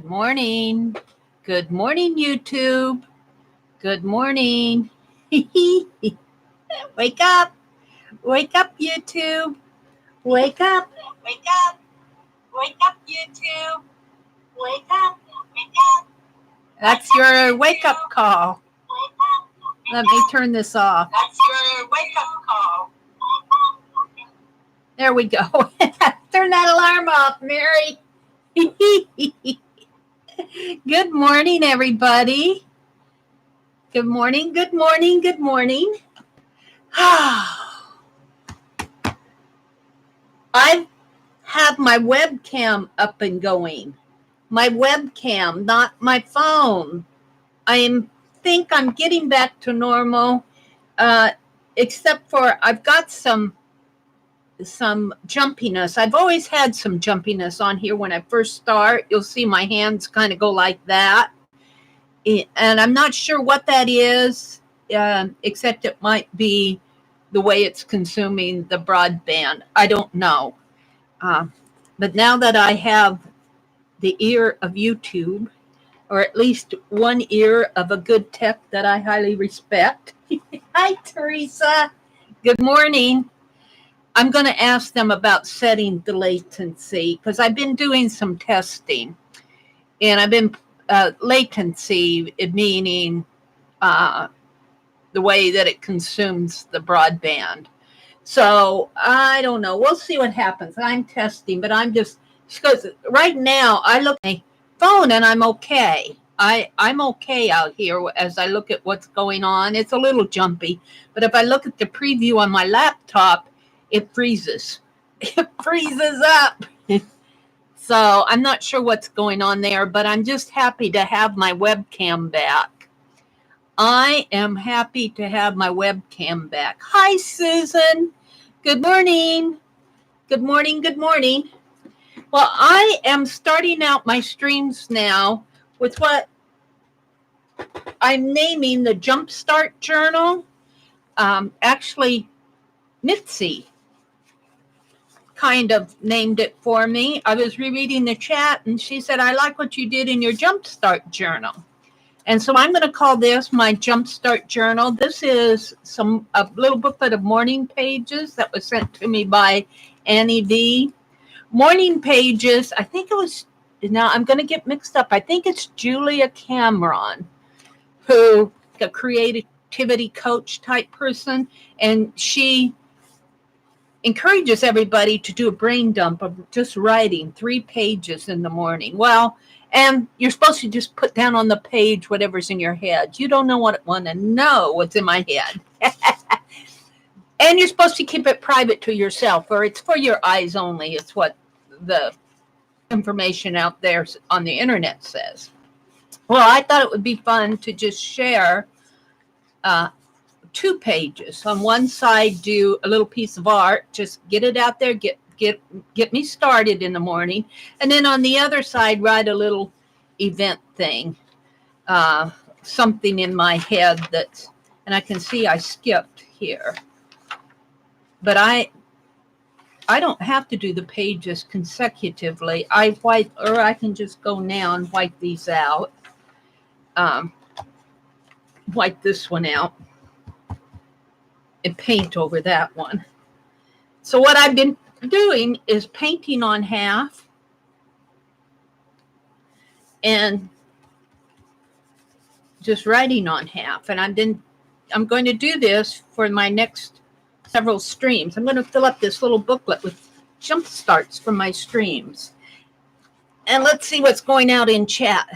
Good morning. Good morning, YouTube. Good morning. Wake up. Wake up, YouTube. Wake up. Wake up. Wake up, YouTube. Wake up. Wake up. That's your wake up call. Let me turn this off. That's your wake up call. There we go. Turn that alarm off, Mary. Good morning, everybody. Good morning, good morning, good morning. I have my webcam up and going. My webcam, not my phone. I think I'm getting back to normal, except for I've got some jumpiness. I've always had some jumpiness on here when I first start. You'll see my hands kind of go like that. And I'm not sure what that is, except it might be the way it's consuming the broadband. I don't know. But now that I have the ear of YouTube, or at least one ear of a good tech that I highly respect. Hi, Teresa. Good morning. I'm going to ask them about setting the latency because I've been doing some testing, and I've been latency, meaning the way that it consumes the broadband. So I don't know. We'll see what happens. I'm testing, but I'm just because right now I look at my phone and I'm okay. I'm okay out here as I look at what's going on. It's a little jumpy, but if I look at the preview on my laptop, it freezes. It freezes up. So I'm not sure what's going on there, but I'm just happy to have my webcam back. I am happy to have my webcam back. Hi, Susan. Good morning. Good morning. Good morning. Well, I am starting out my streams now with what I'm naming the Jumpstart Journal. Actually, Mitzi kind of named it for me. I was rereading the chat and she said, I like what you did in your Jumpstart Journal. And so I'm going to call this my Jumpstart Journal. This is a little booklet of morning pages that was sent to me by Annie V. Morning pages, I think it was, now I'm going to get mixed up. I think it's Julia Cameron, who a creativity coach type person, and she encourages everybody to do a brain dump of just writing 3 pages in the morning. Well, and you're supposed to just put down on the page whatever's in your head. You don't want to know what's in my head. And you're supposed to keep it private to yourself, or it's for your eyes only. It's what the information out there on the internet says. Well, I thought it would be fun to just share 2 pages. On one side, do a little piece of art, just get it out there, get me started in the morning. And then on the other side, write a little event thing, something in my head and I can see I skipped here. But I don't have to do the pages consecutively. I can just go now and wipe these out. Wipe this one out and paint over that one. So what I've been doing is painting on half and just writing on half. And I'm going to do this for my next several streams. I'm going to fill up this little booklet with jump starts from my streams. And let's see what's going out in chat.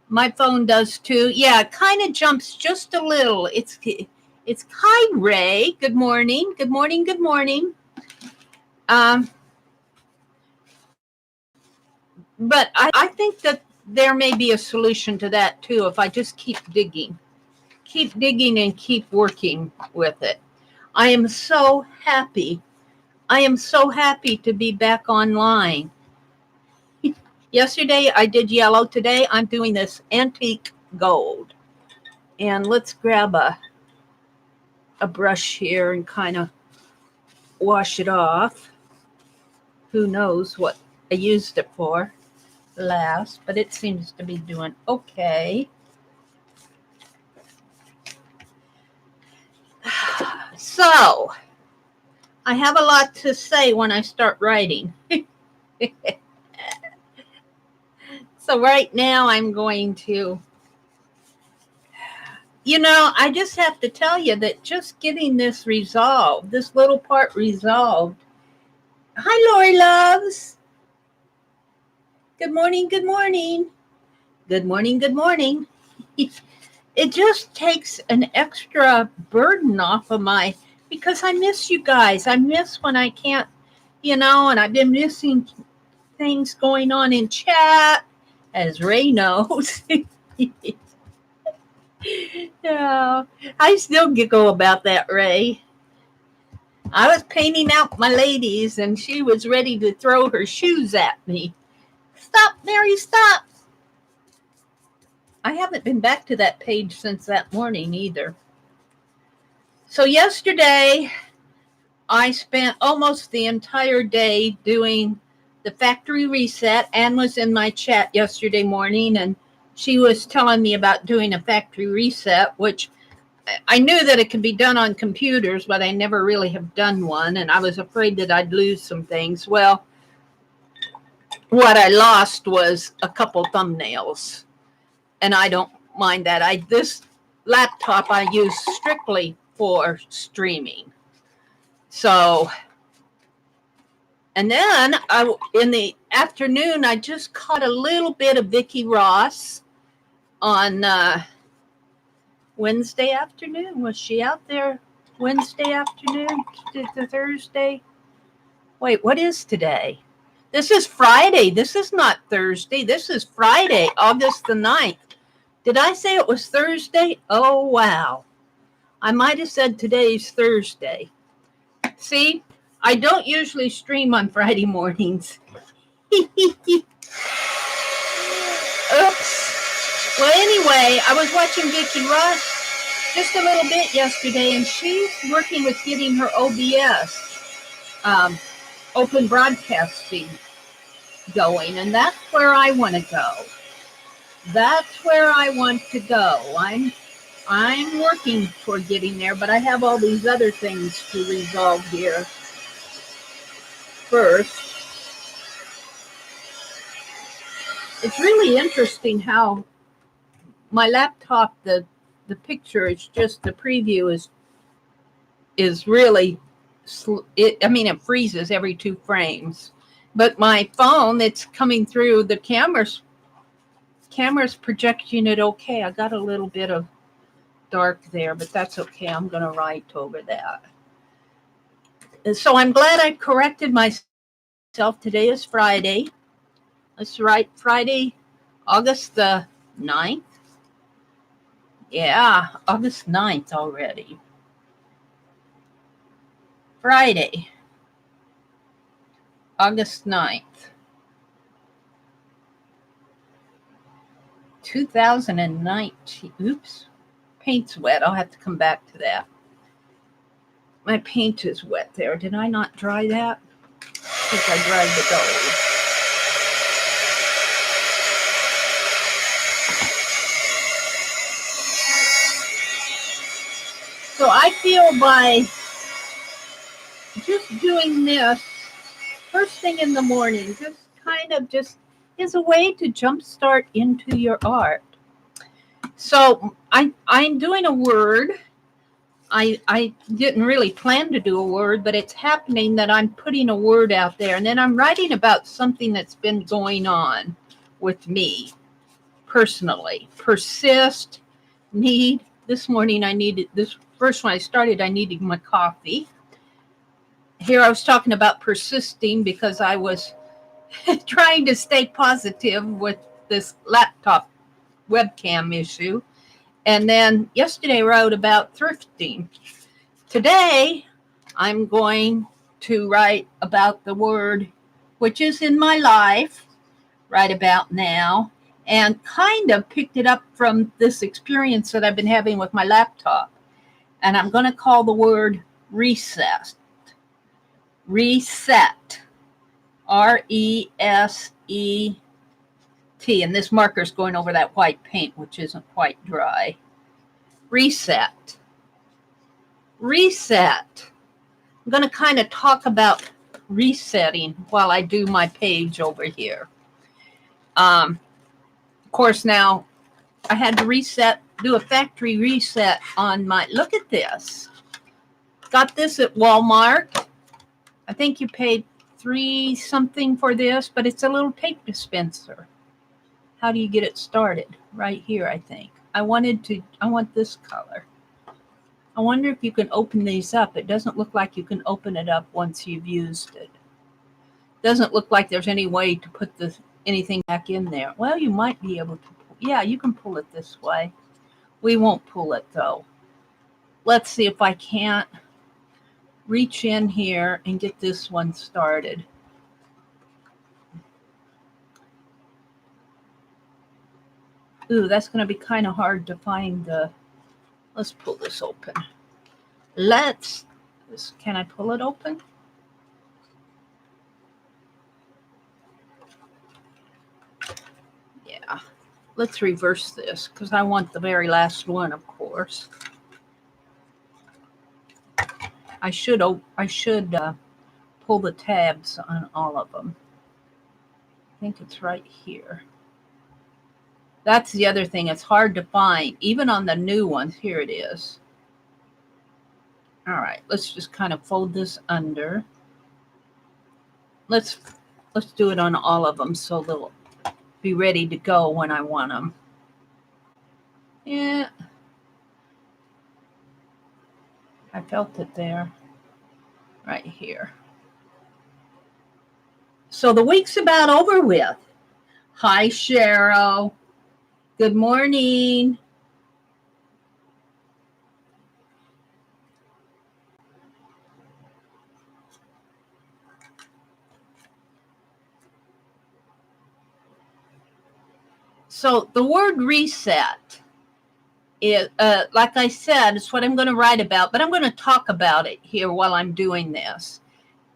My phone does too. Yeah, it kind of jumps just a little. It's hi, Ray. Good morning. Good morning. Good morning. But I think that there may be a solution to that too if I just keep digging and keep working with it. I am so happy. I am so happy to be back online. Yesterday I did yellow. Today I'm doing this antique gold. And let's grab a a brush here and kind of wash it off. Who knows what I used it for last, but it seems to be doing okay. So, I have a lot to say when I start writing. So right now I'm going to, I just have to tell you that just getting this resolved, this little part resolved. Hi, Lori Loves. Good morning, good morning. Good morning, good morning. It just takes an extra burden off of because I miss you guys. I miss when I can't, and I've been missing things going on in chat, as Ray knows. Yeah, I still giggle about that, Ray. I was painting out my ladies, and she was ready to throw her shoes at me. Stop, Mary, stop. I haven't been back to that page since that morning either. So yesterday, I spent almost the entire day doing the factory reset. Anne was in my chat yesterday morning, and she was telling me about doing a factory reset, which I knew that it could be done on computers, but I never really have done one, and I was afraid that I'd lose some things. Well, what I lost was a couple thumbnails, and I don't mind that. This laptop I use strictly for streaming. So, and then in the afternoon, I just caught a little bit of Vicki Ross on Wednesday afternoon. Was she out there Wednesday afternoon to Thursday? Wait, what is today? This is Friday. This is not Thursday. This is Friday, August the 9th. Did I say it was Thursday? Oh, wow. I might have said today's Thursday. See, I don't usually stream on Friday mornings. Oops. Well, anyway, I was watching Vicki Ross just a little bit yesterday, and she's working with getting her OBS, open broadcasting, going, and that's where I want to go. That's where I want to go. I'm working toward getting there, but I have all these other things to resolve here first. It's really interesting how my laptop, the picture is just, the preview is really, it freezes every 2 frames. But my phone, it's coming through, the camera's projecting it okay. I got a little bit of dark there, but that's okay. I'm going to write over that. And so I'm glad I corrected myself. Today is Friday. Let's write Friday, August the 9th. Yeah, August 9th already. Friday, August 9th. 2019. Oops. Paint's wet. I'll have to come back to that. My paint is wet there. Did I not dry that? I think I dried the gold. So I feel by just doing this first thing in the morning, just is a way to jumpstart into your art. So I'm doing a word. I didn't really plan to do a word, but it's happening that I'm putting a word out there, and then I'm writing about something that's been going on with me personally. Persist, need. This morning I needed, this first when I started, I needed my coffee. Here I was talking about persisting because I was trying to stay positive with this laptop webcam issue. And then yesterday I wrote about thrifting. Today I'm going to write about the word which is in my life right about now, and kind of picked it up from this experience that I've been having with my laptop. And I'm going to call the word reset. Reset. R-E-S-E-T. And this marker is going over that white paint, which isn't quite dry. Reset. Reset. I'm going to kind of talk about resetting while I do my page over here. Of course, now I had to do a factory reset on my, look at this. Got this at Walmart. I think you paid $3 something for this, but it's a little tape dispenser. How do you get it started? Right here, I think. I want this color. I wonder if you can open these up. It doesn't look like you can open it up once you've used it. Doesn't look like there's any way to put anything back in there. Well, you might be able to. Yeah, you can pull it this way. We won't pull it though. Let's see if I can't reach in here and get this one started. Ooh, that's going to be kind of hard to find the. Let's pull this open. Can I pull it open? Yeah. Let's reverse this because I want the very last one, of course. I should pull the tabs on all of them. I think it's right here. That's the other thing. It's hard to find, even on the new ones. Here it is. All right, let's just kind of fold this under. Let's do it on all of them so they'll be ready to go when I want them. Yeah. I felt it there. Right here. So the week's about over with. Hi, Cheryl. Good morning. So the word reset is, like I said, it's what I'm going to write about, but I'm going to talk about it here while I'm doing this.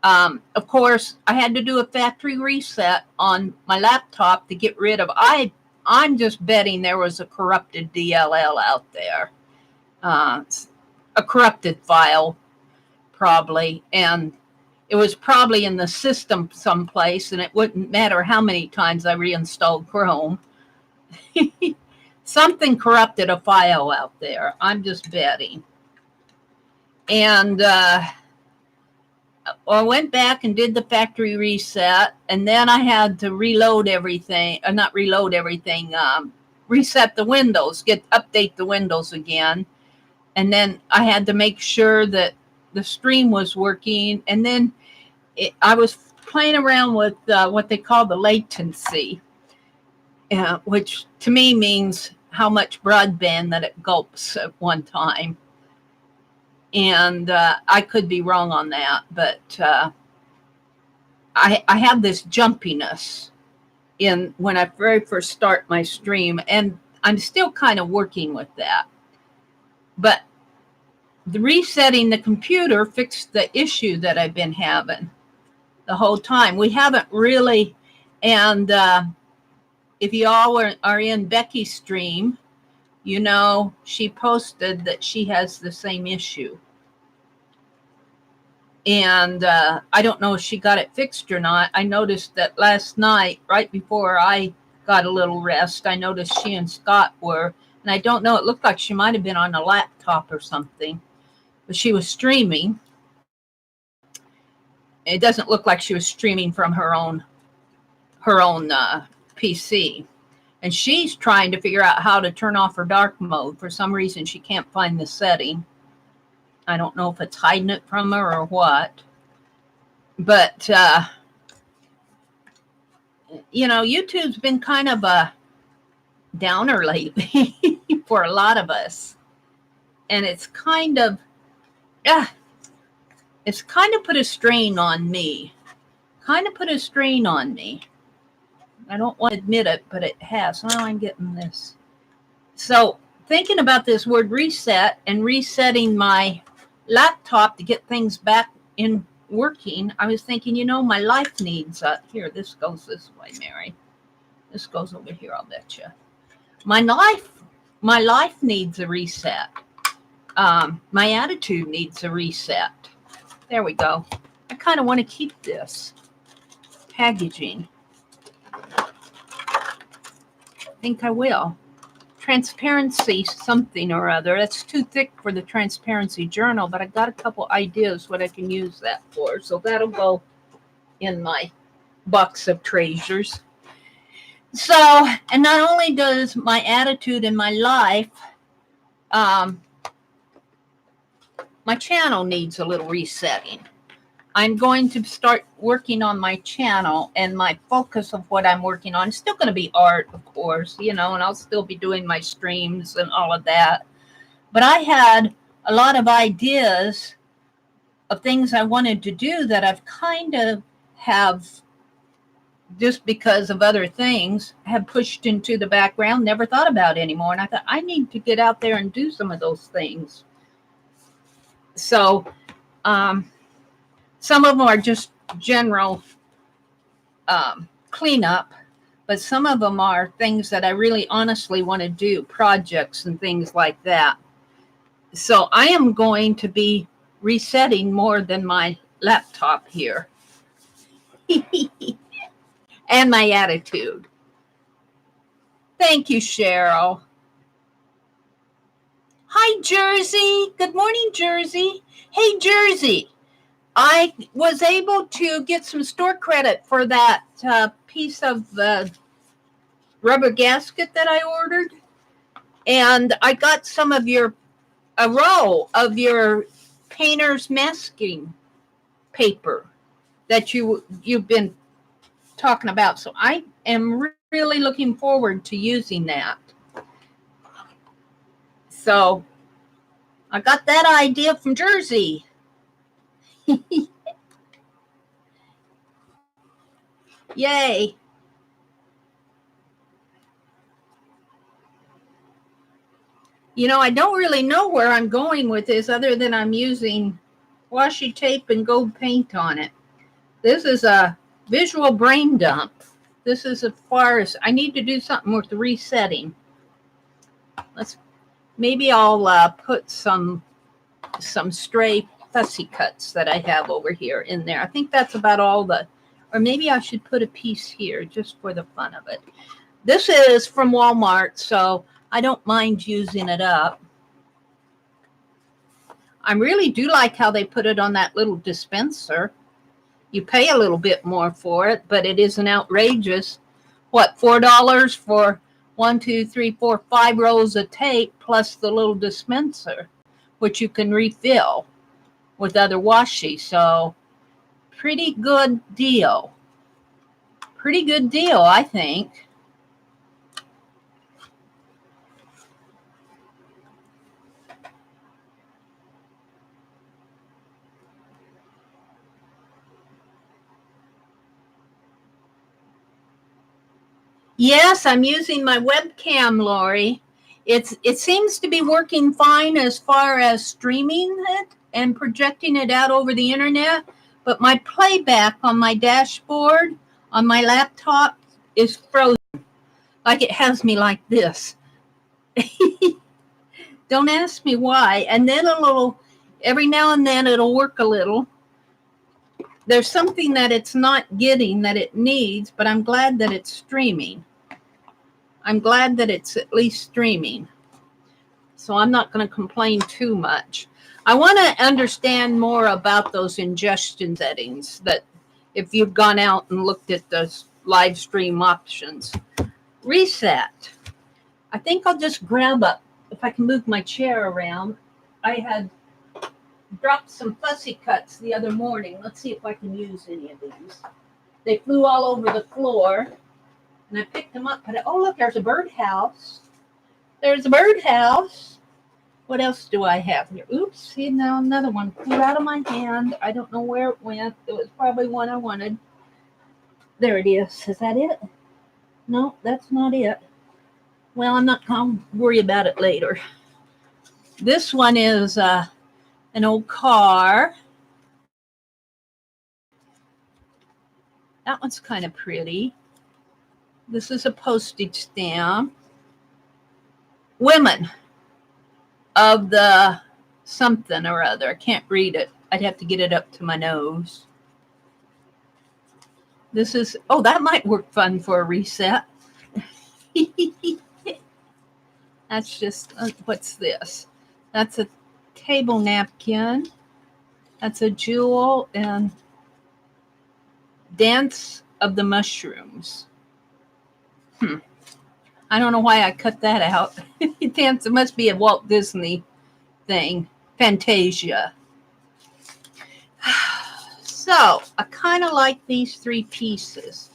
Of course, I had to do a factory reset on my laptop to get rid of, I'm just betting there was a corrupted DLL out there, a corrupted file probably, and it was probably in the system someplace, and it wouldn't matter how many times I reinstalled Chrome. Something corrupted a file out there. I'm just betting. And I went back and did the factory reset, and then I had to reload everything, or not reload everything, reset the Windows, update the Windows again. And then I had to make sure that the stream was working. And then I was playing around with what they call the latency, which to me means how much broadband that it gulps at one time. And I could be wrong on that, but I have this jumpiness when I very first start my stream, and I'm still kind of working with that. But the resetting the computer fixed the issue that I've been having the whole time. We haven't really, and if you all are in Becky's stream, you know, she posted that she has the same issue. And I don't know if she got it fixed or not. I noticed that last night, right before I got a little rest, I noticed she and Scott were, and I don't know, it looked like she might have been on a laptop or something, but she was streaming. It doesn't look like she was streaming from her own PC. And she's trying to figure out how to turn off her dark mode. For some reason, she can't find the setting. I don't know if it's hiding it from her or what. But, you know, YouTube's been kind of a downer lately for a lot of us. And it's kind of put a strain on me. I don't want to admit it, but it has. Oh, I'm getting this. So thinking about this word reset and resetting my laptop to get things back in working, I was thinking, you know, my life needs here, this goes this way, Mary. This goes over here, I'll bet you. My life needs a reset. My attitude needs a reset. There we go. I kind of want to keep this packaging. I think I will. Transparency something or other. That's too thick for the Transparency Journal, but I got a couple ideas what I can use that for. So that'll go in my box of treasures. So, and not only does my attitude in my life, my channel needs a little resetting. I'm going to start working on my channel, and my focus of what I'm working on is still going to be art, of course, you know, and I'll still be doing my streams and all of that. But I had a lot of ideas of things I wanted to do that I've kind of have, just because of other things, have pushed into the background, never thought about anymore. And I thought, I need to get out there and do some of those things. So, some of them are just general cleanup, but some of them are things that I really honestly want to do, projects and things like that. So I am going to be resetting more than my laptop here. And my attitude. Thank you, Cheryl. Hi, Jersey. Good morning, Jersey. Hey, Jersey. I was able to get some store credit for that piece of rubber gasket that I ordered. And I got some of a row of your painter's masking paper that you've been talking about. So I am really looking forward to using that. So I got that idea from Jersey. Yay. You know, I don't really know where I'm going with this other than I'm using washi tape and gold paint on it. This is a visual brain dump. This is as far as I need to do something with the resetting. Maybe I'll put some stray fussy cuts that I have over here in there. I think that's about all or maybe I should put a piece here just for the fun of it. This is from Walmart, so I don't mind using it up. I really do like how they put it on that little dispenser. You pay a little bit more for it, but it isn't outrageous. What, $4 for 1, 2, 3, 4, 5 rolls of tape plus the little dispenser, which you can refill with other washi. So pretty good deal. Pretty good deal, I think. Yes, I'm using my webcam, Lori. It seems to be working fine as far as streaming it and projecting it out over the internet, but my playback on my dashboard on my laptop is frozen. Like it has me like this. Don't ask me why. And then every now and then it'll work a little. There's something that it's not getting that it needs, but I'm glad that it's streaming. I'm glad that it's at least streaming. So I'm not going to complain too much. I want to understand more about those ingestion settings, that if you've gone out and looked at those live stream options. Reset. I think I'll just grab if I can move my chair around. I had dropped some fussy cuts the other morning. Let's see if I can use any of these. They flew all over the floor, and I picked them up. But oh, look, there's a birdhouse. There's a birdhouse. What else do I have here? Oops, see, now another one flew out of my hand. I don't know where it went. It was probably one I wanted. There it is. Is that it? No, that's not it. Well, I'll worry about it later. This one is an old car. That one's kind of pretty. This is a postage stamp. Women of the something or other. I can't read it. I'd have to get it up to my nose. This is, oh, that might work fun for a reset. That's just, what's this? That's a table napkin. That's a jewel and Dance of the Mushrooms. I don't know why I cut that out. Dance, it must be a Walt Disney thing. Fantasia. So I kind of like these three pieces.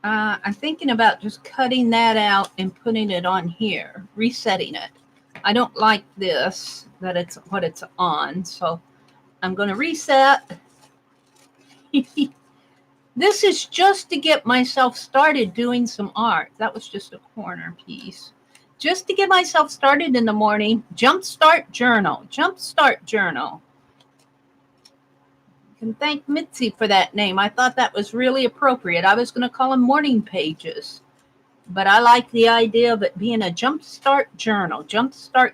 I'm thinking about just cutting that out and putting it on here, resetting it. I don't like this, that it's what it's on, so I'm going to reset. This is just to get myself started doing some art. That was just a corner piece. Just to get myself started in the morning. Jumpstart Journal. Jumpstart Journal. You can thank Mitzi for that name. I thought that was really appropriate. I was going to call them morning pages. But I like the idea of it being a Jumpstart Journal. Jumpstart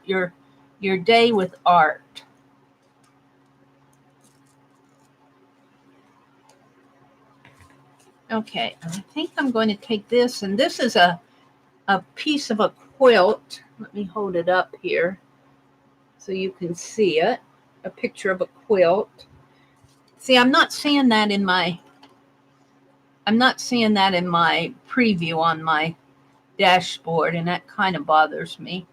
your day with art. Okay, I think I'm going to take this, and this is a piece of a quilt. Let me hold it up here so you can see it. A picture of a quilt. See, I'm not seeing that in my preview on my dashboard, and that kind of bothers me.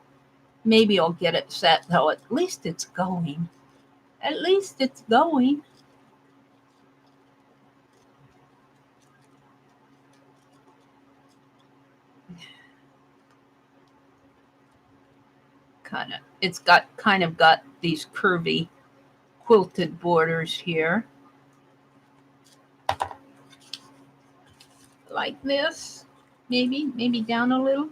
Maybe I'll get it set, though. At least it's going. At least it's going. It's got these curvy quilted borders here. Like this, maybe down a little.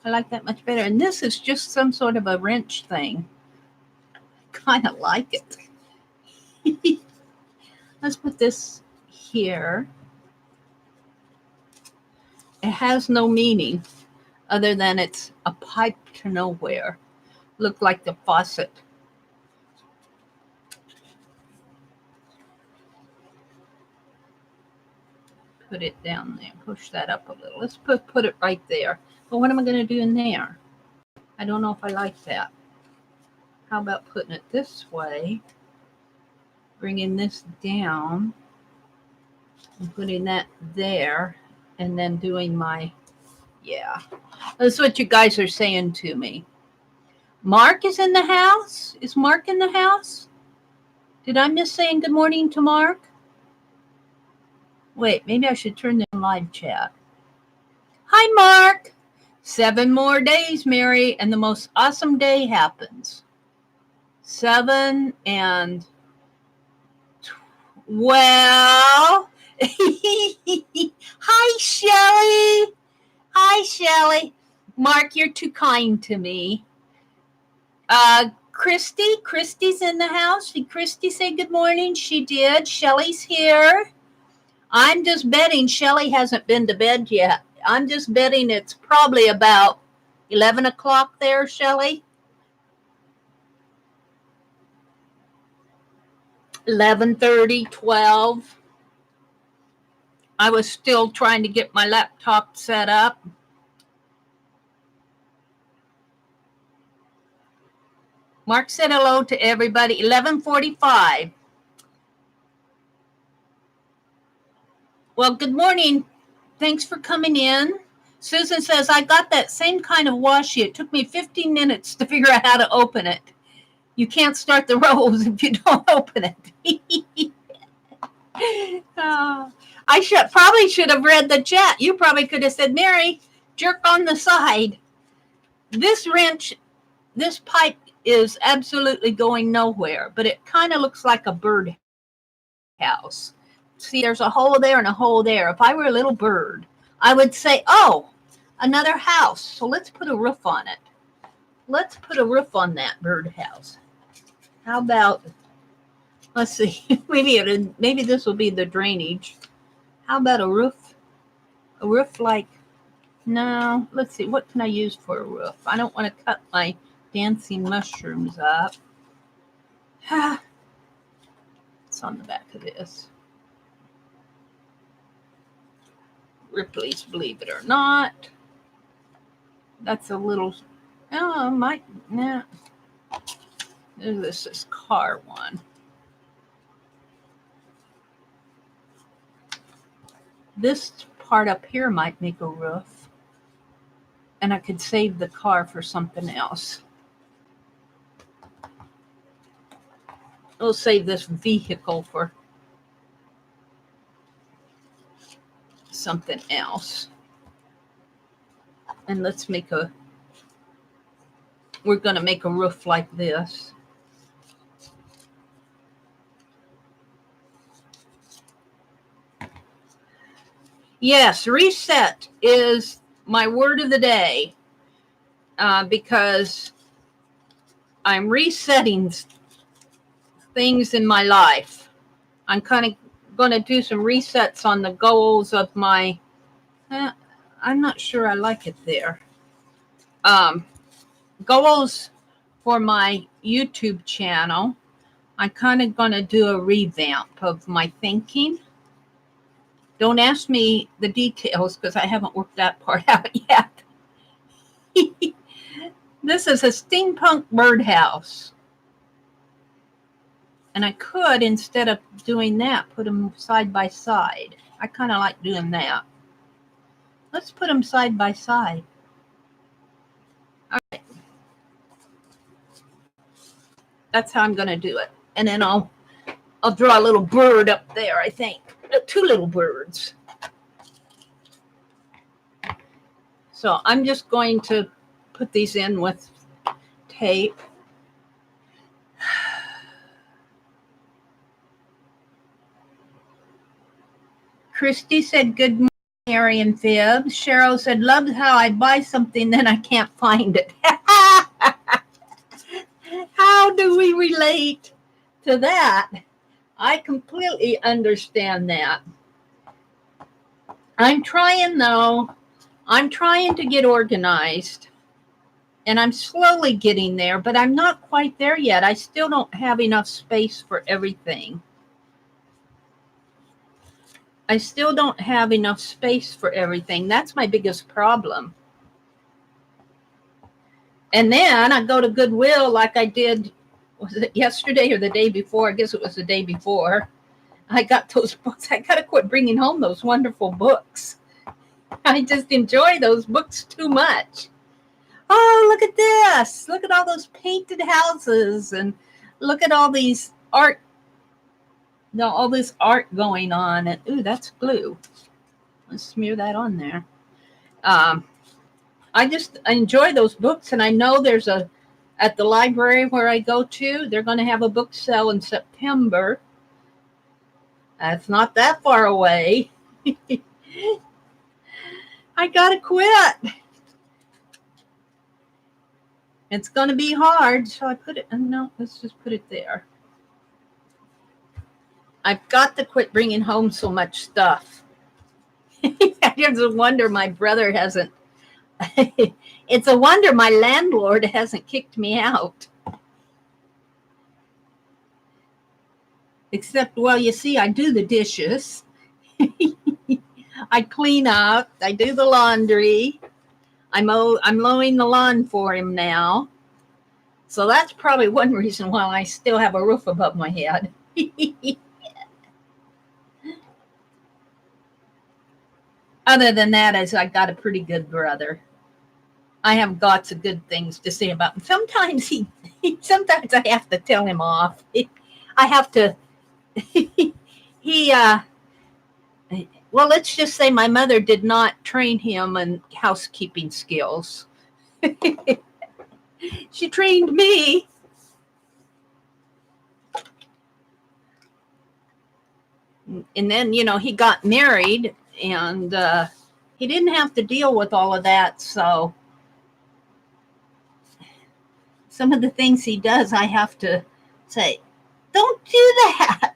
I like that much better. And this is just some sort of a wrench thing. Kind of like it. Let's put this here. It has no meaning other than it's a pipe to nowhere. Look like the faucet. Put it down there. Push that up a little. Let's put it right there. But what am I going to do in there? I don't know if I like that. How about putting it this way? Bringing this down. And putting that there. And then doing my, yeah. That's what you guys are saying to me. Mark is in the house? Is Mark in the house? Did I miss saying good morning to Mark? Wait, maybe I should turn the live chat. Hi, Mark. 7 more days, Mary, and the most awesome day happens. 7 and... Well... Hi, Shelly. Hi, Shelly. Mark, you're too kind to me. Christy's in the house. Did Christy say good morning? She did. Shelly's here. I'm just betting Shelly hasn't been to bed yet. I'm just betting it's probably about 11 o'clock there, Shelly. 11:30, 12. I was still trying to get my laptop set up. Mark said hello to everybody. 11:45. Well, good morning. Thanks for coming in. Susan says, I got that same kind of washi. It took me 15 minutes to figure out how to open it. You can't start the rolls if you don't open it. I probably should have read the chat. You probably could have said, Mary, jerk on the side. This wrench, this pipe is absolutely going nowhere, but it kind of looks like a bird house. See, there's a hole there and a hole there. If I were a little bird, I would say, oh, another house. So let's put a roof on it. Let's put a roof on that birdhouse. How about, let's see, maybe this will be the drainage. How about a roof? A roof like, no, let's see, what can I use for a roof? I don't want to cut my dancing mushrooms up. It's on the back of this. Ripley's Believe It or Not. That's a little, oh, nah. This is car one. This part up here might make a roof. And I could save the car for something else. We'll save this vehicle for something else. And let's make we're going to make a roof like this. Yes, reset is my word of the day because I'm resetting things in my life. I'm kind of going to do some resets on the goals of my, I'm not sure I like it there. Goals for my YouTube channel. I'm kind of going to do a revamp of my thinking. Don't ask me the details because I haven't worked that part out yet. This is a steampunk birdhouse. And I could, instead of doing that, put them side by side. I kind of like doing that. Let's put them side by side. All right. That's how I'm going to do it. And then I'll draw a little bird up there, I think. Two little birds. So I'm just going to put these in with tape. Christy said, good morning, Mary and Fib. Cheryl said, love how I buy something, then I can't find it. How do we relate to that? I completely understand that. I'm trying, though. I'm trying to get organized. And I'm slowly getting there, but I'm not quite there yet. I still don't have enough space for everything. I still don't have enough space for everything. That's my biggest problem. And then I go to Goodwill like I did, was it yesterday or the day before? I guess it was the day before. I got those books. I got to quit bringing home those wonderful books. I just enjoy those books too much. Oh, look at this. Look at all those painted houses and look at all these art. No, all this art going on. And ooh, that's glue. Let's smear that on there. I enjoy those books, and I know there's at the library where I go to, they're going to have a book sale in September. That's not that far away. I gotta quit. It's going to be hard. Shall I put it? No, let's just put it there. I've got to quit bringing home so much stuff. It's a wonder my brother hasn't. It's a wonder my landlord hasn't kicked me out. Except, well, you see, I do the dishes. I clean up. I do the laundry. I'm mowing the lawn for him now. So that's probably one reason why I still have a roof above my head. Other than that, as I got a pretty good brother. I have lots of good things to say about him. Sometimes sometimes I have to tell him off. I have to, well, let's just say my mother did not train him in housekeeping skills. She trained me. And then, he got married and he didn't have to deal with all of that. So some of the things he does, I have to say, don't do that.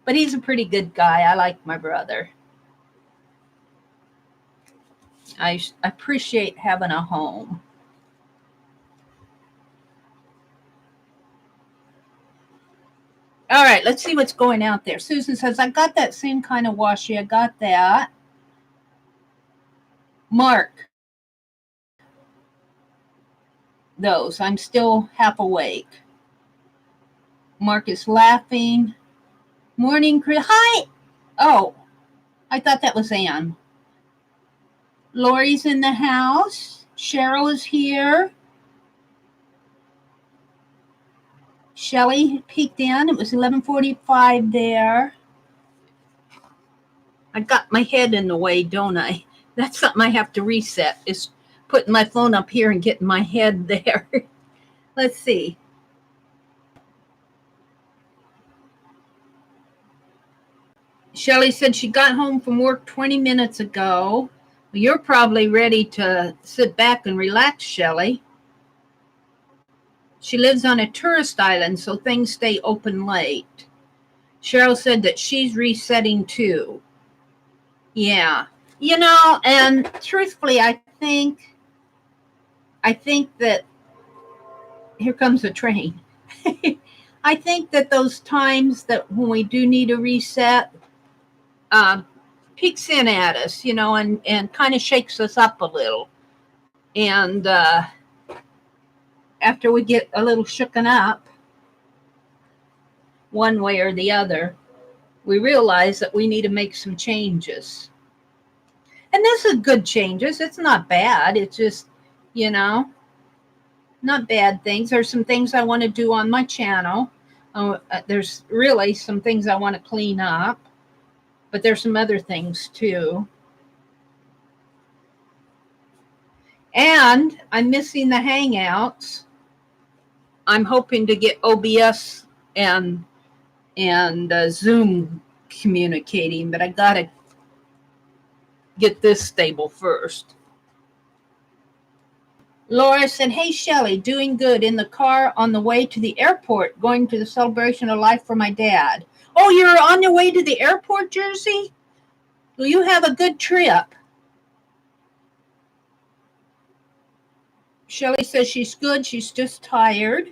But he's a pretty good guy. I like my brother. I appreciate having a home. All right, let's see what's going out there. Susan says, I got that same kind of washi. I got that. Mark, those. I'm still half awake. Mark is laughing. Morning, Chris. Hi. Oh, I thought that was Anne. Lori's in the house. Cheryl is here. Shelly peeked in. It was 11:45 there. I got my head in the way, don't I? That's something I have to reset, is putting my phone up here and getting my head there. Let's see. Shelly said she got home from work 20 minutes ago. You're probably ready to sit back and relax, Shelly. She lives on a tourist island, so things stay open late. Cheryl said that she's resetting too. Yeah. You know, and truthfully, I think that here comes a train. I think that those times that when we do need a reset, peeks in at us, you know, and kind of shakes us up a little. And after we get a little shooken up, one way or the other, we realize that we need to make some changes. And this is good changes. It's not bad. It's just, you know, not bad things. There's some things I want to do on my channel. There's really some things I want to clean up, but there's some other things too. And I'm missing the Hangouts. I'm hoping to get OBS and Zoom communicating, but I gotta get this stable first. Laura said, hey, Shelly, doing good in the car on the way to the airport, going to the celebration of life for my dad. Oh, you're on your way to the airport, Jersey? Will you have a good trip? Shelly says she's good. She's just tired.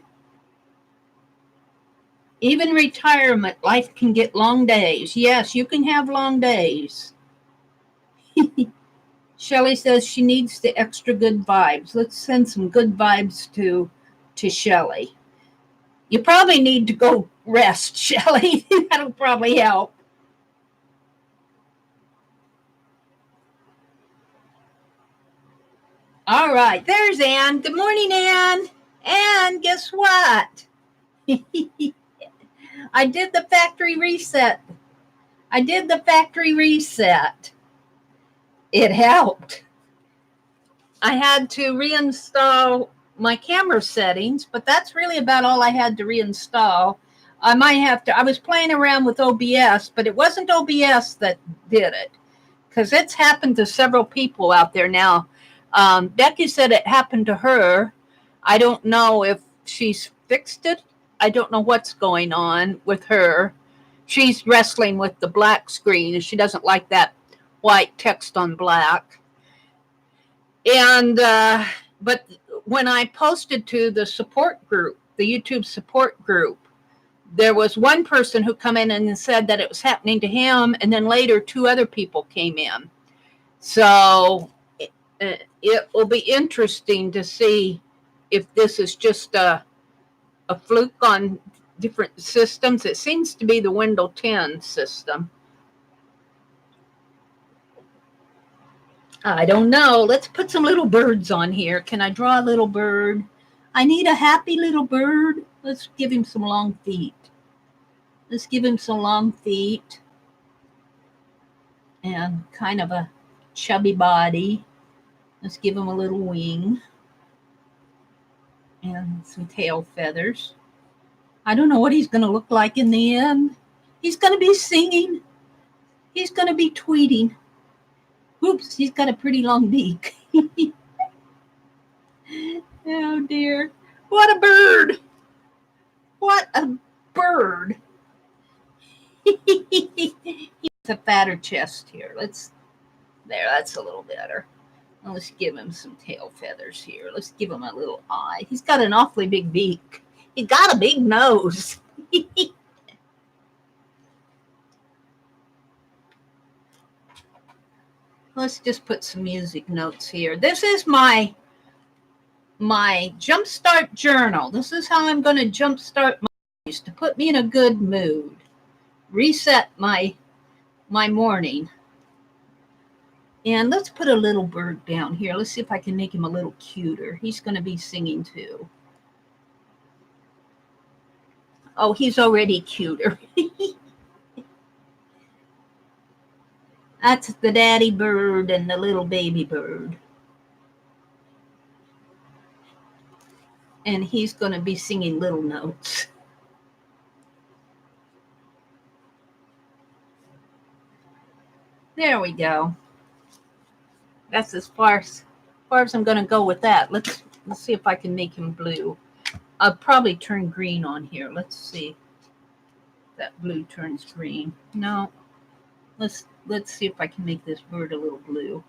Even retirement, life can get long days. Yes, you can have long days. Shelly says she needs the extra good vibes. Let's send some good vibes to Shelly. You probably need to go rest, Shelly. That'll probably help. All right, there's Anne. Good morning, Anne. And guess what? I did the factory reset. It helped. I had to reinstall my camera settings, but that's really about all I had to reinstall. I was playing around with OBS, but it wasn't OBS that did it, because it's happened to several people out there now. Becky said it happened to her. I don't know if she's fixed it. I don't know what's going on with her. She's wrestling with the black screen, and she doesn't like that white text on black. And but when I posted to the support group, the YouTube support group, there was one person who come in and said that it was happening to him, and then later 2 other people came in. So it will be interesting to see if this is just a fluke on different systems. It seems to be the Windows 10 system. I don't know. Let's put some little birds on here. Can I draw a little bird? I need a happy little bird. Let's give him some long feet. And kind of a chubby body. Let's give him a little wing. And some tail feathers. I don't know what he's going to look like in the end. He's going to be singing. He's going to be tweeting. Oops, he's got a pretty long beak. Oh dear. What a bird. What a bird. He's a fatter chest here. That's a little better. Let's give him some tail feathers here. Let's give him a little eye. He's got an awfully big beak. He got a big nose. Let's just put some music notes here. This is my Jumpstart Journal. This is how I'm going to jumpstart my days to put me in a good mood. Reset my morning. And let's put a little bird down here. Let's see if I can make him a little cuter. He's going to be singing too. Oh, he's already cuter. That's the daddy bird and the little baby bird. And he's going to be singing little notes. There we go. That's as far as I'm going to go with that. Let's see if I can make him blue. I'll probably turn green on here. Let's see. That blue turns green. No. Let's see if I can make this bird a little blue.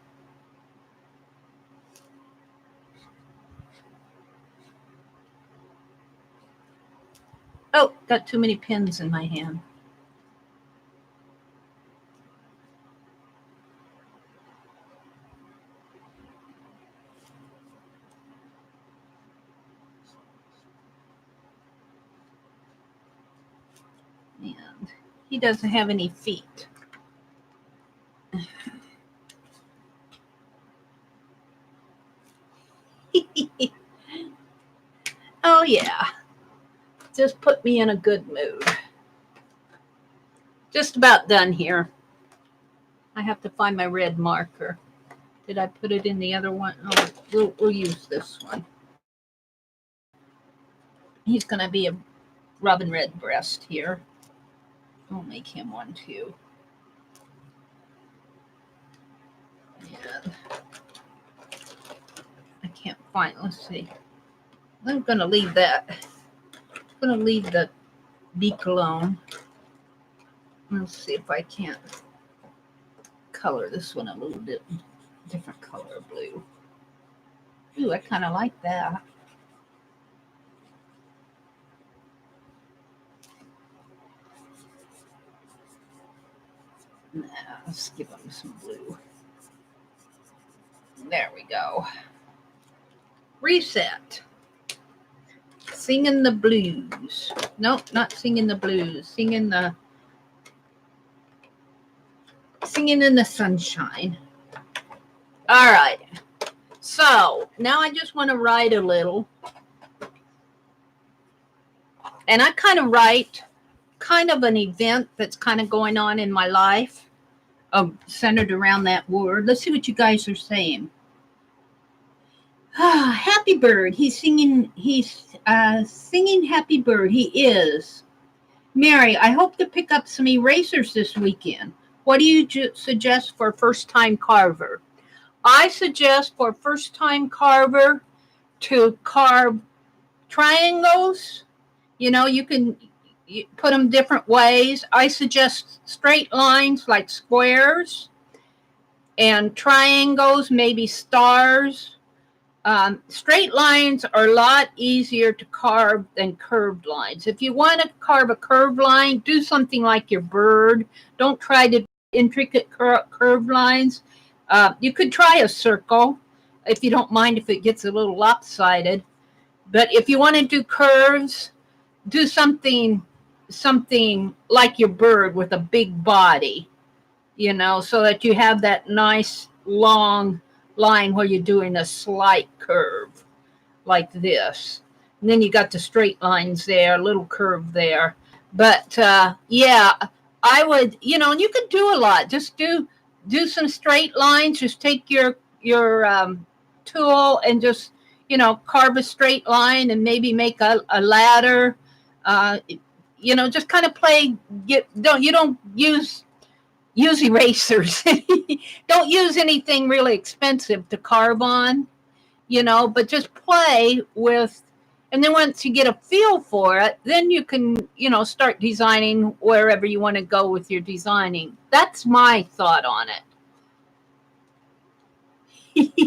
Oh, got too many pens in my hand. And he doesn't have any feet. Oh yeah. Just put me in a good mood. Just about done here. I have to find my red marker. Did I put it in the other one? Oh, we'll use this one. He's going to be a robin redbreast here. I'll make him one too. And I can't find, let's see. I'm going to leave that. I'm going to leave the beak alone. Let's see if I can't color this one a little bit different color of blue. Ooh, I kind of like that. Nah, let's give them some blue. There we go. Reset. Singing the blues. Nope, not singing the blues. Singing in the sunshine. All right. So now I just want to write a little. And I kind of write kind of an event that's kind of going on in my life, centered around that word. Let's see what you guys are saying. Happy bird. He's singing Happy Bird. He is. Mary, I hope to pick up some erasers this weekend. What do you suggest for first-time carver? I suggest for first-time carver to carve triangles. You know, you can put them different ways. I suggest straight lines like squares, and triangles, maybe stars. Straight lines are a lot easier to carve than curved lines. If you want to carve a curved line, do something like your bird. Don't try to intricate curved lines. You could try a circle if you don't mind if it gets a little lopsided. But if you want to do curves, do something like your bird with a big body, you know, so that you have that nice long line where you're doing a slight curve like this. And then you got the straight lines there, a little curve there. But yeah, I would, you know, and you could do a lot. Just do some straight lines. Just take your tool and just, you know, carve a straight line and maybe make a ladder. You know, just kind of play. You don't use use erasers. Don't use anything really expensive to carve on, but just play with. And then once you get a feel for it, then you can, start designing wherever you want to go with your designing. That's my thought on it.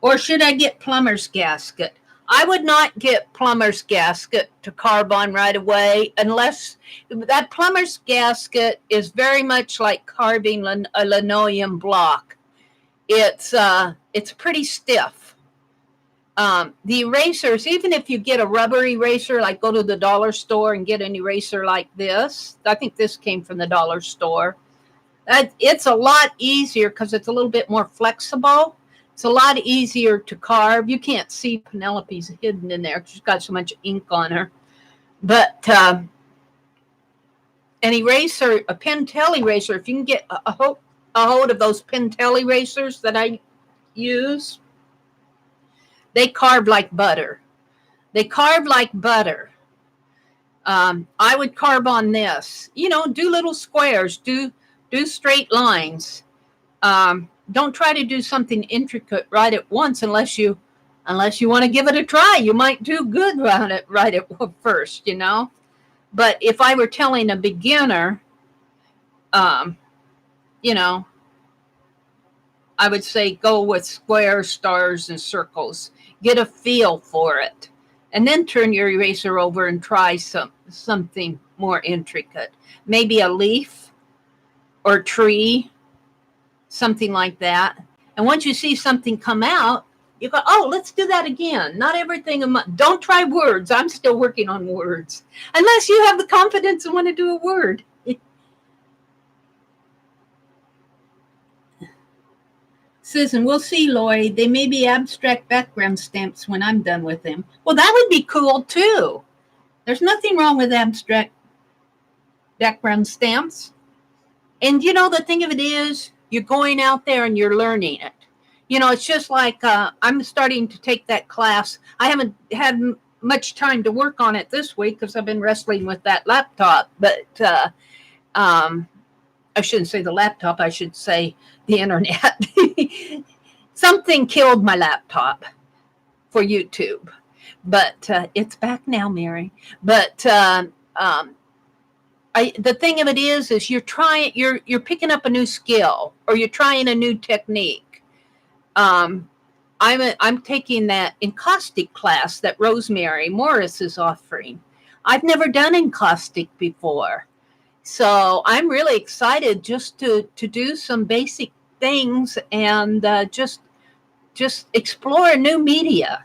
Or should I get plumber's gasket? I would not get plumber's gasket to carve on right away unless that plumber's gasket is very much like carving a linoleum block. It's pretty stiff. The erasers, even if you get a rubber eraser, like go to the dollar store and get an eraser like this, I think this came from the dollar store. It's a lot easier because it's a little bit more flexible. It's a lot easier to carve. You can't see Penelope's hidden in there because she's got so much ink on her. But an eraser, a Pentel eraser, if you can get a hold of those Pentel erasers that I use, they carve like butter. They carve like butter. I would carve on this. Do little squares. Do straight lines. Don't try to do something intricate right at once unless you want to give it a try. You might do good on it right at first, But if I were telling a beginner, I would say go with squares, stars, and circles. Get a feel for it. And then turn your eraser over and try something more intricate. Maybe a leaf or tree, something like that. And once you see something come out, you go, oh, let's do that again. Not everything. Don't try words. I'm still working on words. Unless you have the confidence and want to do a word. Susan, we'll see, Lori. They may be abstract background stamps when I'm done with them. Well, that would be cool, too. There's nothing wrong with abstract background stamps. And, the thing of it is, you're going out there and you're learning it. It's just like I'm starting to take that class. I haven't had much time to work on it this week because I've been wrestling with that laptop. But I shouldn't say the laptop. I should say the internet. Something killed my laptop for YouTube. But it's back now, Mary. But the thing of it is you're picking up a new skill or you're trying a new technique. I'm taking that encaustic class that Rosemary Morris is offering. I've never done encaustic before. So I'm really excited just to do some basic things and just explore new media.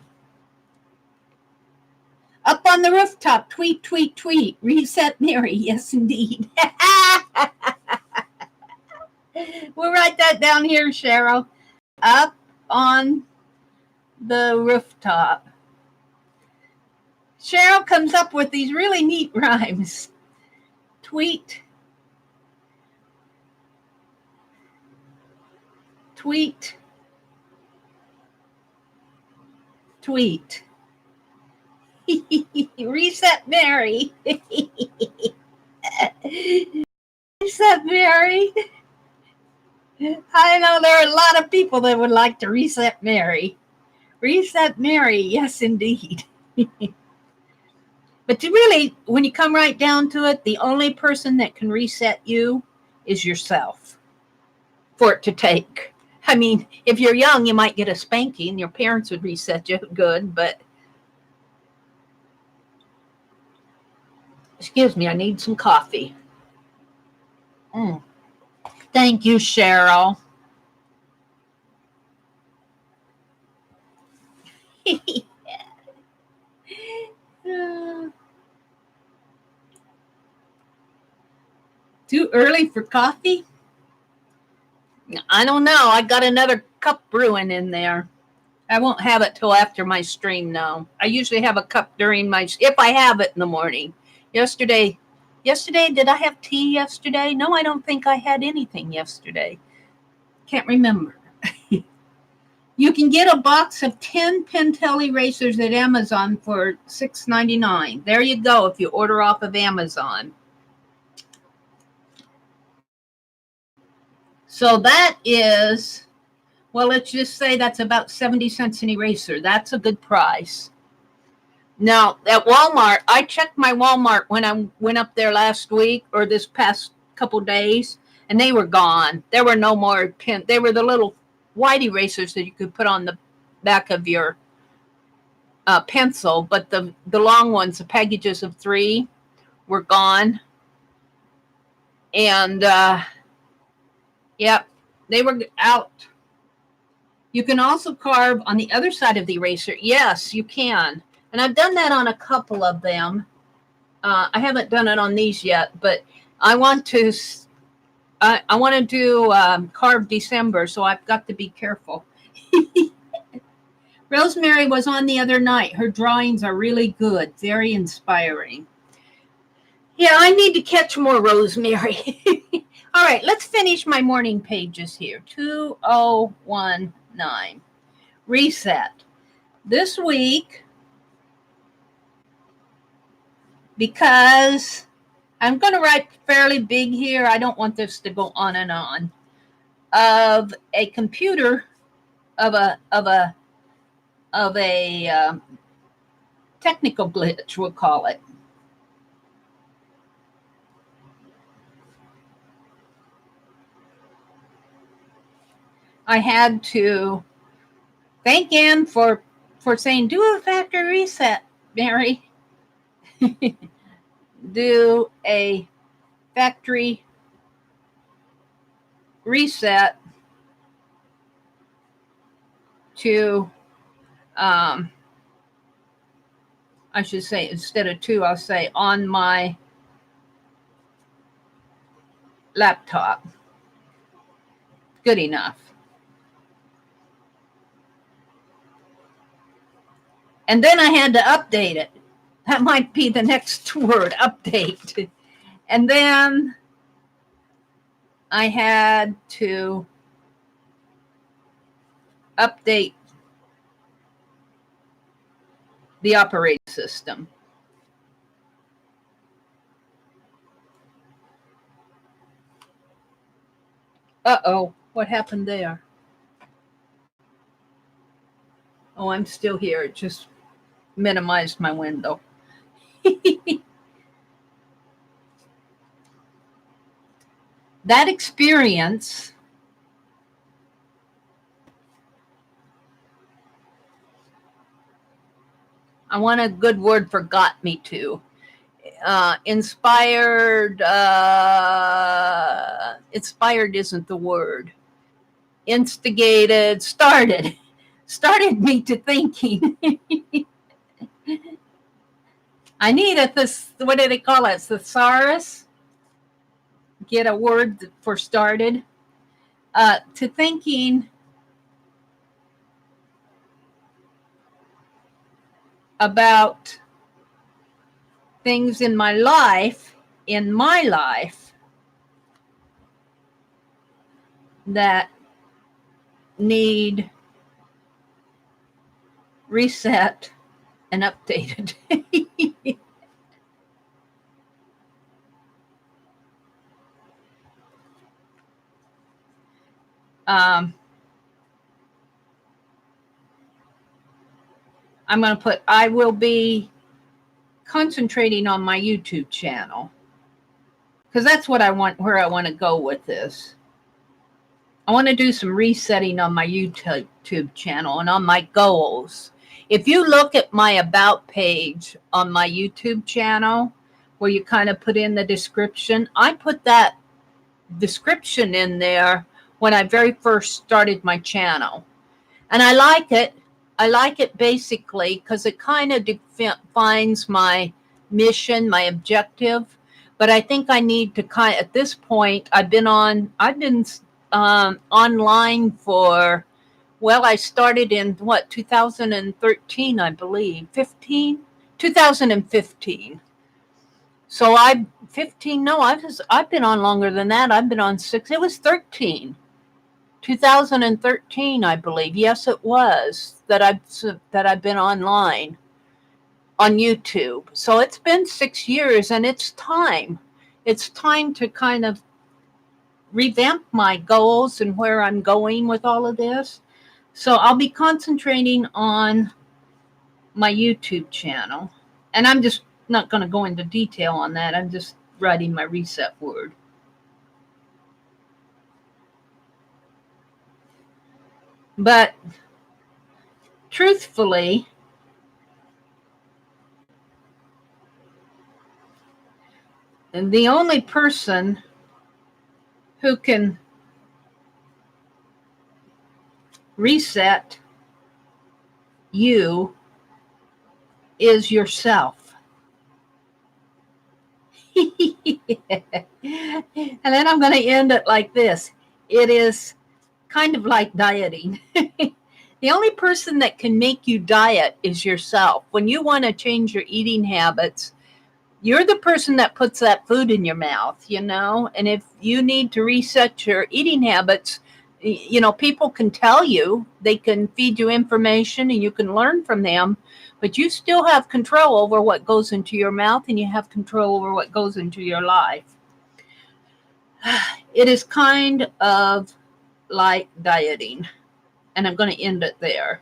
Up on the rooftop, tweet, tweet, tweet. Reset Mary. Yes, indeed. We'll write that down here, Cheryl. Up on the rooftop. Cheryl comes up with these really neat rhymes. Tweet. Tweet. Tweet. Reset Mary. Reset Mary. I know there are a lot of people that would like to reset Mary. Reset Mary, yes, indeed. But really, when you come right down to it, the only person that can reset you is yourself for it to take. I mean, if you're young, you might get a spanking. Your parents would reset you good, but excuse me, I need some coffee. Thank you, Cheryl. Too early for coffee? I don't know. I got another cup brewing in there. I won't have it till after my stream now. I usually have a cup during if I have it in the morning. Yesterday, did I have tea yesterday? No, I don't think I had anything yesterday. Can't remember. You can get a box of 10 Pentel erasers at Amazon for $6.99. There you go if you order off of Amazon. So that is, well, let's just say that's about 70 cents an eraser. That's a good price. Now, at Walmart, I checked my Walmart when I went up there last week or this past couple days, and they were gone. There were no more pen. They were the little white erasers that you could put on the back of your pencil, but the long ones, the packages of 3, were gone. And, yep, they were out. You can also carve on the other side of the eraser. Yes, you can. And I've done that on a couple of them. I haven't done it on these yet, but I want to do carve December, so I've got to be careful. Rosemary was on the other night. Her drawings are really good, very inspiring. Yeah, I need to catch more Rosemary. All right, let's finish my morning pages here. 2019. Reset. This week, because I'm going to write fairly big here, I don't want this to go on and on, of a computer, of a technical glitch, we'll call it. I had to thank Ann for saying, do a factory reset, Mary. Do a factory reset to, I should say, instead of 2, I'll say on my laptop. Good enough. And then I had to update it. That might be the next word, update. And then I had to update the operating system. Uh-oh, what happened there? Oh, I'm still here. It just minimized my window. That experience I want a good word for got me to. Inspired isn't the word. Instigated, started me to thinking. I need what do they call it? Thesaurus? Get a word for started. To thinking about things in my life that need reset and updated. I'm going to put, I will be concentrating on my YouTube channel because that's what I want, where I want to go with this. I want to do some resetting on my YouTube channel and on my goals. If you look at my about page on my YouTube channel, where you kind of put in the description, I put that description in there when I very first started my channel. And I like it. I like it basically because it kind of defines my mission, my objective. But I think I need to at this point, I've been online for, well, I started in 2013, I believe, 2015. So I've been on longer than that. I've been on 6. It was 13. 2013, I believe. Yes, it was that I've been online on YouTube. So it's been 6 years, and it's time. It's time to kind of revamp my goals and where I'm going with all of this. So I'll be concentrating on my YouTube channel. And I'm just not going to go into detail on that. I'm just writing my reset word. But truthfully, the only person who can reset you is yourself. And then I'm going to end it like this. It is kind of like dieting. The only person that can make you diet is yourself. When you want to change your eating habits, you're the person that puts that food in your mouth, you know? And if you need to reset your eating habits, you know, people can tell you, they can feed you information and you can learn from them, but you still have control over what goes into your mouth and you have control over what goes into your life. It is kind of like dieting. And I'm going to end it there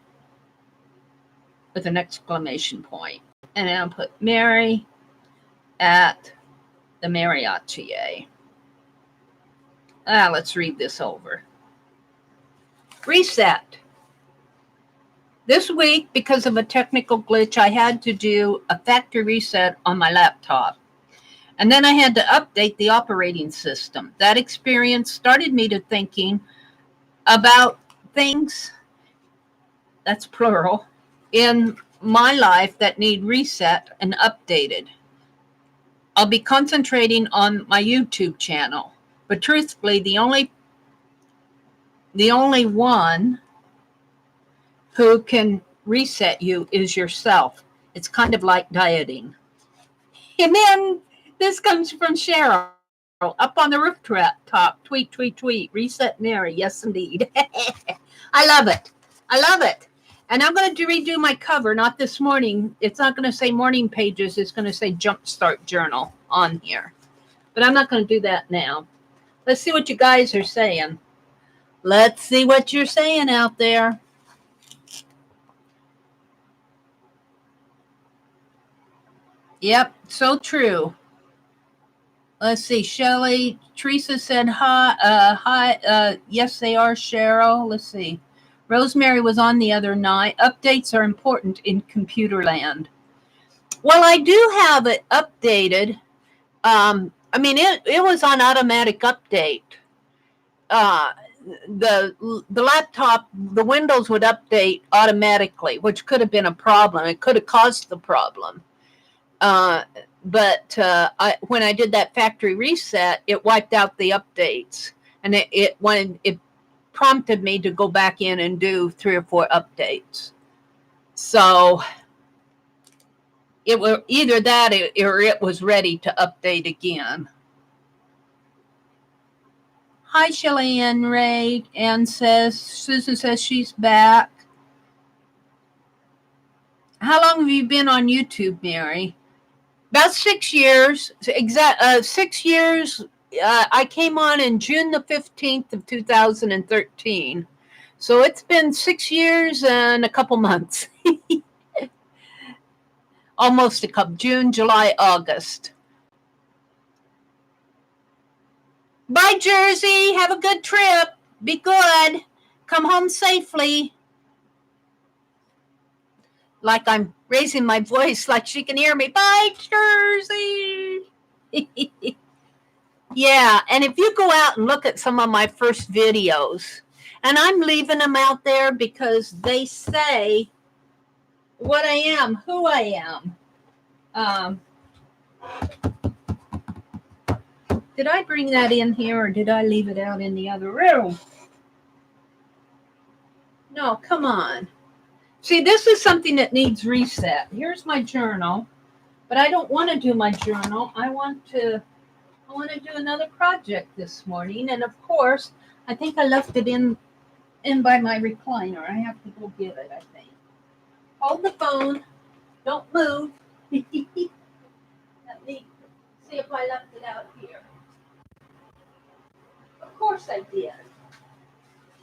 with an exclamation point. And then I'll put Meri at the.meri.atelier. Let's read this over. Reset. This week, because of a technical glitch, I had to do a factory reset on my laptop. And then I had to update the operating system. That experience started me to thinking about things, that's plural, in my life that need reset and updated. I'll be concentrating on my YouTube channel, but truthfully, the only one who can reset you is yourself. It's kind of like dieting. And then this comes from Cheryl up on the rooftop. Tweet, tweet, tweet. Reset Meri. Yes, indeed. I love it. I love it. And I'm going to redo my cover, not this morning. It's not going to say morning pages. It's going to say Jumpstart Journal on here. But I'm not going to do that now. Let's see what you guys are saying. Let's see what you're saying out there. Yep, so true. Let's see. Shelly, Teresa said hi. Yes, they are, Cheryl. Let's see. Rosemary was on the other night. Updates are important in computer land. Well, I do have it updated. I mean, it was on automatic update. The laptop, the Windows would update automatically, which could have been a problem. It could have caused the problem. But when I did that factory reset, it wiped out the updates, and it prompted me to go back in and do 3 or 4 updates. So it was either that or it was ready to update again. Hi, Shelly Ann Ray. Ann says, Susan says she's back. How long have you been on YouTube, Meri? About 6 years. 6 years. I came on in June the 15th of 2013. So it's been 6 years and a couple months. Almost a couple. June, July, August. Bye, Jersey. Have a good trip. Be good. Come home safely. Like I'm raising my voice like she can hear me. Bye, Jersey. Yeah, and if you go out and look at some of my first videos, and I'm leaving them out there because they say what I am, who I am. Did I bring that in here or did I leave it out in the other room? No, come on. See, this is something that needs reset. Here's my journal, but I don't want to do my journal. I want to do another project this morning, and of course, I think I left it in by my recliner. I have to go get it, I think. Hold the phone. Don't move. Let me see if I left it out here. Of course. course I did.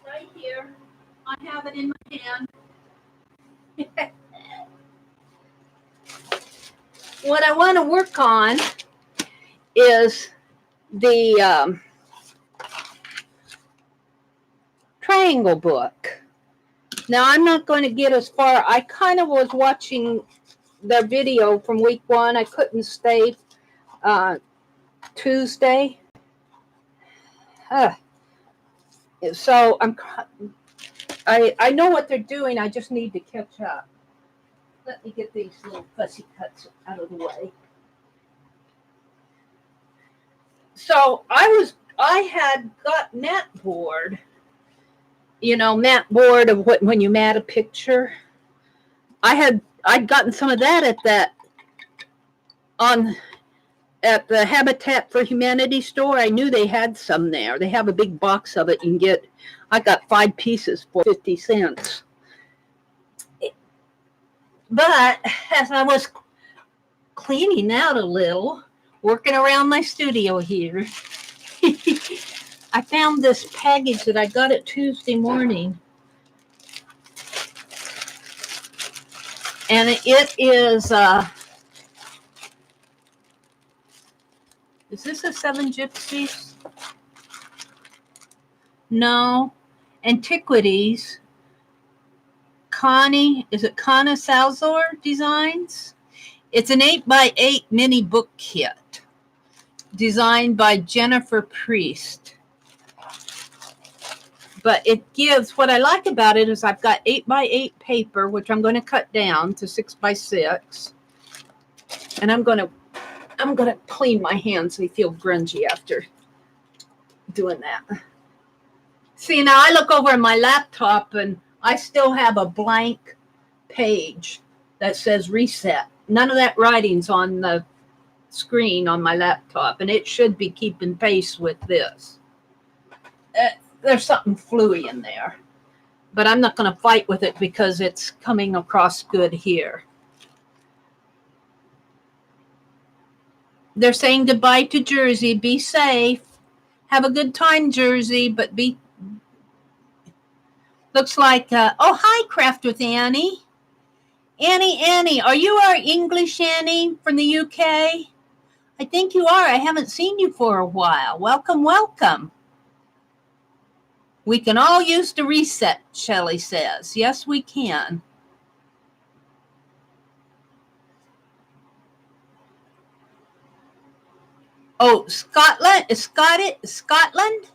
Right here. I have it in my hand. What I want to work on is the triangle book. Now, I'm not going to get as far. I kind of was watching their video from week 1. I couldn't stay Tuesday. So I know what they're doing. I just need to catch up. Let me get these little fussy cuts out of the way. So I had got mat board. You know, mat board of what when you mat a picture. I'd gotten some of that at the Habitat for Humanity store. I knew they had some there. They have a big box of it. You can get. I got 5 pieces for 50 cents. But as I was cleaning out a little, working around my studio here, I found this package that I got it Tuesday morning. And it is this a 7 Gypsies? No. Antiquities. Is it Connie Salzor Designs? It's an 8x8 mini book kit designed by Jennifer Priest. But it gives, what I like about it is I've got 8x8 paper, which I'm going to cut down to 6x6. And I'm going to clean my hands. They feel grungy after doing that. See, now I look over at my laptop and I still have a blank page that says reset. None of that writing's on the screen on my laptop, and it should be keeping pace with this. There's something fluey in there, but I'm not going to fight with it because it's coming across good here. They're saying goodbye to Jersey. Be safe. Have a good time, Jersey, but be... Looks like, oh, hi, Craft with Annie. Annie, are you our English Annie from the UK? I think you are. I haven't seen you for a while. Welcome. We can all use the reset, Shelley says. Yes, we can. Oh, Scotland? Scotland?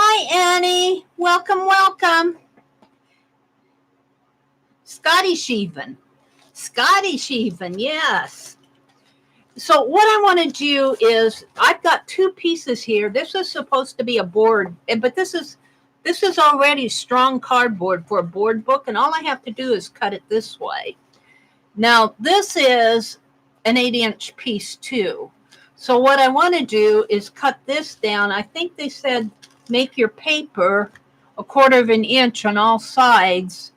Hi, Annie. Welcome. Scottish even, yes. So what I want to do is, I've got 2 pieces here. This is supposed to be a board, but this is already strong cardboard for a board book, and all I have to do is cut it this way. Now, this is an 8-inch piece too. So what I want to do is cut this down. I think they said make your paper 1/4 of an inch on all sides.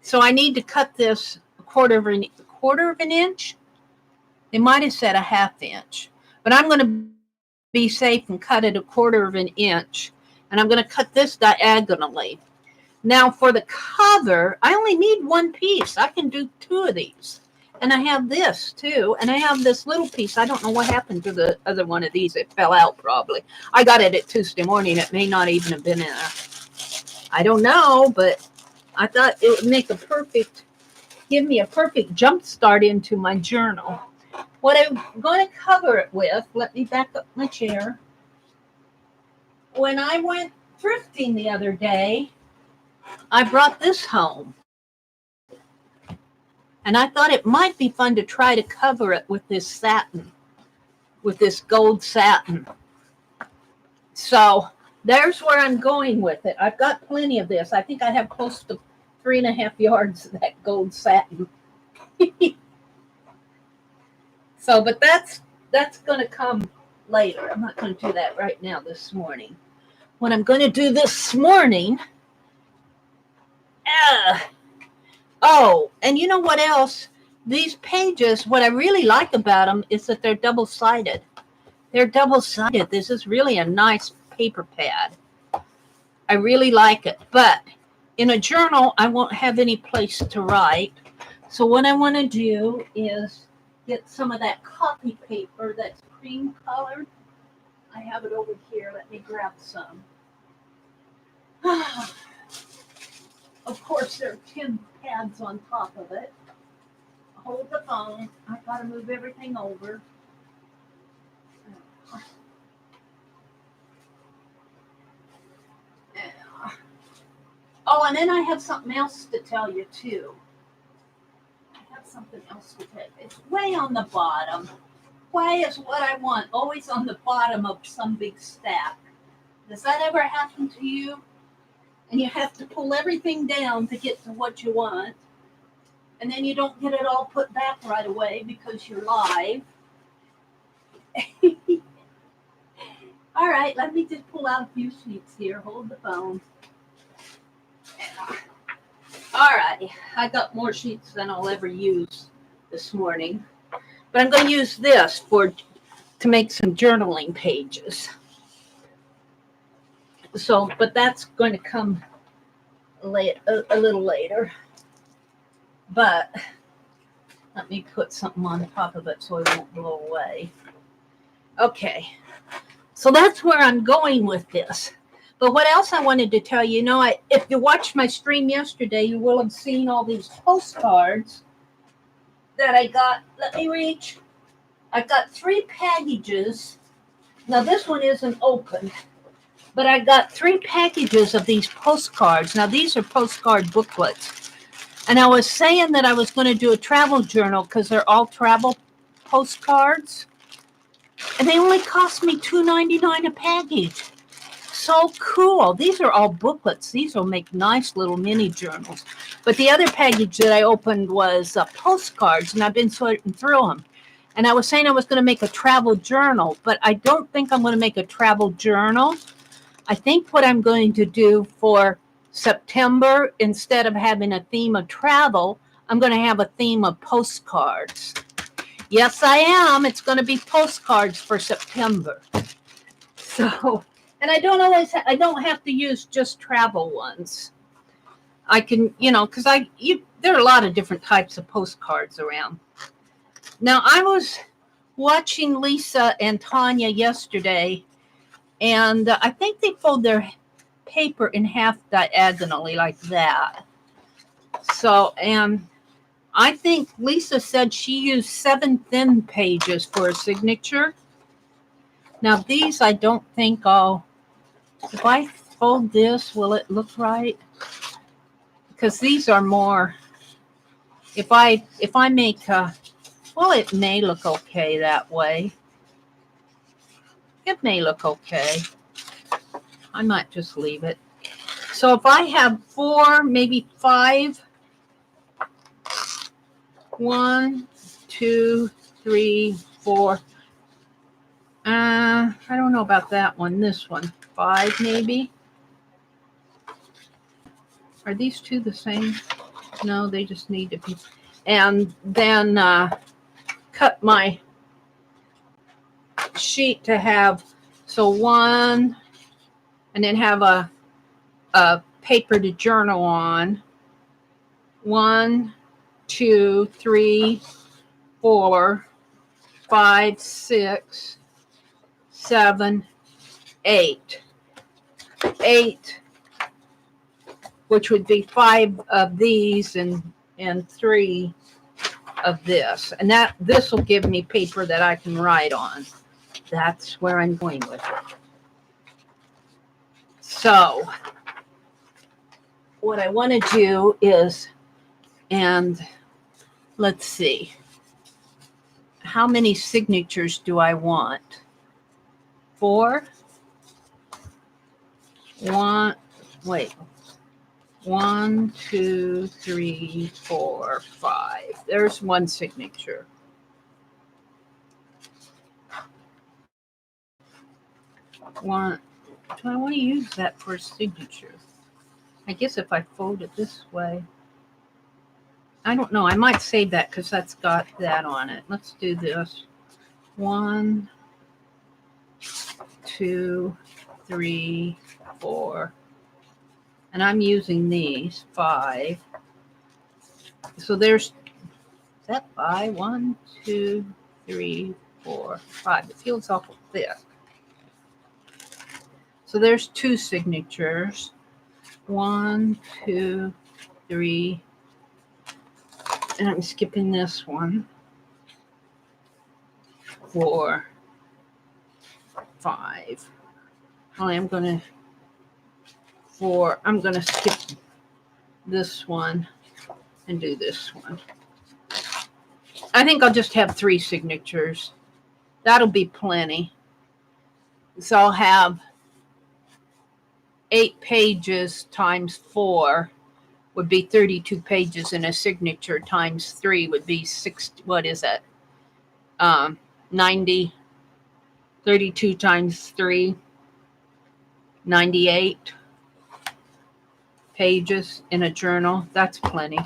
So I need to cut this 1/4 of an inch. They might have said a 1/2 inch, but I'm going to be safe and cut it 1/4 of an inch. And I'm going to cut this diagonally. Now for the cover, I only need 1 piece. I can do 2 of these. And I have this too. And I have this little piece. I don't know what happened to the other one of these. It fell out probably. I got it at Tuesday morning. It may not even have been in there. I don't know, but I thought it would make give me a perfect jump start into my journal. What I'm going to cover it with, let me back up my chair. When I went thrifting the other day, I brought this home. And I thought it might be fun to try to cover it with this satin, with this gold satin. So there's where I'm going with it. I've got plenty of this. I think I have close to 3.5 yards of that gold satin. So, but that's going to come later. I'm not going to do that right now this morning. What I'm going to do this morning... Oh, and you know what else? These pages, what I really like about them is that they're double-sided. They're double-sided. This is really a nice paper pad. I really like it, but in a journal, I won't have any place to write. So what I want to do is get some of that copy paper that's cream colored. I have it over here. Let me grab some. Of course, there are 10 pads on top of it. Hold the phone. I've got to move everything over. Oh, and then I have something else to tell you, too. I have something else to tell you. It's way on the bottom. Why is what I want always on the bottom of some big stack? Does that ever happen to you? And you have to pull everything down to get to what you want. And then you don't get it all put back right away because you're live. All right, let me just pull out a few sheets here. Hold the phone. All right, I got more sheets than I'll ever use this morning. But I'm going to use this to make some journaling pages. So, but that's going to come a little later. But let me put something on top of it so it won't blow away. Okay, so that's where I'm going with this. But what else I wanted to tell you, if you watched my stream yesterday, you will have seen all these postcards that I got. Let me reach. I've got 3 packages. Now, this one isn't open, but I got 3 packages of these postcards. Now, these are postcard booklets. And I was saying that I was going to do a travel journal because they're all travel postcards. And they only cost me $2.99 a package. So cool. These are all booklets. These will make nice little mini journals. But the other package that I opened was postcards, and I've been sorting through them. And I was saying I was going to make a travel journal, but I don't think I'm going to make a travel journal. I think what I'm going to do for September, instead of having a theme of travel, I'm going to have a theme of postcards. Yes, I am. It's going to be postcards for September. So, and I don't have to use just travel ones. I can, because there are a lot of different types of postcards around. Now, I was watching Lisa and Tanya yesterday, and I think they fold their paper in half diagonally like that. So, and I think Lisa said she used 7 thin pages for a signature. Now, these I don't think if I fold this, will it look right? Because these are more, if I make, well, it may look okay that way. It may look okay. I might just leave it. So if I have 4, maybe 5, 1, 2, 3, 4. I don't know about that one. This one, 5 maybe. Are these 2 the same? No, they just need to be. And then cut my sheet to have 1, and then have a paper to journal on. 1, 2, 3, 4, 5, 6, 7, 8. 8, which would be 5 of these and 3 of this. And this will give me paper that I can write on. That's where I'm going with it. So what I want to do is, and let's see, how many signatures do I want? 4? 1, 2, 3, 4, 5. There's 1 signature. Do I want to use that for a signature? I guess if I fold it this way. I don't know. I might save that because that's got that on it. Let's do this. 1, 2, 3, 4. And I'm using these 5. So there's, is that 5? 1, 2, 3, 4, 5. It feels awful thick. So there's 2 signatures. 1, 2, 3. And I'm skipping this one. 4, 5. Only I'm going to 4. I'm going to skip this one and do this one. I think I'll just have 3 signatures. That'll be plenty. So I'll have 8 pages times 4 would be 32 pages, and a signature times 3 would be 60. What is that? 90. 32 times 3. 98 pages in a journal. That's plenty.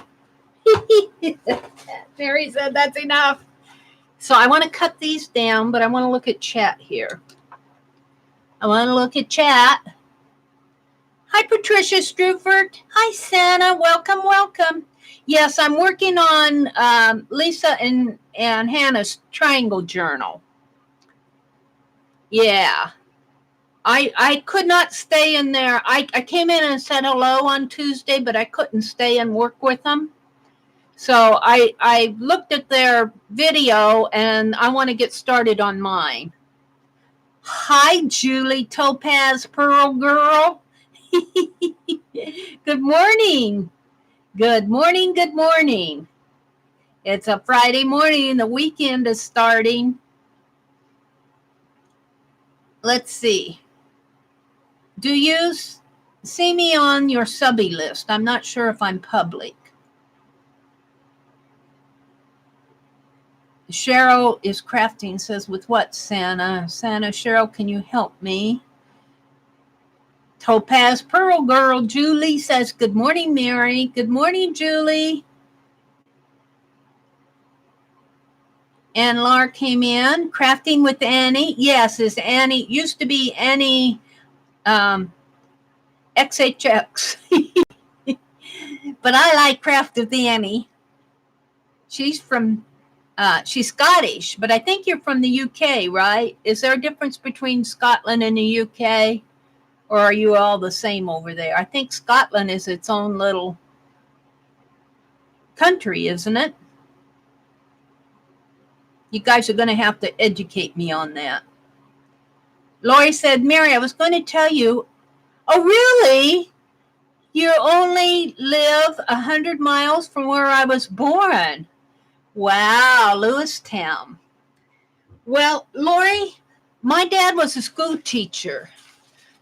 Mary said that's enough. So I want to cut these down, but I want to look at chat here. I want to look at chat. Hi, Patricia Strufert. Hi, Santa. Welcome, welcome. Yes, I'm working on Lisa and Hannah's triangle journal. Yeah. I could not stay in there. I came in and said hello on Tuesday, but I couldn't stay and work with them. So I looked at their video, and I want to get started on mine. Hi, Julie Topaz Pearl Girl. Good morning. Good morning. Good morning. It's a Friday morning. The weekend is starting. Let's see. Do you see me on your subby list? I'm not sure if I'm public. Cheryl is crafting, says, with what, Santa? Santa, Cheryl, can you help me? Topaz Pearl Girl, Julie says, good morning, Mary. Good morning, Julie. And Laura came in. Crafting with Annie. Yes, is Annie, used to be Annie XHX. But I like Craft with Annie. She's Scottish, but I think you're from the UK, right? Is there a difference between Scotland and the UK? Or are you all the same over there? I think Scotland is its own little country, isn't it? You guys are going to have to educate me on that. Lori said, Mary, I was going to tell you. Oh, really? You only live 100 miles from where I was born. Wow, Lewistown. Well, Lori, my dad was a school teacher.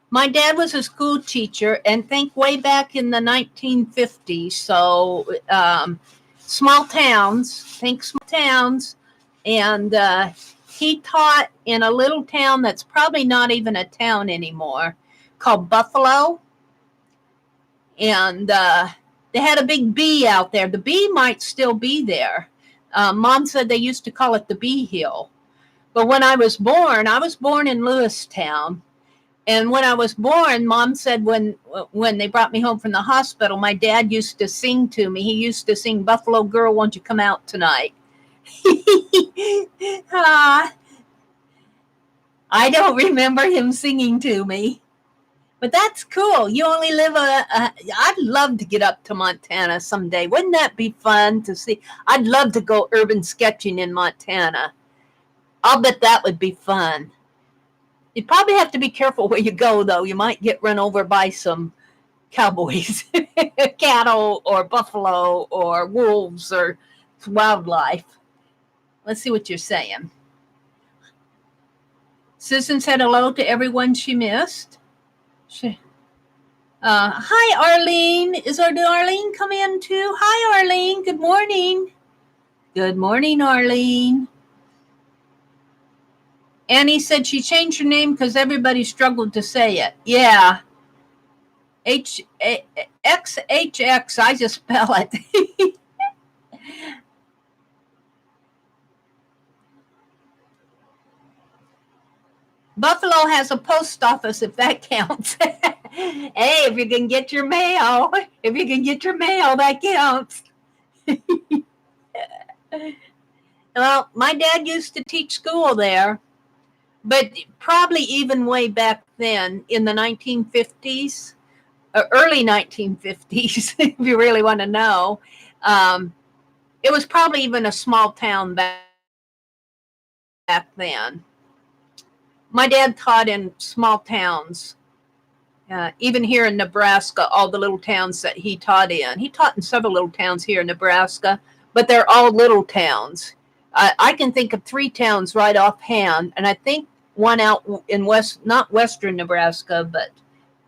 My dad was a school teacher, and think way back in the 1950s. So small towns, think small towns. And he taught in a little town that's probably not even a town anymore called Buffalo. And they had a big bee out there. The bee might still be there. Mom said they used to call it the Bee Hill. But when I was born in Lewistown. And when I was born, Mom said when they brought me home from the hospital, my dad used to sing to me. He used to sing, Buffalo Girl, won't you come out tonight? I don't remember him singing to me. But that's cool. You only live I'd love to get up to Montana someday. Wouldn't that be fun to see? I'd love to go urban sketching in Montana. I'll bet that would be fun. You'd probably have to be careful where you go, though. You might get run over by some cowboys, cattle, or buffalo, or wolves, or wildlife. Let's see what you're saying. Susan said hello to everyone she missed. Hi, Arlene. Did Arlene come in too? Hi, Arlene. Good morning. Good morning, Arlene. Annie said she changed her name because everybody struggled to say it. Yeah. XHX, I just spell it. Buffalo has a post office, if that counts. Hey, if you can get your mail, that counts. Well, my dad used to teach school there, but probably even way back then in the 1950s, early 1950s, if you really want to know. It was probably even a small town back then. My dad taught in small towns. Even here in Nebraska, all the little towns that he taught in. He taught in several little towns here in Nebraska, but they're all little towns. I can think of 3 towns right offhand, and I think one out in not western Nebraska, but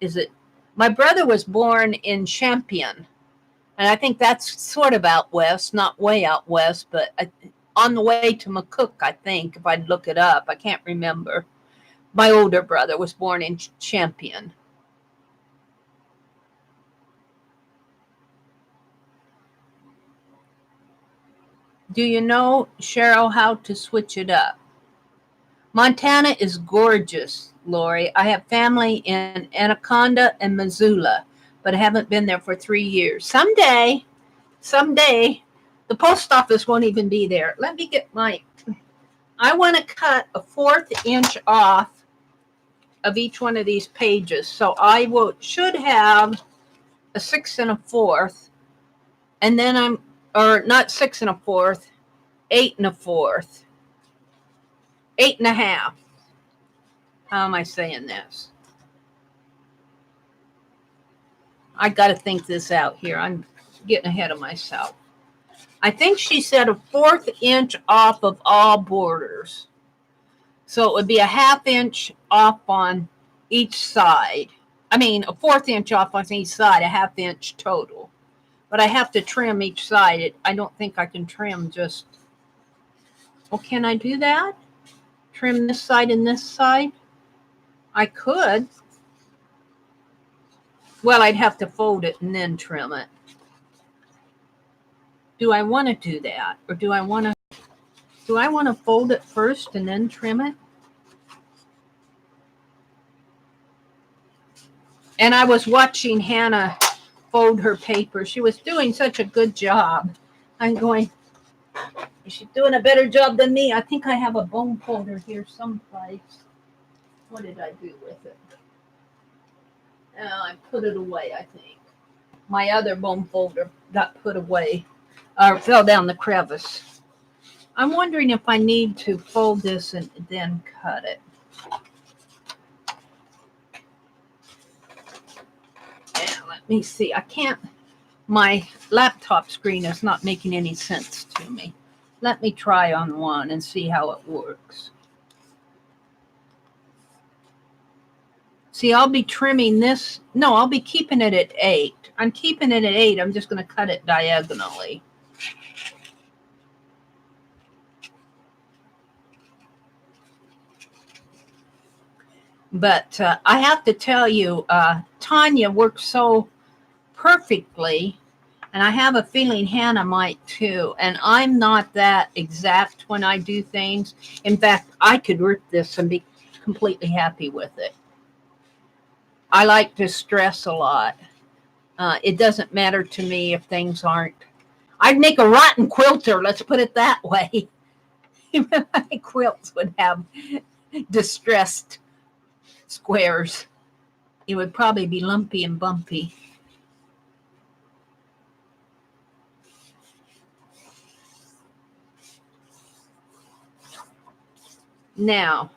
is it? My brother was born in Champion, and I think that's sort of out west, not way out west, but on the way to McCook, I think, if I'd look it up. I can't remember. My older brother was born in Champion. Do you know, Cheryl, how to switch it up? Montana is gorgeous, Lori. I have family in Anaconda and Missoula, but I haven't been there for 3 years. Someday, the post office won't even be there. Let me get I want to cut a 1/4 inch off of each one of these pages. So I should have a 6 1/4, and then or not 6 1/4, 8 1/4, 8 1/2. How am I saying this? I got to think this out here. I'm getting ahead of myself. I think she said a 1/4 inch off of all borders. So it would be a 1/2 inch off on each side. I mean, a 1/4 inch off on each side, a 1/2 inch total. But I have to trim each side. I don't think I can trim just. Well, can I do that? Trim this side and this side? I could. Well, I'd have to fold it and then trim it. Do I want to do that? Or do I want to fold it first and then trim it? And I was watching Hannah fold her paper. She was doing such a good job. I'm going, is she doing a better job than me? I think I have a bone folder here someplace. What did I do with it? I put it away, I think. My other bone folder got put away, or fell down the crevice. I'm wondering if I need to fold this and then cut it. Yeah, let me see. I can't, my laptop screen is not making any sense to me. Let me try on one and see how it works. See, I'll be trimming this. No, I'll be keeping it at 8. I'm keeping it at 8. I'm just going to cut it diagonally. But I have to tell you, Tanya works so perfectly, and I have a feeling Hannah might too. And I'm not that exact when I do things. In fact, I could rip this and be completely happy with it. I like to stress a lot. It doesn't matter to me if things aren't. I'd make a rotten quilter, let's put it that way. My quilts would have distressed squares. It would probably be lumpy and bumpy. Now,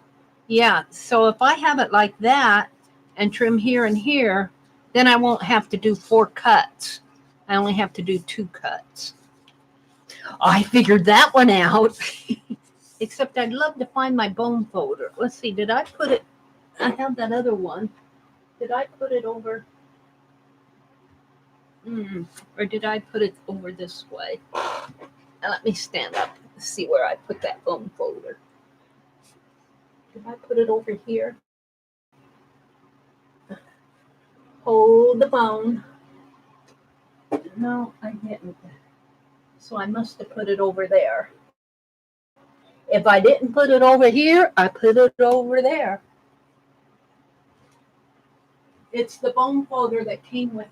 yeah, so if I have it like that and trim here and here, then I won't have to do 4 cuts. I only have to do 2 cuts. I figured that one out. Except I'd love to find my bone folder. Let's see, did I put it? I have that other one. Did I put it over? Or did I put it over this way? Now let me stand up and see where I put that bone folder. Did I put it over here? Hold the bone. No, I didn't. So I must have put it over there. If I didn't put it over here, I put it over there. It's the bone folder that came with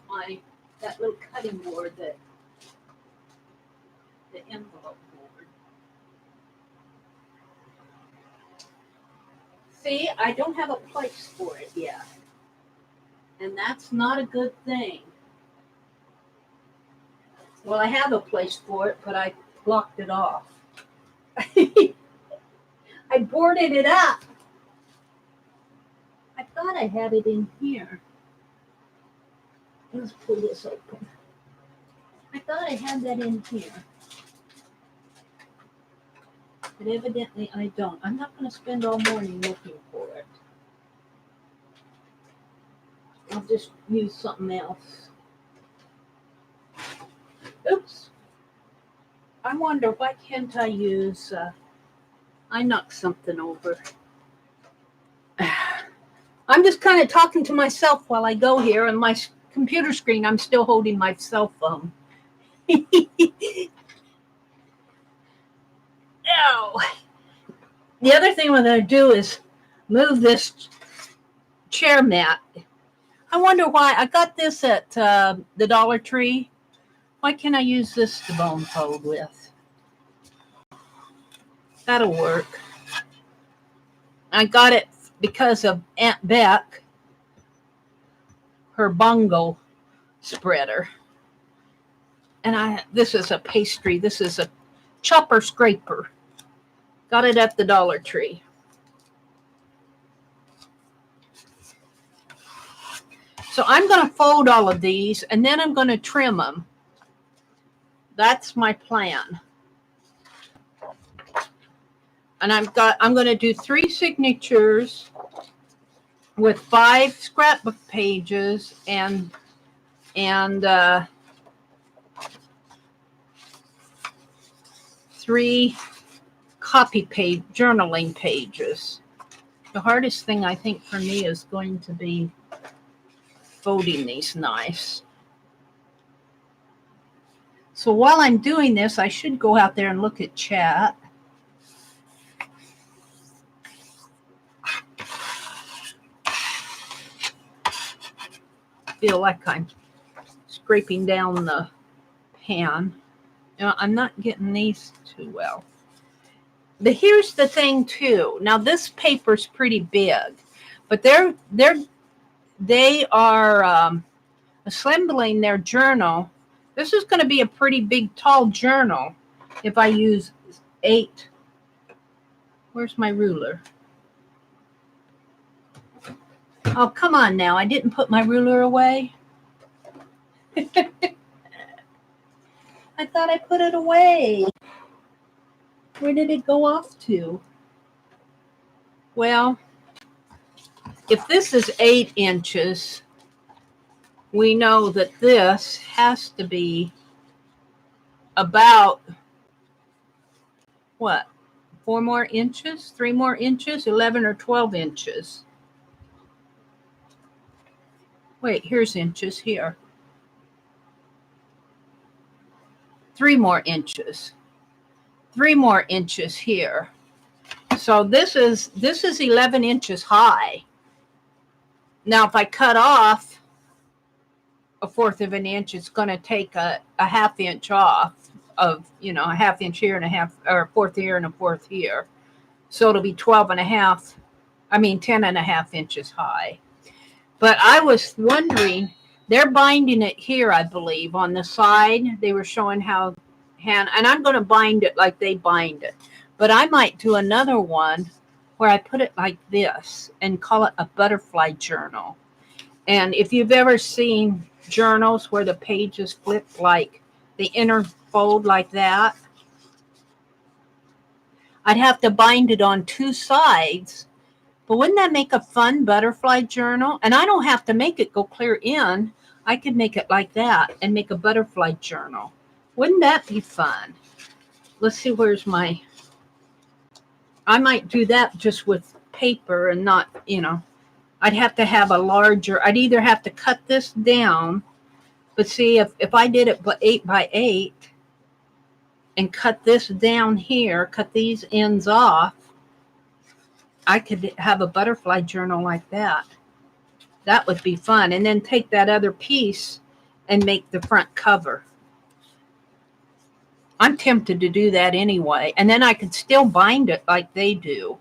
that little cutting board, the envelope board. See, I don't have a place for it yet. And that's not a good thing. Well, I have a place for it, but I blocked it off. I boarded it up. I thought I had it in here. Let's pull this open. I thought I had that in here. But evidently I don't. I'm not going to spend all morning looking for it. I'll just use something else. Oops. I wonder, why can't I use, I knocked something over. I'm just kind of talking to myself while I go here, and my computer screen, I'm still holding my cell phone. Ow. The other thing we're going to do is move this chair mat. I wonder why. I got this at the Dollar Tree. Why can't I use this to bone fold with? That'll work. I got it because of Aunt Beck, her bongo spreader. And this is a pastry. This is a chopper scraper. Got it at the Dollar Tree. So I'm going to fold all of these, and then I'm going to trim them. That's my plan. And I'm going to do 3 signatures with 5 scrapbook pages and 3 copy page journaling pages. The hardest thing I think for me is going to be folding these nice. So while I'm doing this, I should go out there and look at chat. Feel like I'm scraping down the pan. You know, I'm not getting these too well. But here's the thing too. Now this paper's pretty big, but they are assembling their journal. This is going to be a pretty big, tall journal if I use 8. Where's my ruler? Oh, come on now. I didn't put my ruler away. I thought I put it away. Where did it go off to? Well, if this is 8 inches, we know that this has to be about, what, 4 more inches, 3 more inches, 11 or 12 inches. Wait, here's inches here. 3 more inches. 3 more inches here. So this is 11 inches high. Now, if I cut off 1/4 of an inch, it's going to take a 1/2 inch off of, you know, a 1/2 inch here and a half, or 1/4 here and a 1/4 here. So it'll be 10.5 inches high. But I was wondering, they're binding it here, I believe, on the side. They were showing how, and I'm going to bind it like they bind it. But I might do another one where I put it like this and call it a butterfly journal. And if you've ever seen journals where the pages flip, like the inner fold like that, I'd have to bind it on 2 sides. But wouldn't that make a fun butterfly journal? And I don't have to make it go clear in. I could make it like that and make a butterfly journal. Wouldn't that be fun? Let's see, where's my... I might do that just with paper and not, you know, I'd have to have a larger... I'd either have to cut this down, but see, if I did it 8 by 8 and cut this down here, cut these ends off, I could have a butterfly journal like that. That would be fun. And then take that other piece and make the front cover. I'm tempted to do that anyway. And then I could still bind it like they do.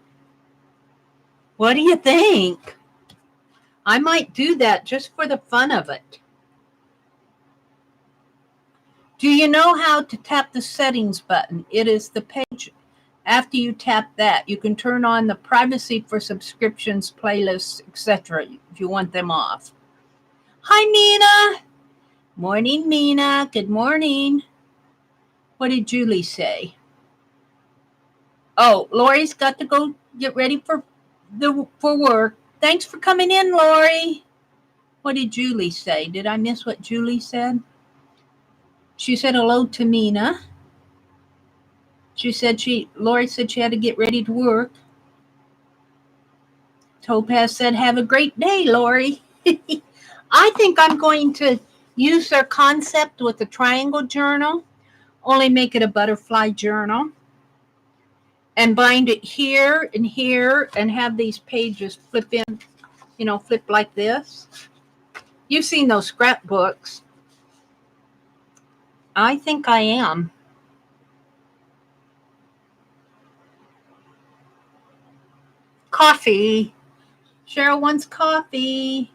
What do you think? I might do that just for the fun of it. Do you know how to tap the settings button? It is the page. After you tap that, you can turn on the privacy for subscriptions, playlists, etc. if you want them off. Hi, Mina. Morning, Mina. Good morning. What did Julie say? Oh, Lori's got to go get ready for work. Thanks for coming in, Lori. What did Julie say? Did I miss what Julie said? She said hello to Mina. Lori said she had to get ready to work. Topaz said, have a great day, Lori. I think I'm going to use their concept with the triangle journal, only make it a butterfly journal, and bind it here and have these pages flip in, flip like this. You've seen those scrapbooks. I think I am. Coffee. Cheryl wants coffee.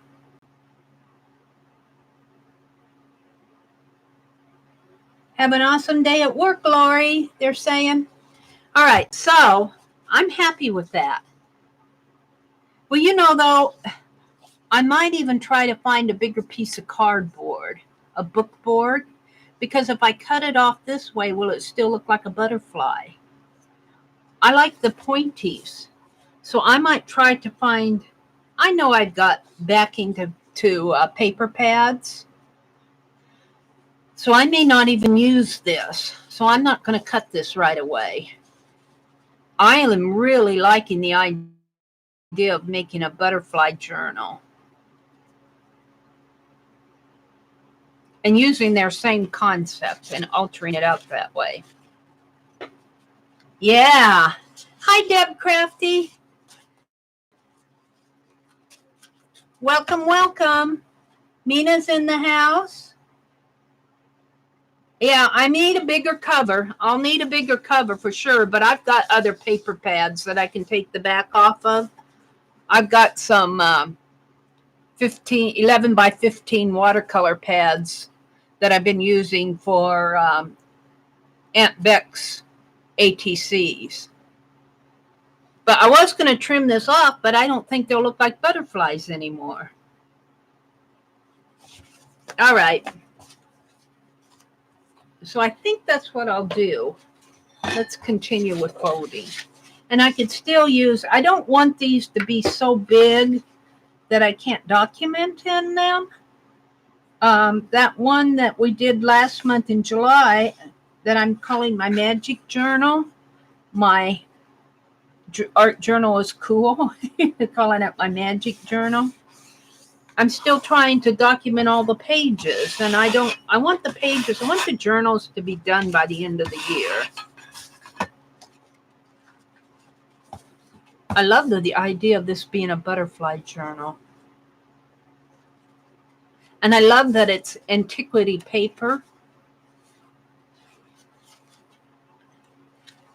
Have an awesome day at work, Lori, they're saying. All right, so I'm happy with that. Well, though, I might even try to find a bigger piece of cardboard, a book board, because if I cut it off this way, will it still look like a butterfly? I like the pointies. So I might try to find, I know I've got backing to paper pads. So I may not even use this. So I'm not going to cut this right away. I am really liking the idea of making a butterfly journal and using their same concept and altering it out that way. Yeah. Hi, Deb Crafty. Welcome, welcome. Mina's in the house. Yeah, I need a bigger cover. I'll need a bigger cover for sure, but I've got other paper pads that I can take the back off of. I've got some 11 by 15 watercolor pads that I've been using for Aunt Beck's ATCs. But I was going to trim this off, but I don't think they'll look like butterflies anymore. All right. So I think that's what I'll do. Let's continue with folding. And I could still use, I don't want these to be so big that I can't document in them. That one that we did last month in July that I'm calling my magic journal, my art journal is cool. Calling it my magic journal. I'm still trying to document all the pages, and I want the journals to be done by the end of the year. I love the idea of this being a butterfly journal. And I love that it's antiquity paper.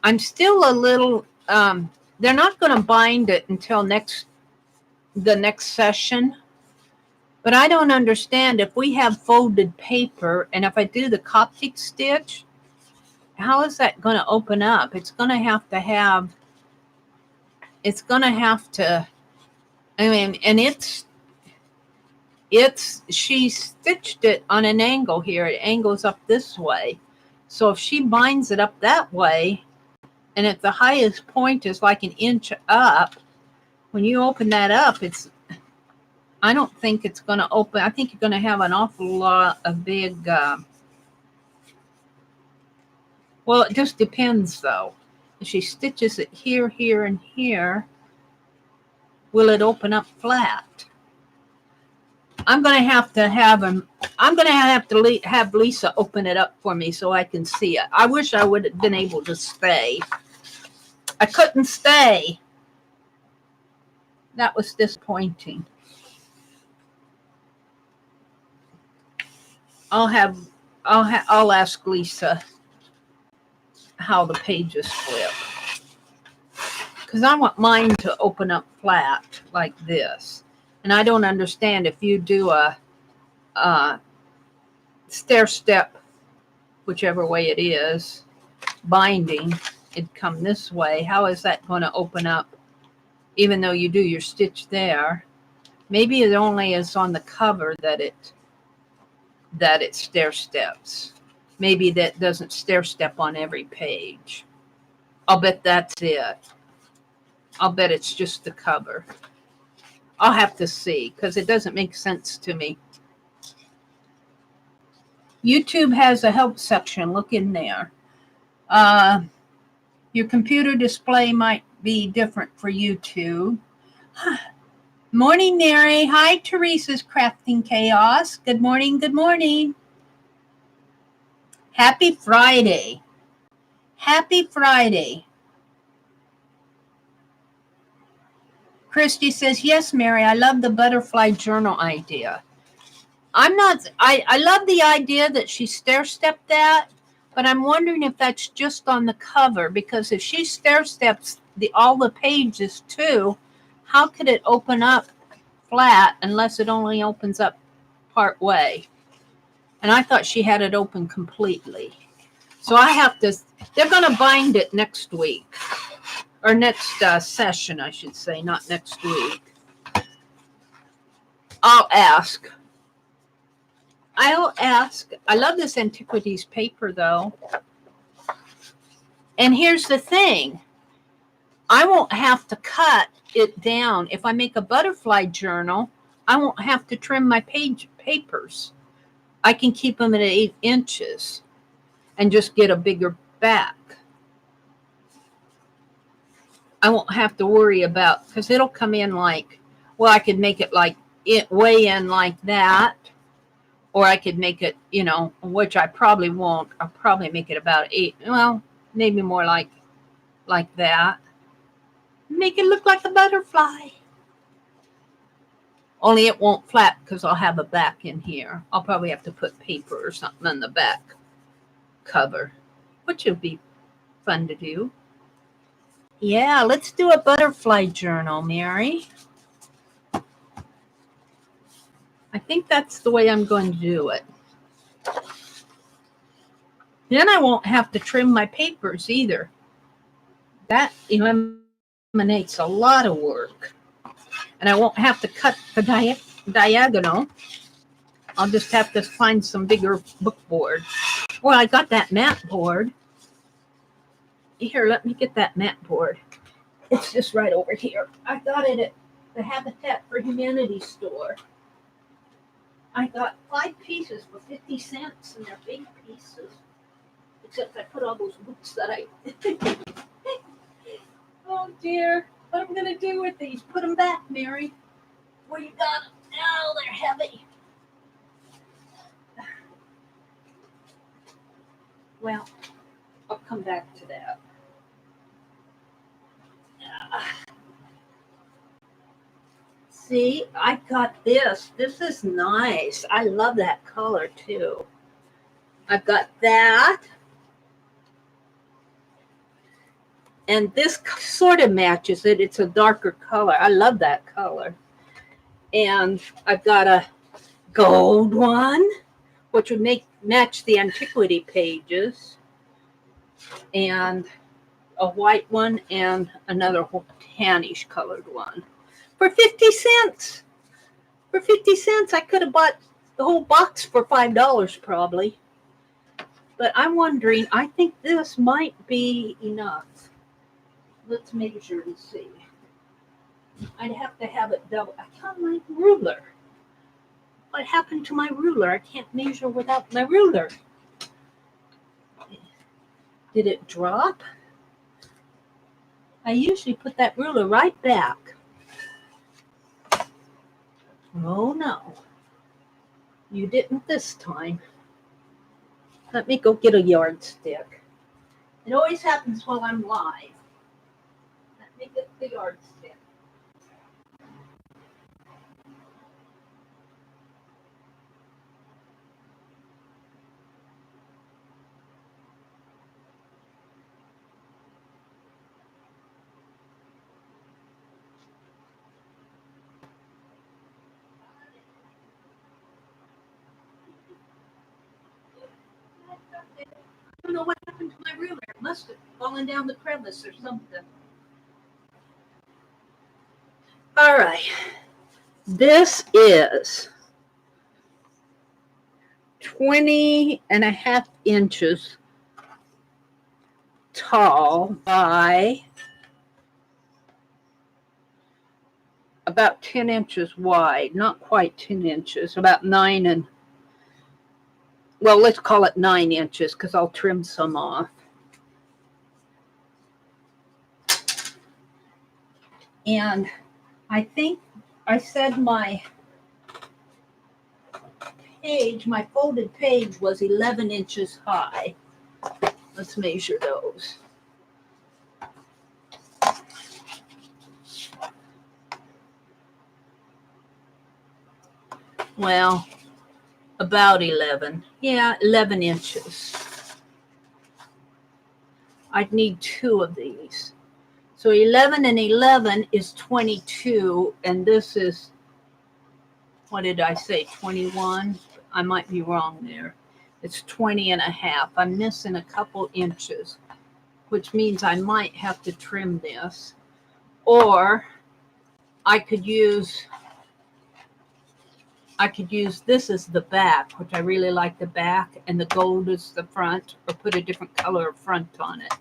I'm still a little, they're not going to bind it until the next session. But I don't understand if we have folded paper and if I do the Coptic stitch, how is that going to open up? It's going to have to, I mean, and she stitched it on an angle here. It angles up this way. So if she binds it up that way, and if the highest point is like an inch up, when you open that up, I don't think it's going to open. I think you're going to have an awful lot of big, well, it just depends though. If she stitches it here, here, and here, will it open up flat? I'm going to have to have Lisa open it up for me so I can see it. I wish I would have been able to stay. I couldn't stay. That was disappointing. I'll ask Lisa how the pages flip, because I want mine to open up flat like this. And I don't understand if you do a stair step, whichever way it is, binding, it'd come this way. How is that going to open up, even though you do your stitch there? Maybe it only is on the cover that it stair steps. Maybe that doesn't stair step on every page. I'll bet that's it. I'll bet it's just the cover. I'll have to see, because it doesn't make sense to me. YouTube has a help section. Look in there. Your computer display might be different for YouTube. Morning, Mary. Hi, Teresa's Crafting Chaos. Good morning. Good morning. Happy Friday. Happy Friday. Christy says, yes, Mary, I love the butterfly journal idea. I love the idea that she stair-stepped that, but I'm wondering if that's just on the cover, because if she stair-steps all the pages too, how could it open up flat unless it only opens up part way? And I thought she had it open completely. So I have to, they're going to bind it next week. Or next session, I should say, not next week. I'll ask. I love this antiquities paper, though. And here's the thing. I won't have to cut it down. If I make a butterfly journal, I won't have to trim my papers. I can keep them at 8 inches and just get a bigger back. I won't have to worry about, because it'll come in like, well, I could make it like way in like that, or I could make it, which I probably won't. I'll probably make it about 8, well, maybe more like that. Make it look like a butterfly. Only it won't flap because I'll have a back in here. I'll probably have to put paper or something on the back cover, which would be fun to do. Yeah, let's do a butterfly journal, Mary. I think that's the way I'm going to do it. Then I won't have to trim my papers either. That eliminates a lot of work. And I won't have to cut the diagonal. I'll just have to find some bigger book board. Well, I got that mat board. Here, let me get that mat board. It's just right over here. I got it at the Habitat for Humanity store. I got 5 pieces for 50 cents, and they're big pieces. Except I put all those books that I... Oh, dear. What am I going to do with these? Put them back, Mary. Where you got them? Oh, they're heavy. Well, I'll come back to that. See, I got this. This is nice. I love that color, too. I've got that. And this sort of matches it. It's a darker color. I love that color. And I've got a gold one, which would match the antiquity pages. And a white one and another tannish colored one. For 50 cents. For 50 cents, I could have bought the whole box for $5 probably. But I'm wondering, I think this might be enough. Let's measure and see. I'd have to have it double. I got my ruler. What happened to my ruler? I can't measure without my ruler. Did it drop? I usually put that ruler right back. Oh, no. You didn't this time. Let me go get a yardstick. It always happens while I'm live. Let me get the yardstick. my ruler? It must have fallen down the crevice or something. All right. This is 20.5 inches tall by about 10 inches wide. Not quite 10 inches, about 9 and, well, let's call it 9 inches because I'll trim some off. And I think I said my page, my folded page was 11 inches high. Let's measure those. Well, about 11. Yeah, 11 inches. I'd need 2 of these. So 11 and 11 is 22, and this is, what did I say, 21? I might be wrong there. It's 20.5. I'm missing a couple inches, which means I might have to trim this. Or I could use this as the back, which I really like the back, and the gold is the front, or put a different color of front on it.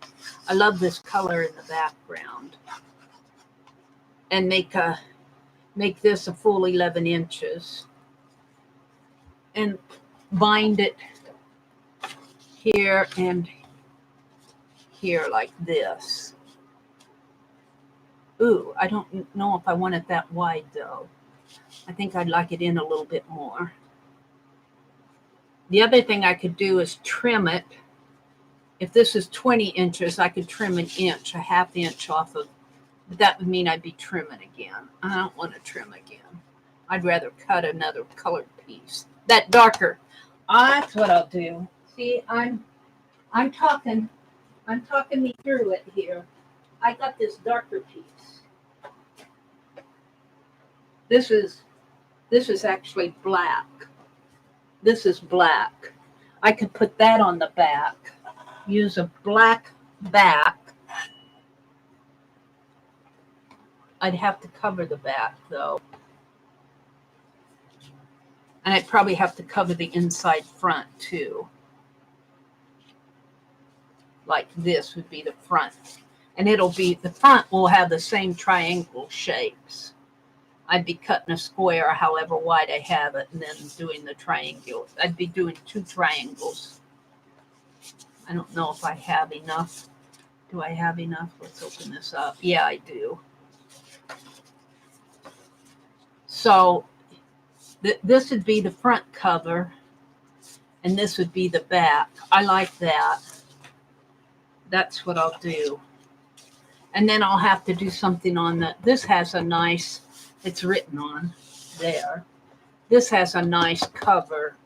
I love this color in the background. And make this a full 11 inches. And bind it here and here like this. Ooh, I don't know if I want it that wide though. I think I'd like it in a little bit more. The other thing I could do is trim it. If this is 20 inches, I could trim an inch, a half inch off of, but that would mean I'd be trimming again. I don't want to trim again. I'd rather cut another colored piece. That darker. That's what I'll do. See, I'm talking me through it here. I got this darker piece. This is actually black. This is black. I could put that on the back. Use a black back. I'd have to cover the back though. And I'd probably have to cover the inside front too. Like this would be the front. And the front will have the same triangle shapes. I'd be cutting a square however wide I have it and then doing the triangle. I'd be doing 2 triangles. I don't know if I have enough. Do I have enough? Let's open this up. Yeah, I do. So this would be the front cover and this would be the back. I like that. That's what I'll do. And then I'll have to do something on that. This has a nice, it's written on there. This has a nice cover.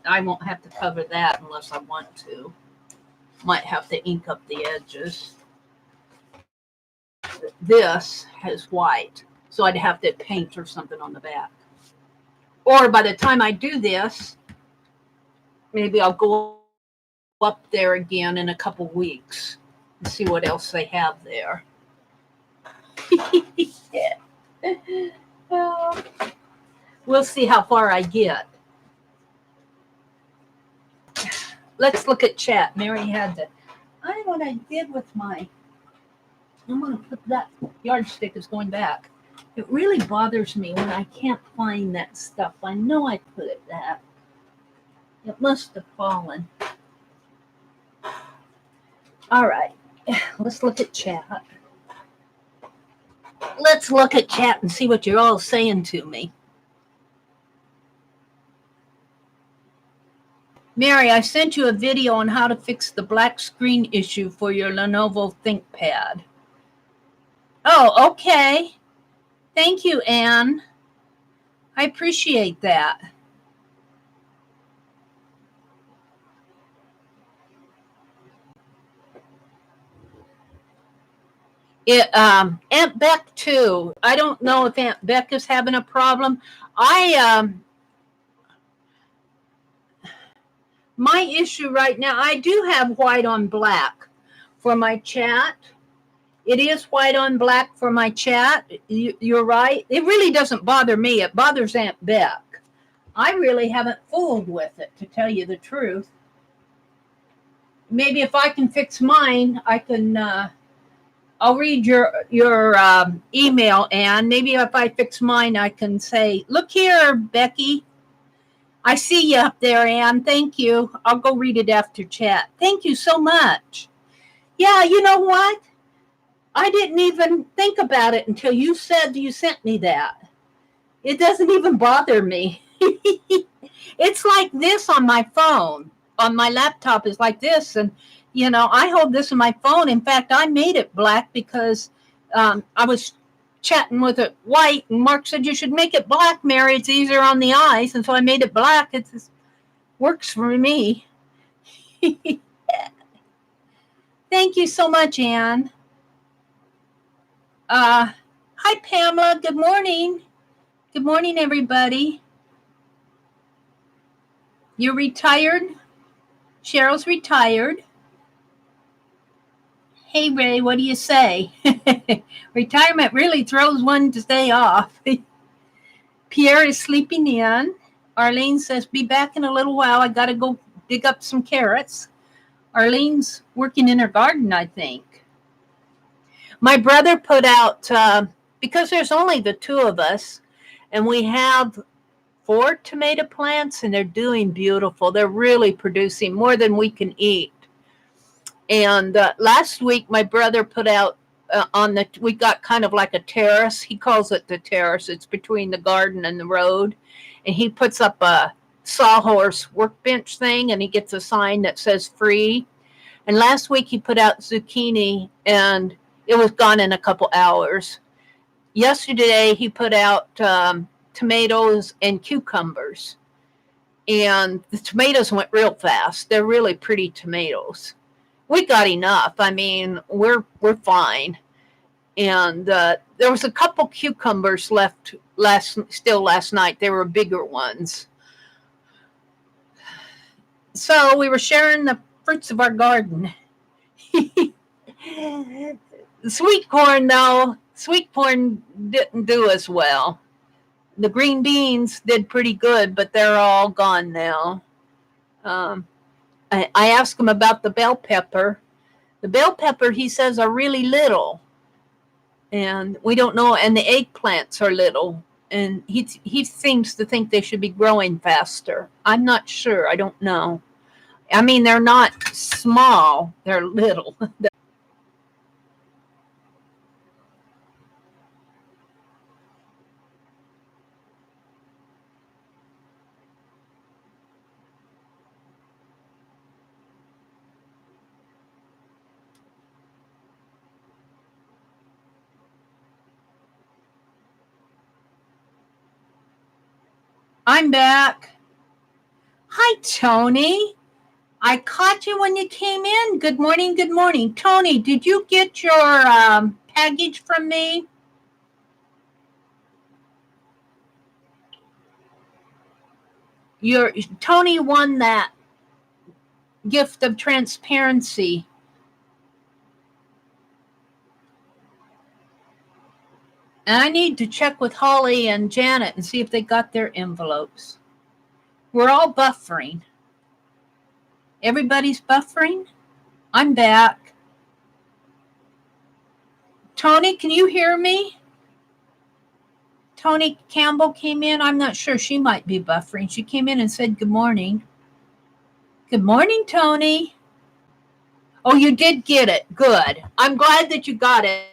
I won't have to cover that unless I want to. Might have to ink up the edges. This has white, so I'd have to paint or something on the back. Or by the time I do this, maybe I'll go up there again in a couple weeks and see what else they have there. We'll see how far I get. Let's look at chat. Mary had to. I don't know what I did with my. I'm going to put that yardstick is going back. It really bothers me when I can't find that stuff. I know I put it back. It must have fallen. All right. Let's look at chat. Let's look at chat and see what you're all saying to me. Mary, I sent you a video on how to fix the black screen issue for your Lenovo ThinkPad. Oh, okay. Thank you, Anne. I appreciate that. Aunt Beck too. I don't know if Aunt Beck is having My issue right now, I do have white on black for my chat. It is white on black for my chat. You're right. It really doesn't bother me. It bothers Aunt Beck. I really haven't fooled with it, to tell you the truth. Maybe if I can fix mine, I can. I'll read your email, Anne. Maybe if I fix mine, I can say, "Look here, Becky. I see you up there, Anne. Thank you. I'll go read it after chat. Thank you so much." Yeah, you know what? I didn't even think about it until you said you sent me that. It doesn't even bother me. It's like this on my phone. On my laptop is like this, and I hold this in my phone. In fact, I made it black because I was chatting with it white, and Mark said you should make it black, Mary. It's easier on the eyes, and so I made it black. It works for me. Thank you so much, Anne. Hi, Pamela. Good morning. Good morning, everybody. You're retired? Cheryl's retired. Hey, Ray, what do you say? Retirement really throws one to stay off. Pierre is sleeping in. Arlene says, be back in a little while. I got to go dig up some carrots. Arlene's working in her garden, I think. My brother put out, because there's only the two of us, and we have 4 tomato plants, and they're doing beautiful. They're really producing more than we can eat. And last week, my brother put out we got kind of like a terrace. He calls it the terrace. It's between the garden and the road. And he puts up a sawhorse workbench thing, and he gets a sign that says free. And last week, he put out zucchini, and it was gone in a couple hours. Yesterday, he put out tomatoes and cucumbers. And the tomatoes went real fast. They're really pretty tomatoes. We got enough. I mean, we're fine. And there was a couple cucumbers left last night. They were bigger ones. So we were sharing the fruits of our garden. Sweet corn, though, didn't do as well. The green beans did pretty good, but they're all gone now. I asked him about the bell pepper. The bell pepper, he says, are really little. And we don't know. And the eggplants are little. And he seems to think they should be growing faster. I'm not sure. I don't know. I mean, they're not small. They're little. I'm back. Hi, Tony. I caught you when you came in. Good morning. Good morning. Tony, did you get your package from me? Tony won that gift of transparency. And I need to check with Holly and Janet and see if they got their envelopes. We're all buffering. Everybody's buffering? I'm back. Tony, can you hear me? Tony Campbell came in. I'm not sure. She might be buffering. She came in and said good morning. Good morning, Tony. Oh, you did get it. Good. I'm glad that you got it.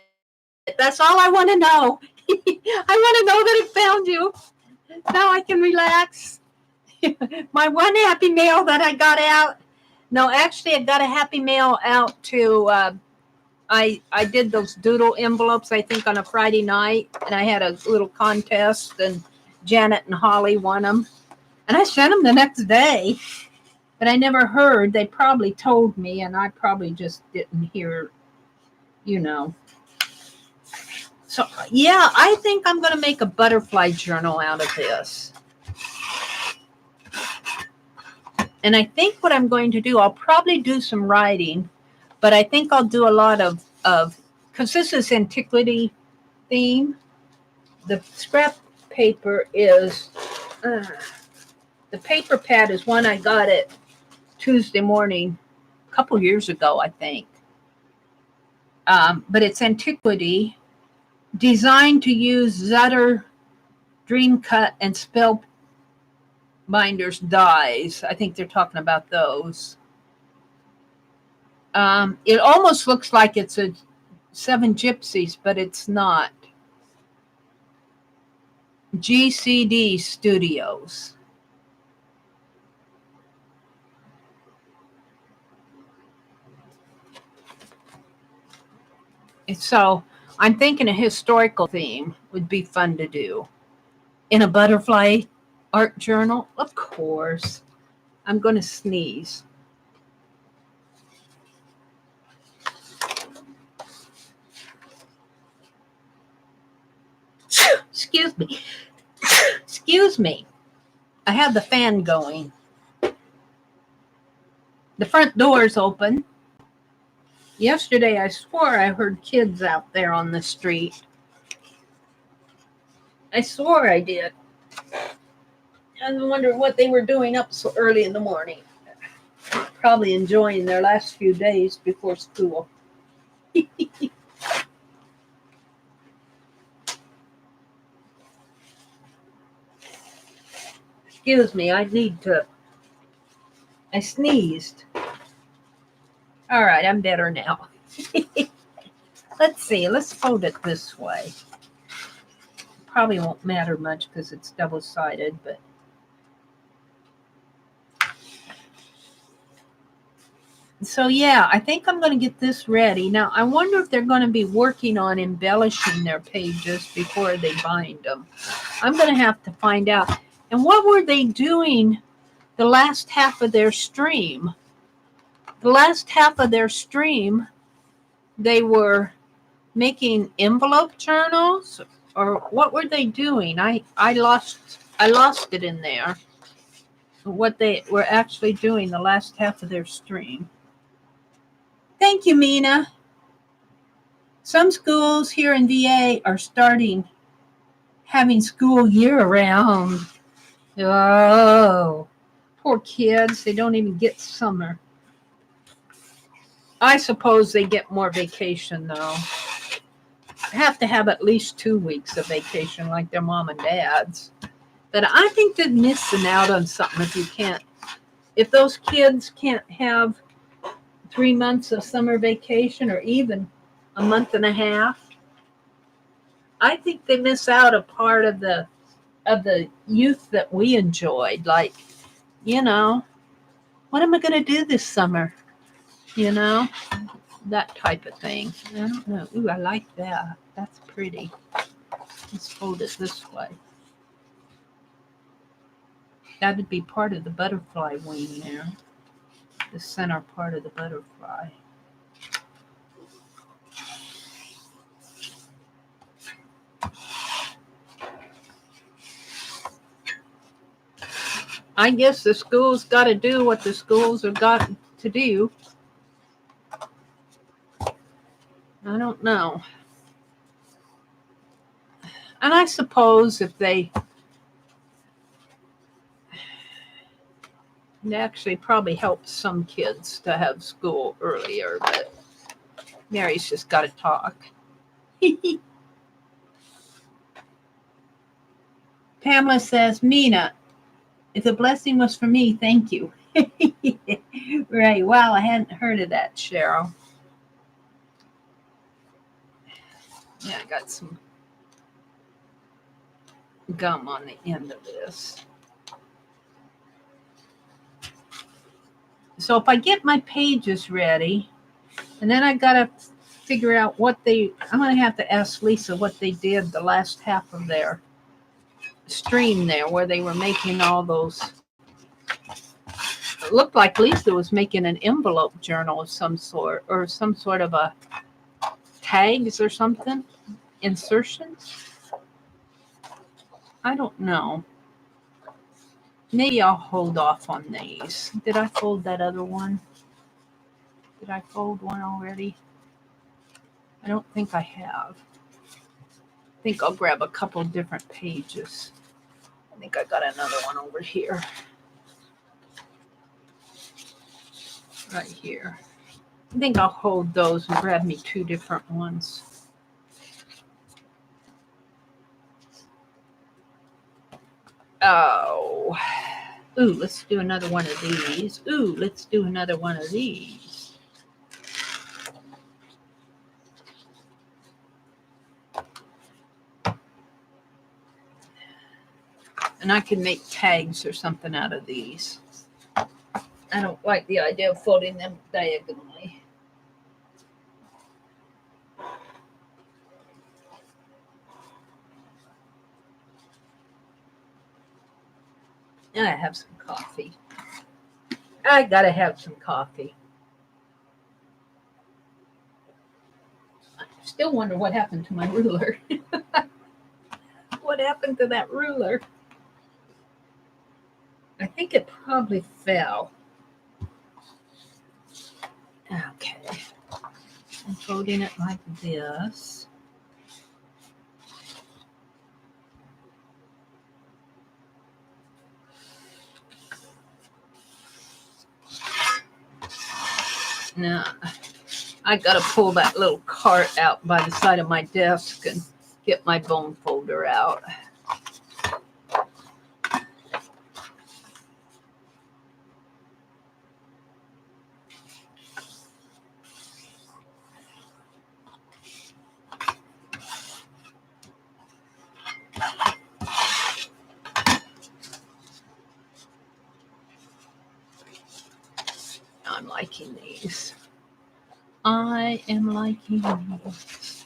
That's all I want to know. I want to know that it found you. Now I can relax. My one happy mail that I got out. No, actually, I got a happy mail out to, I did those doodle envelopes, I think, on a Friday night. And I had a little contest, and Janet and Holly won them. And I sent them the next day. But I never heard. They probably told me, and I probably just didn't hear, So, yeah, I think I'm going to make a butterfly journal out of this. And I think what I'm going to do, I'll probably do some writing, but I think I'll do a lot of because this is antiquity theme. The scrap paper is, the paper pad is one I got it Tuesday morning a couple years ago, I think. But it's antiquity, designed to use Zutter, Dream Cut, and Spellbinders dies. I think they're talking about those. It almost looks like it's a Seven Gypsies, but it's not. GCD Studios. So I'm thinking a historical theme would be fun to do. In a butterfly art journal, of course. I'm going to sneeze. Excuse me. Excuse me. I have the fan going. The front door is open. Yesterday, I swore I heard kids out there on the street. I swore I did. I was wondering what they were doing up so early in the morning. Probably enjoying their last few days before school. Excuse me, I sneezed. All right, I'm better now. Let's see, let's fold it this way. Probably won't matter much because it's double-sided, but so yeah, I think I'm going to get this ready. Now, I wonder if they're going to be working on embellishing their pages before they bind them. I'm going to have to find out. And what were they doing the last half of their stream? The last half of their stream, they were making envelope journals, or what were they doing? I lost it in there. What they were actually doing the last half of their stream. Thank you, Mina. Some schools here in VA are having school year-round. Oh, poor kids. They don't even get summer. I suppose they get more vacation, though. Have to have at least 2 weeks of vacation like their mom and dad's. But I think they're missing out on something if those kids can't have 3 months of summer vacation or even a month and a half. I think they miss out a part of the youth that we enjoyed. Like, what am I going to do this summer? That type of thing. I don't know. Ooh, I like that. That's pretty. Let's fold it this way. That would be part of the butterfly wing there. The center part of the butterfly. I guess the school's got to do what the schools have got to do. I don't know. And I suppose if they actually probably help some kids to have school earlier, but Mary's just got to talk. Pamela says, Mina, if the blessing was for me, thank you. Right. Wow, I hadn't heard of that, Cheryl. Yeah, I got some gum on the end of this. So if I get my pages ready, and then I got to figure out I'm going to have to ask Lisa what they did the last half of their stream there, where they were making all those. It looked like Lisa was making an envelope journal of some sort, or some sort of a tags or something, insertions. I don't know. Maybe I'll hold off on these. Did I fold that other one? Did I fold one already? I don't think I have. I think I'll grab a couple different pages. I think I got another one over here. Right here. I think I'll hold those and grab me two different ones. Oh. Ooh, let's do another one of these. Ooh, let's do another one of these. And I can make tags or something out of these. I don't like the idea of folding them diagonally. And I have some coffee. I gotta have some coffee. I still wonder what happened to my ruler. What happened to that ruler? I think it probably fell. Okay. I'm folding it like this. Now, I gotta pull that little cart out by the side of my desk and get my bone folder out. I'm liking these. I am liking these.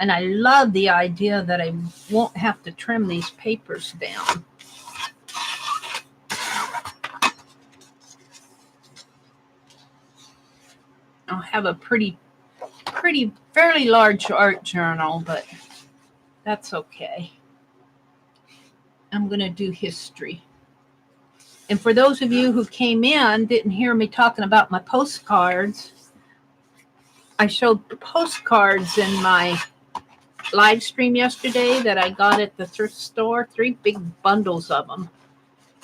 And I love the idea that I won't have to trim these papers down. I'll have a fairly large art journal, but that's okay. I'm going to do history. And for those of you who came in, didn't hear me talking about my postcards, I showed postcards in my live stream yesterday that I got at the thrift store, 3 big bundles of them.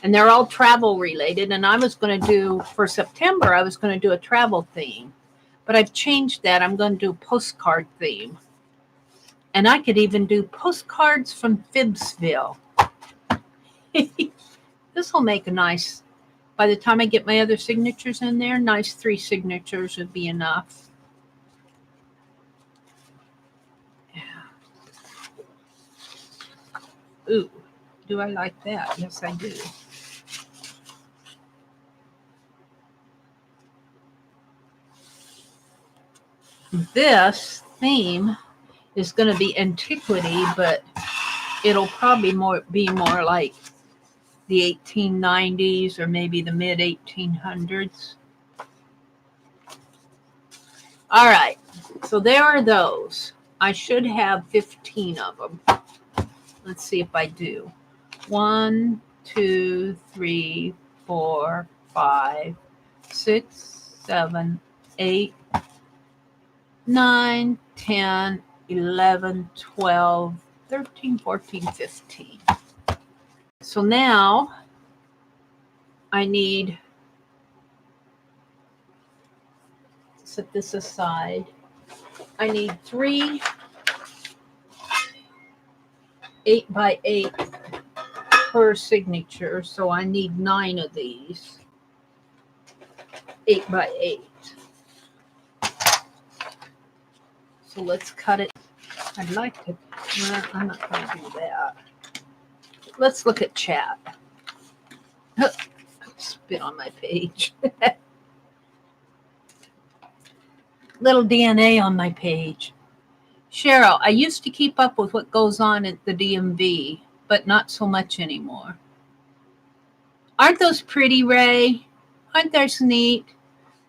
And they're all travel related. And I was going to do, for September, I was going to do a travel theme. But I've changed that. I'm going to do a postcard theme. And I could even do postcards from Phibbsville. This will make a nice, by the time I get my other signatures in there, nice 3 signatures would be enough. Yeah. Ooh, do I like that? Yes, I do. This theme is going to be antiquity, but it'll probably be more like the 1890s or maybe the mid 1800s. All right, so there are those. I should have 15 of them. Let's see if I do. 1, 2, 3, 4, 5, 6, 7, 8, 9, 10, 11, 12, 13, 14, 15. So now I need, set this aside. I need 3 8x8 per signature. So I need 9 of these 8x8. So let's cut it. I'd like to, well, I'm not going to do that. Let's look at chat. Spit on my page. Little DNA on my page. Cheryl, I used to keep up with what goes on at the DMV, but not so much anymore. Aren't those pretty, Ray? Aren't those neat?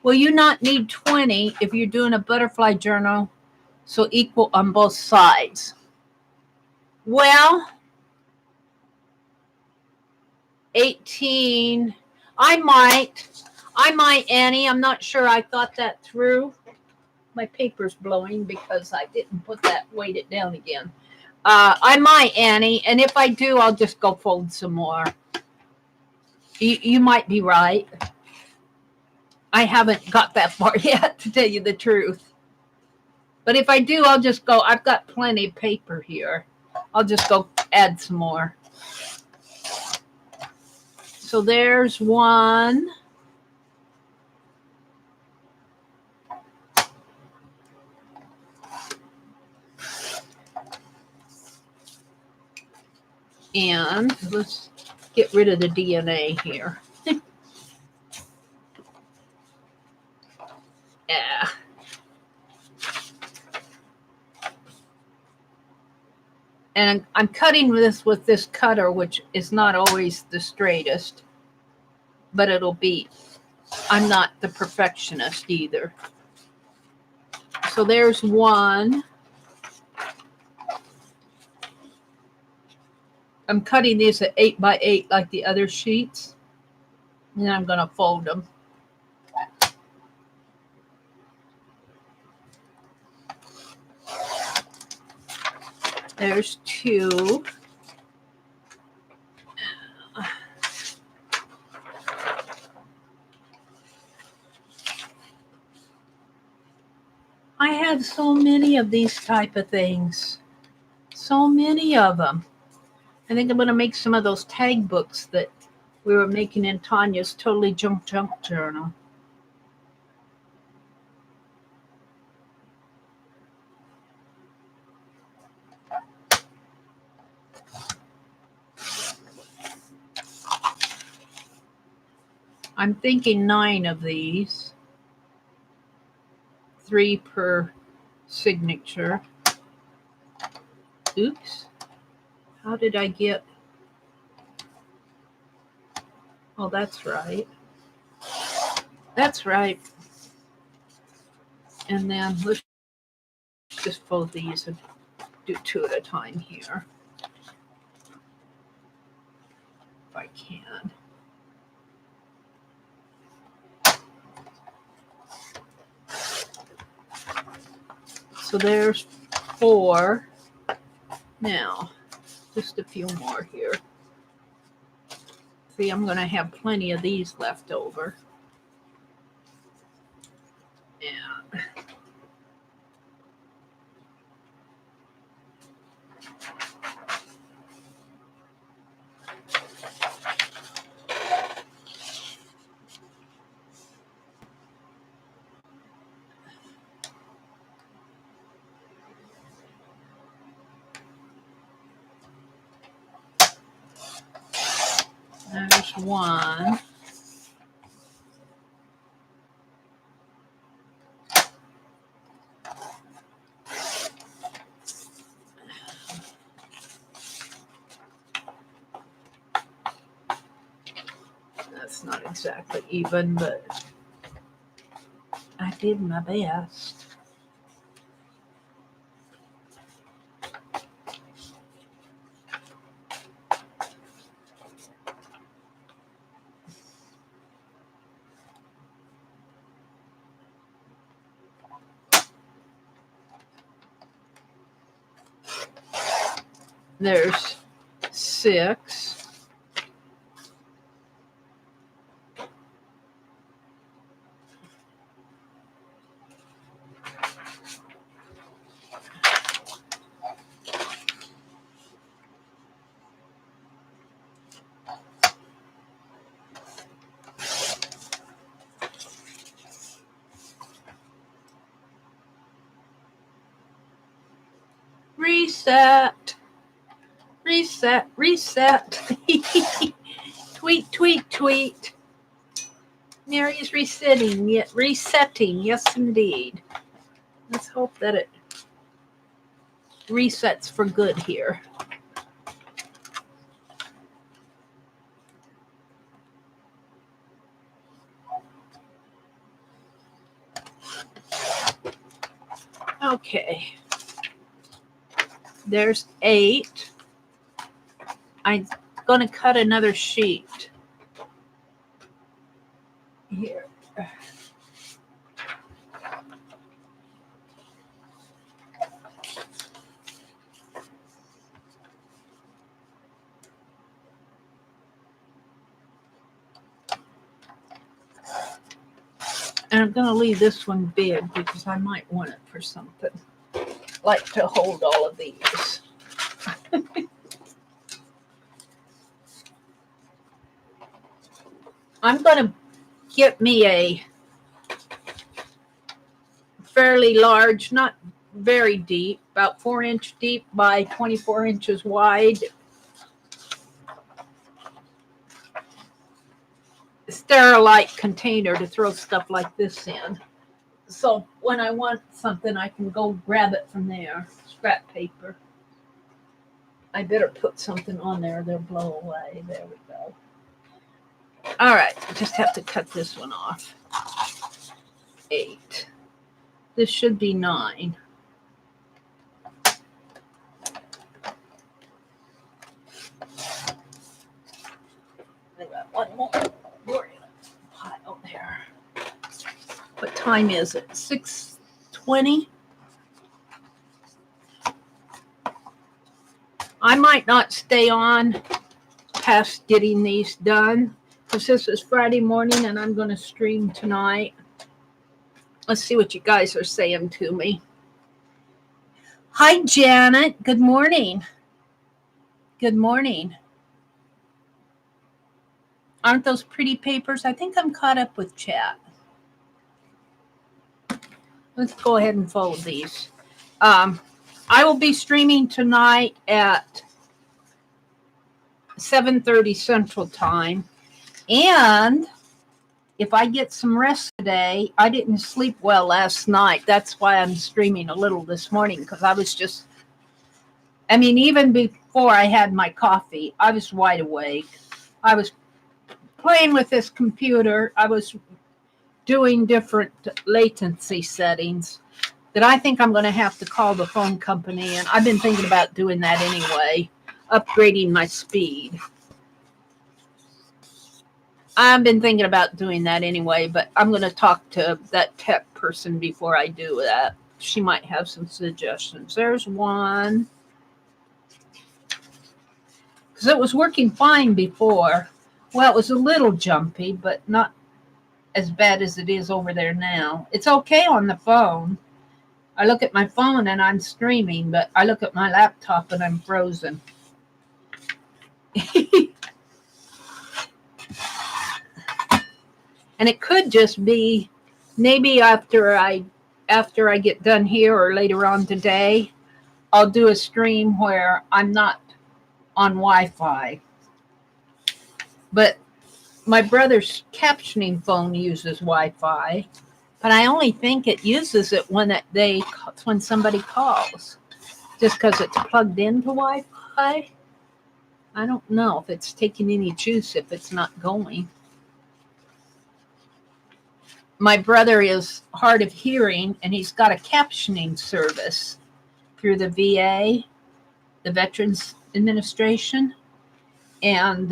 Will you not need 20 if you're doing a butterfly journal, so equal on both sides? Well, 18. I might, Annie. I'm not sure I thought that through. My paper's blowing because I didn't put that, weight it down again. I might, Annie, and if I do, I'll just go fold some more. You might be right. I haven't got that far yet, to tell you the truth. But if I do, I'll just go. I've got plenty of paper here. I'll just go add some more. So there's one. And let's get rid of the DNA here. Yeah. And I'm cutting this with this cutter, which is not always the straightest, but it'll be. I'm not the perfectionist either. So there's one. I'm cutting these at 8 by 8 like the other sheets. And I'm going to fold them. There's two. I had so many of these type of things. So many of them. I think I'm going to make some of those tag books that we were making in Tanya's Totally Junk Journal. I'm thinking 9 of these. 3 per signature. Oops. How did I get? Oh, that's right. That's right. And then let's just fold these and do 2 at a time here. If I can. So there's 4. Now, just a few more here. See, I'm going to have plenty of these left over. And there's 1. That's not exactly even, but I did my best. There's 6. Reset. Reset. Reset. Tweet, tweet, tweet. Mary is resetting. Yes, indeed. Let's hope that it resets for good here. Okay. There's 8. going to cut another sheet here. And I'm going to leave this one big because I might want it for something. Like to hold all of these. I'm going to get me a fairly large, not very deep, about 4-inch deep by 24 inches wide Sterilite container to throw stuff like this in. So when I want something, I can go grab it from there. Scrap paper. I better put something on there. They'll blow away. There we go. All right. I just have to cut this one off. 8. This should be 9. I got one more. Pile there. What time is it? 6:20. I might not stay on past getting these done because this is Friday morning and I'm going to stream tonight. Let's see what you guys are saying to me. Hi, Janet. Good morning. Good morning. Aren't those pretty papers? I think I'm caught up with chat. Let's go ahead and fold these. I will be streaming tonight at 7:30 Central Time. And if I get some rest today, I didn't sleep well last night. That's why I'm streaming a little this morning because I was just, even before I had my coffee, I was wide awake. I was playing with this computer. I was doing different latency settings that I think I'm going to have to call the phone company. And I've been thinking about doing that anyway, upgrading my speed. I've been thinking about doing that anyway, but I'm going to talk to that tech person before I do that. She might have some suggestions. There's one. Because it was working fine before. Well, it was a little jumpy, but not as bad as it is over there now. It's okay on the phone. I look at my phone and I'm streaming, but I look at my laptop and I'm frozen. And it could just be maybe after I get done here or later on today, I'll do a stream where I'm not on Wi-Fi. But my brother's captioning phone uses Wi-Fi, but I only think it uses it when somebody calls, just because it's plugged into Wi-Fi. I don't know if it's taking any juice if it's not going. My brother is hard of hearing, and he's got a captioning service through the VA, the Veterans Administration, and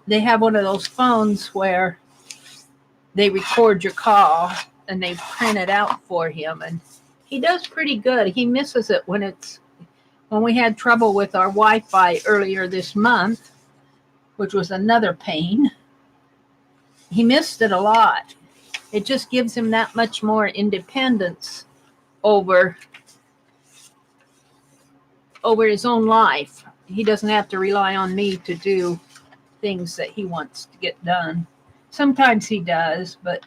they have one of those phones where they record your call and they print it out for him, and he does pretty good. He misses it when we had trouble with our Wi-Fi earlier this month, which was another pain. He missed it a lot. It just gives him that much more independence over his own life. He doesn't have to rely on me to do things that he wants to get done. Sometimes he does, but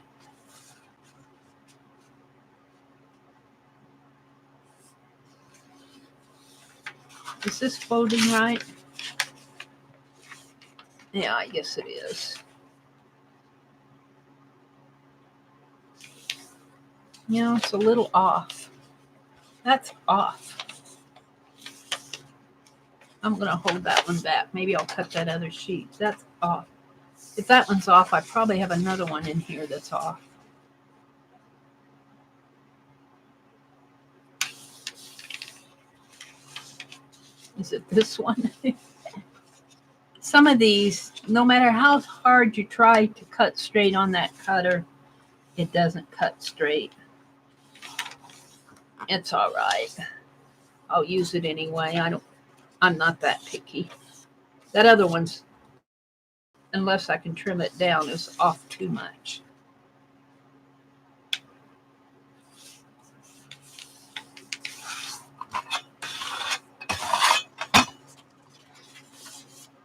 is this folding right? Yeah, I guess it is. It's a little off. That's off. I'm going to hold that one back. Maybe I'll cut that other sheet. That's off. If that one's off, I probably have another one in here that's off. Is it this one? some of these, no matter how hard you try to cut straight on that cutter, it doesn't cut straight. It's all right. I'll use it anyway. I'm not that picky. That other one's, unless I can trim it down, is off too much.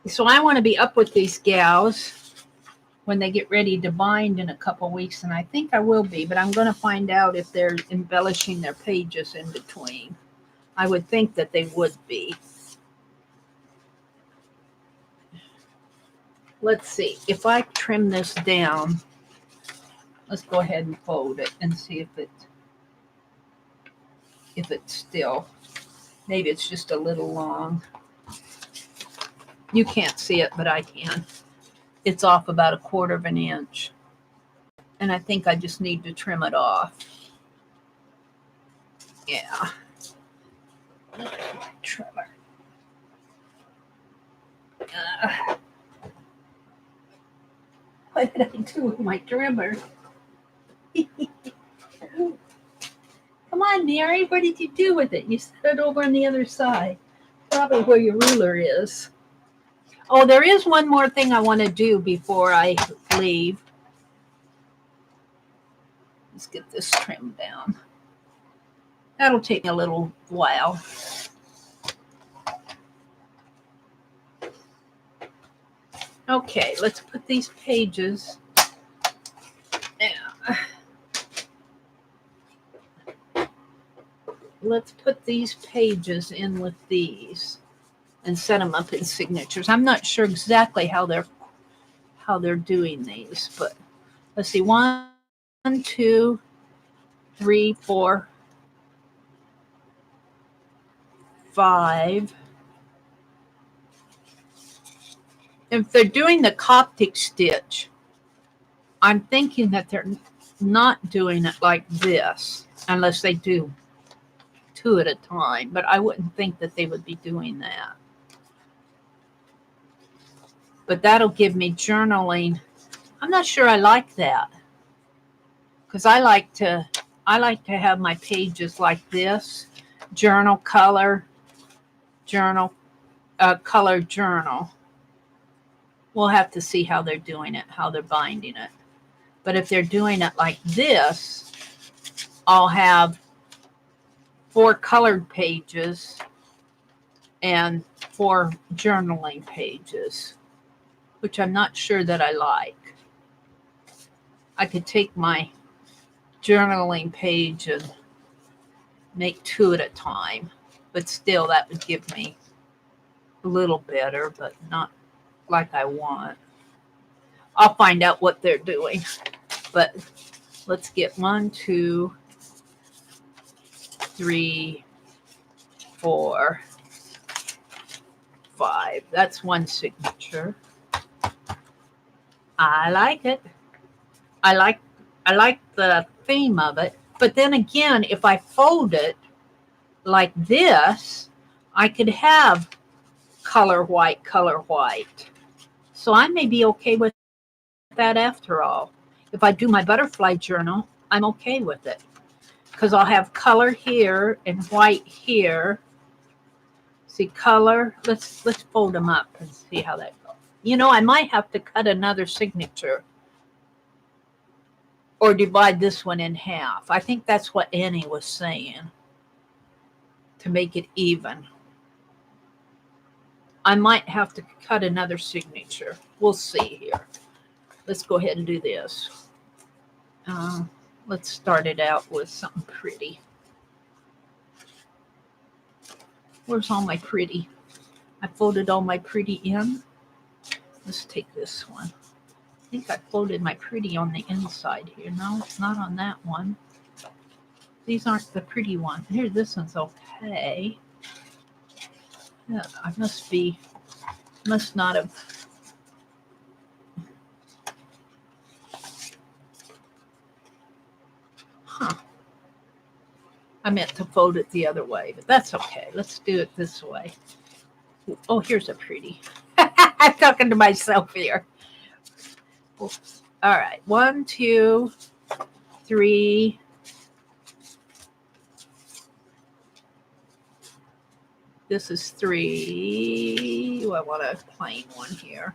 So I want to be up with these gals when they get ready to bind in a couple weeks, and I think I will be, but I'm going to find out if they're embellishing their pages in between. I would think that they would be. Let's see. If I trim this down, let's go ahead and fold it and see if it's still, maybe it's just a little long. You can't see it, but I can. It's off about 1/4 of an inch. And I think I just need to trim it off. Yeah. Trimmer. What did I do with my trimmer? Come on, Mary, what did you do with it? You set it over on the other side. Probably where your ruler is. Oh, there is one more thing I want to do before I leave. Let's get this trimmed down. That'll take me a little while. Okay, let's put these pages. Let's put these pages in with these and set them up in signatures. I'm not sure exactly how they're doing these, but let's see. 1, 2, 3, 4, 5. If they're doing the Coptic stitch, I'm thinking that they're not doing it like this, unless they do 2 at a time, but I wouldn't think that they would be doing that. But that'll give me journaling. I'm not sure I like that, because I like to have my pages like this: journal, color, journal, color, journal. We'll have to see how they're doing it, how they're binding it. But if they're doing it like this, I'll have 4 colored pages and 4 journaling pages, which I'm not sure that I like. I could take my journaling page and make 2 at a time, but still that would give me a little better, but not like I want. I'll find out what they're doing, but let's get 1, 2, 3, 4, 5. That's 1 signature. I like it. I like the theme of it. But then again, if I fold it like this, I could have color white, color white. So I may be okay with that after all. If I do my butterfly journal, I'm okay with it, because I'll have color here and white here. See, color. Let's fold them up and see how that goes. You know, I might have to cut another signature or divide this one in half. I think that's what Annie was saying, to make it even. I might have to cut another signature. We'll see here. Let's go ahead and do this. Let's start it out with something pretty. Where's all my pretty? I folded all my pretty in. Let's take this one. I think I folded my pretty on the inside here. No, it's not on that one. These aren't the pretty one. Here, this one's okay. Yeah, I must not have. Huh. I meant to fold it the other way, but that's okay. Let's do it this way. Oh, here's a pretty. I'm talking to myself here. All right. 1, 2, 3. This is 3. I want a plain one here.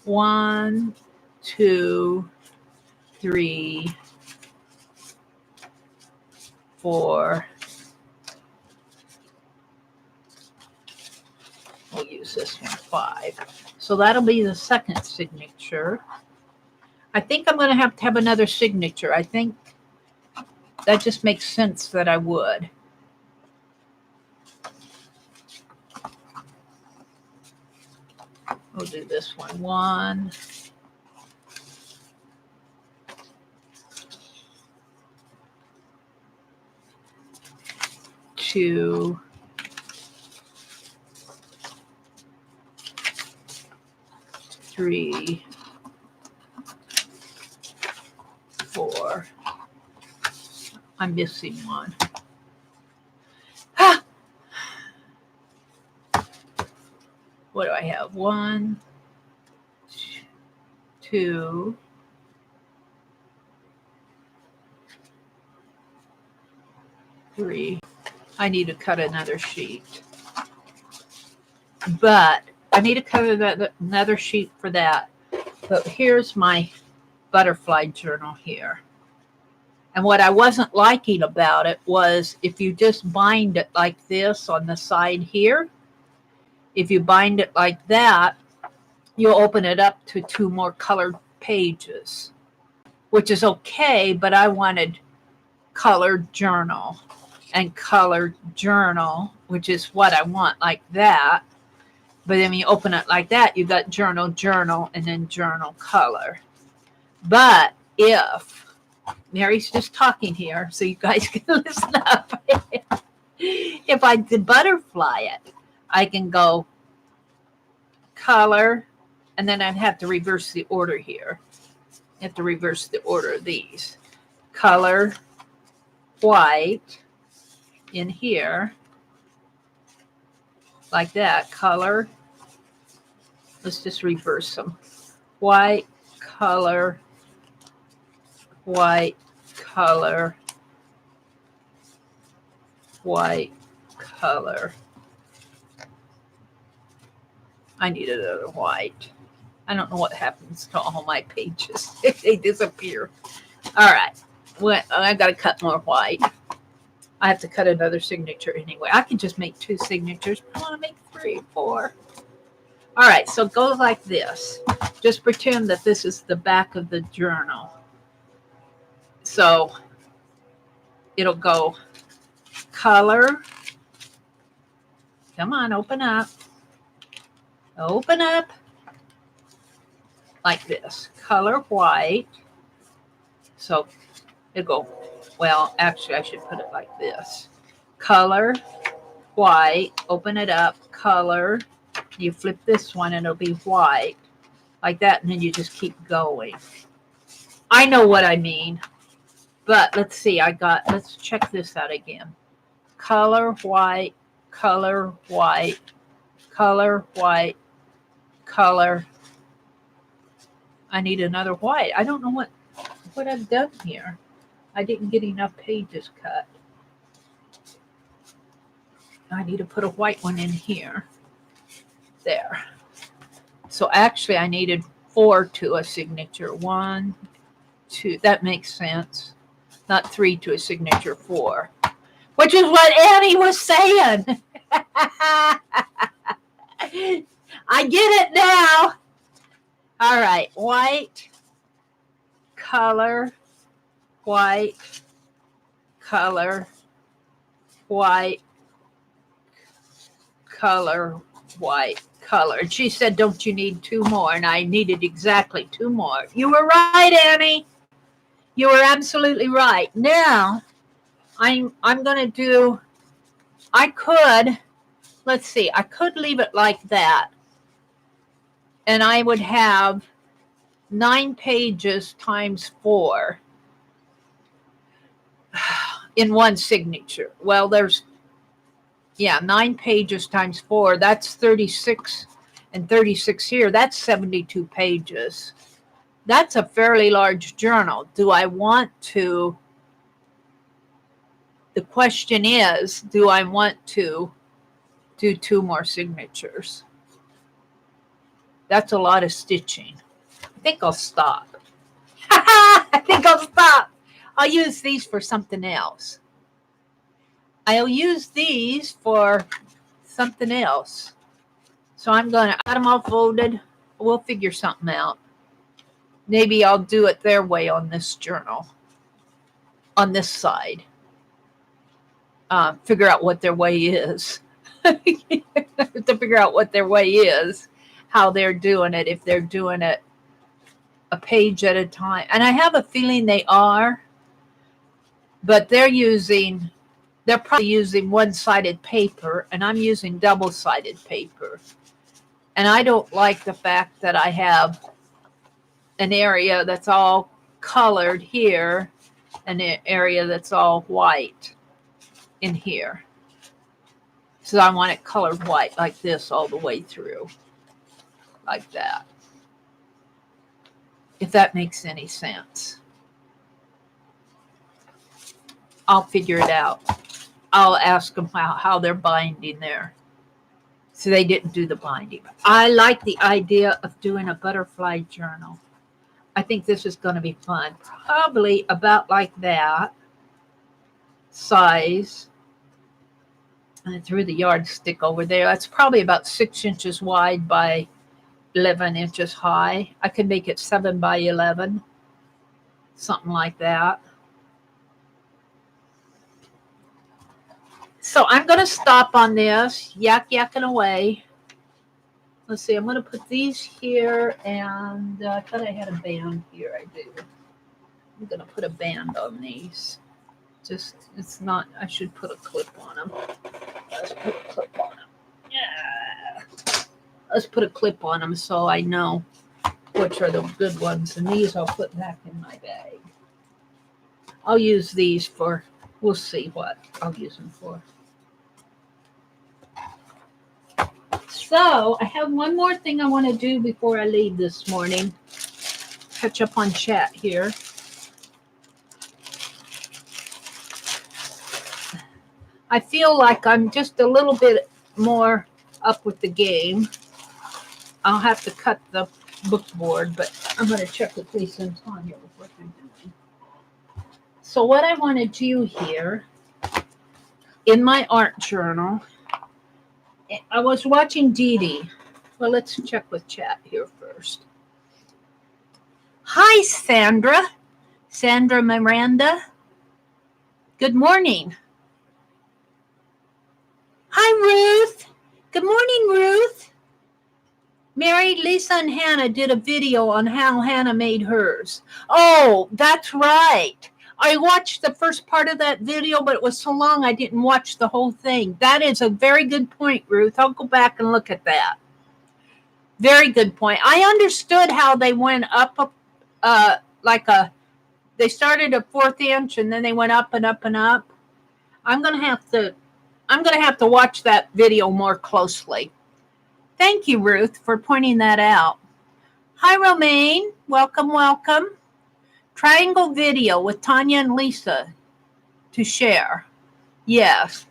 1, 2, 3, 4. We'll use this one, 5. So that'll be the second signature. I think I'm going to have another signature. I think that just makes sense that I would. We'll do this one. 1, 2, 3, 4. I'm missing one. Ah! What do I have? 1, 2, 3. I need to cut another sheet. But I need to cut another sheet for that. But here's my butterfly journal here. And what I wasn't liking about it was if you just bind it like this on the side here, if you bind it like that, you'll open it up to 2 more colored pages, which is okay, but I wanted colored journal and colored journal, which is what I want, like that. But then when you open it like that, you got journal, journal, and then journal color. But if Mary's just talking here, so you guys can listen up. If I did butterfly it, I can go color, and then I'd have to reverse the order here. You have to reverse the order of these. Color, white, in here, like that. Color, let's just reverse them. White, color, white, color, white, color. I need another white. I don't know what happens to all my pages. They disappear. All right. Well, I've got to cut more white. I have to cut another signature anyway. I can just make 2 signatures. I want to make 3, 4. All right. So it goes like this. Just pretend that this is the back of the journal. So it'll go color. Come on, open up. Open up. Like this. Color white. So it'll go, well, actually I should put it like this. Color white. Open it up. Color. You flip this one and it'll be white. Like that. And then you just keep going. I know what I mean. But let's see. Let's check this out again. Color white. Color white. Color white. Color. I need another white. I don't know what I've done here. I didn't get enough pages cut. I need to put a white one in here. There. So actually I needed 4 to a signature. 1, 2. That makes sense. Not 3 to a signature, 4. Which is what Annie was saying. I get it now. All right. White, color, white, color, white, color, white, color. And she said, don't you need 2 more? And I needed exactly 2 more. You were right, Annie. You were absolutely right. Now, I'm going to do, I could leave it like that. And I would have 9 pages times 4 in one signature. Well, 9 pages times 4, that's 36. and 36 here. That's 72 pages. That's a fairly large journal. Do I want to? The question is, do I want to do 2 more signatures? That's a lot of stitching. I think I'll stop. I think I'll stop. I'll use these for something else. I'll use these for something else. So I'm going to add them all folded. We'll figure something out. Maybe I'll do it their way on this journal, on this side. Figure out what their way is. To figure out what their way is, how they're doing it, if they're doing it a page at a time. And I have a feeling they are, but they're probably using one-sided paper, and I'm using double-sided paper. And I don't like the fact that I have an area that's all colored here, and an area that's all white in here. So I want it colored white like this all the way through, like that. If that makes any sense. I'll figure it out. I'll ask them how they're binding there. So they didn't do the binding. I like the idea of doing a butterfly journal. I think this is going to be fun. Probably about like that size. And I threw the yardstick over there. That's probably about 6 inches wide by 11 inches high. I could make it 7 by 11. Something like that. So I'm going to stop on this. Yakking away. Let's see. I'm going to put these here. And I thought I had a band here. I do. I'm going to put a band on these. It's not, I should put a clip on them. Let's put a clip on them. Yeah. Let's put a clip on them so I know which are the good ones. And these I'll put back in my bag. I'll use these for, we'll see what I'll use them for. So I have one more thing I want to do before I leave this morning. Catch up on chat here. I feel like I'm just a little bit more up with the game. I'll have to cut the book board, but I'm going to check with Lisa and Tanya with what they're doing. So what I want to do here in my art journal, I was watching Dee Dee. Well, let's check with chat here first. Hi, Sandra. Sandra Miranda. Good morning. Hi, Ruth. Good morning, Ruth. Mary, Lisa, and Hannah did a video on how Hannah made hers. Oh, that's right. I watched the first part of that video, but it was so long I didn't watch the whole thing. That is a very good point, Ruth. I'll go back and look at that. Very good point. I understood how they went up they started a 1/4 inch and then they went up and up and up. I'm gonna have to watch that video more closely. Thank you, Ruth, for pointing that out. Hi, Romaine. Welcome, welcome. Triangle video with Tanya and Lisa to share. Yes.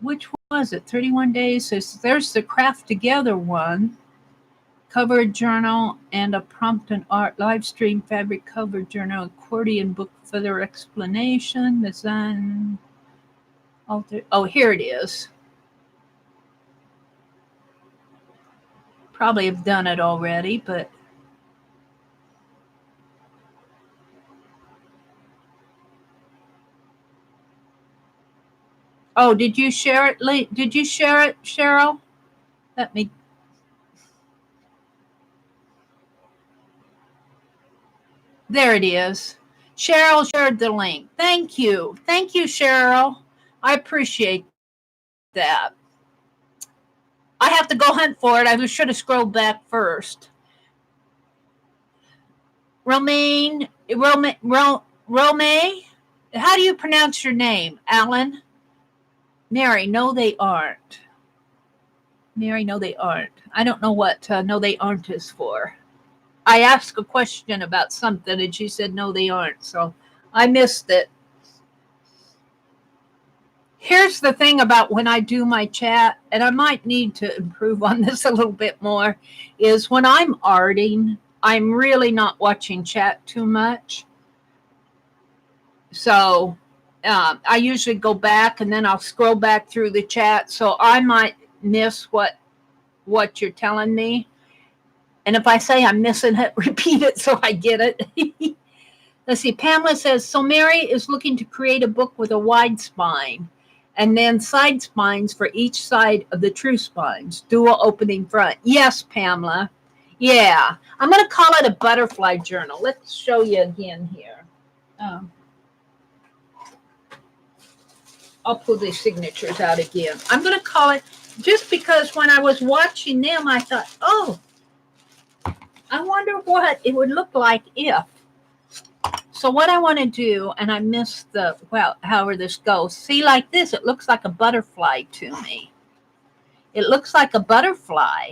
Which was it? 31 days. So there's the craft together one. Cover journal and a prompt and art live stream fabric cover journal, accordion book further explanation, design. Alter. Oh, here it is. Probably have done it already, but Oh, did you share it? Did you share it, Cheryl? Let me. There it is. Cheryl shared the link. Thank you. Thank you, Cheryl. I appreciate that. I have to go hunt for it. I should have scrolled back first. Romaine, Rome, how do you pronounce your name, Alan? Mary, no, they aren't. Mary, no, they aren't. I don't know what no, they aren't is for. I asked a question about something and she said, no, they aren't. So I missed it. Here's the thing about when I do my chat, and I might need to improve on this a little bit more, is when I'm arting, I'm really not watching chat too much. So I usually go back and then I'll scroll back through the chat. So I might miss what you're telling me. And if I say I'm missing it, repeat it so I get it. Let's see. Pamela says, so Mary is looking to create a book with a wide spine and then side spines for each side of the true spines, dual opening front. Yes, Pamela. Yeah. I'm going to call it a butterfly journal. Let's show you again here. I'll pull the signatures out again. I'm going to call it, just because when I was watching them, I thought, oh, I wonder what it would look like if. So what I want to do, and I missed the, well, however this goes. See, like this, it looks like a butterfly to me. It looks like a butterfly.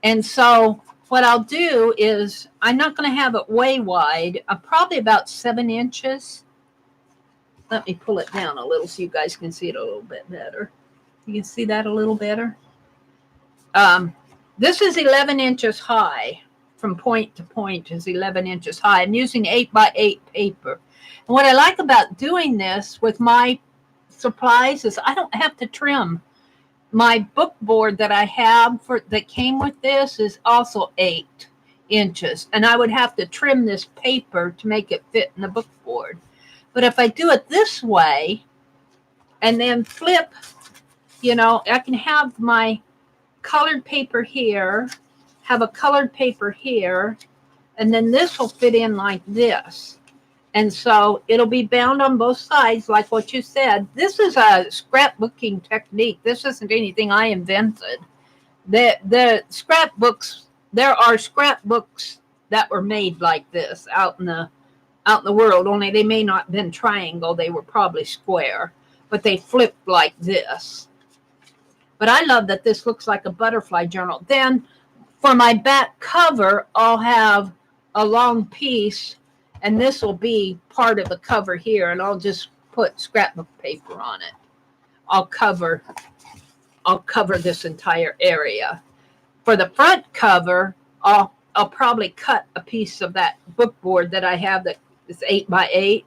And so what I'll do is, I'm not going to have it way wide, probably about 7 inches. Let me pull it down a little so you guys can see it a little bit better. You can see that a little better. This is 11 inches high. From point to point is 11 inches high. I'm using 8x8 paper. And what I like about doing this with my supplies is I don't have to trim. My book board that I have that came with this is also 8 inches. And I would have to trim this paper to make it fit in the book board. But if I do it this way and then flip, I can have my colored paper here, have a colored paper here, and then this will fit in like this. And so it'll be bound on both sides, like what you said. This is a scrapbooking technique. This isn't anything I invented. The scrapbooks, there are scrapbooks that were made like this out in the world, only they may not have been triangle, they were probably square, but they flipped like this. But I love that this looks like a butterfly journal. Then for my back cover, I'll have a long piece, and this will be part of the cover here, and I'll just put scrapbook paper on it. I'll cover this entire area. For the front cover, I'll probably cut a piece of that book board that I have that is 8x8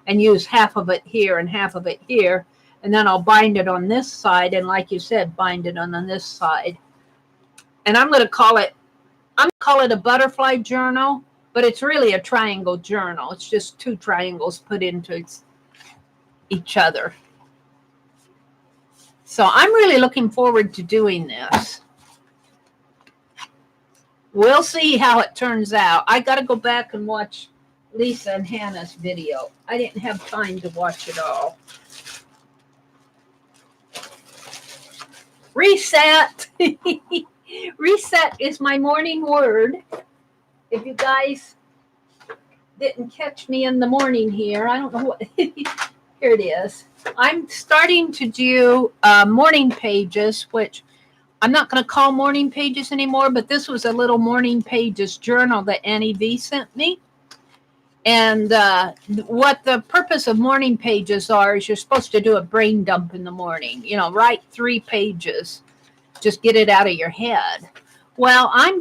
and use half of it here and half of it here. And then I'll bind it on this side. And like you said, bind it on this side. And I'm going to call it a butterfly journal, but it's really a triangle journal. It's just 2 triangles put into each other. So I'm really looking forward to doing this. We'll see how it turns out. I got to go back and watch Lisa and Hannah's video. I didn't have time to watch it all. Reset. Reset is my morning word. If you guys didn't catch me in the morning here, I don't know what. Here it is. I'm starting to do morning pages, which I'm not going to call morning pages anymore, but this was a little morning pages journal that Annie V sent me. And what the purpose of morning pages are is you're supposed to do a brain dump in the morning. Write 3 pages. Just get it out of your head. Well, I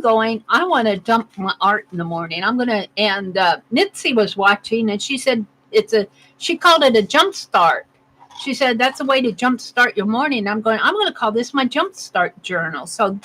want to dump my art in the morning. And Mitzi was watching, and she said she called it a jumpstart. She said, that's a way to jumpstart your morning. I'm going to call this my jumpstart journal. So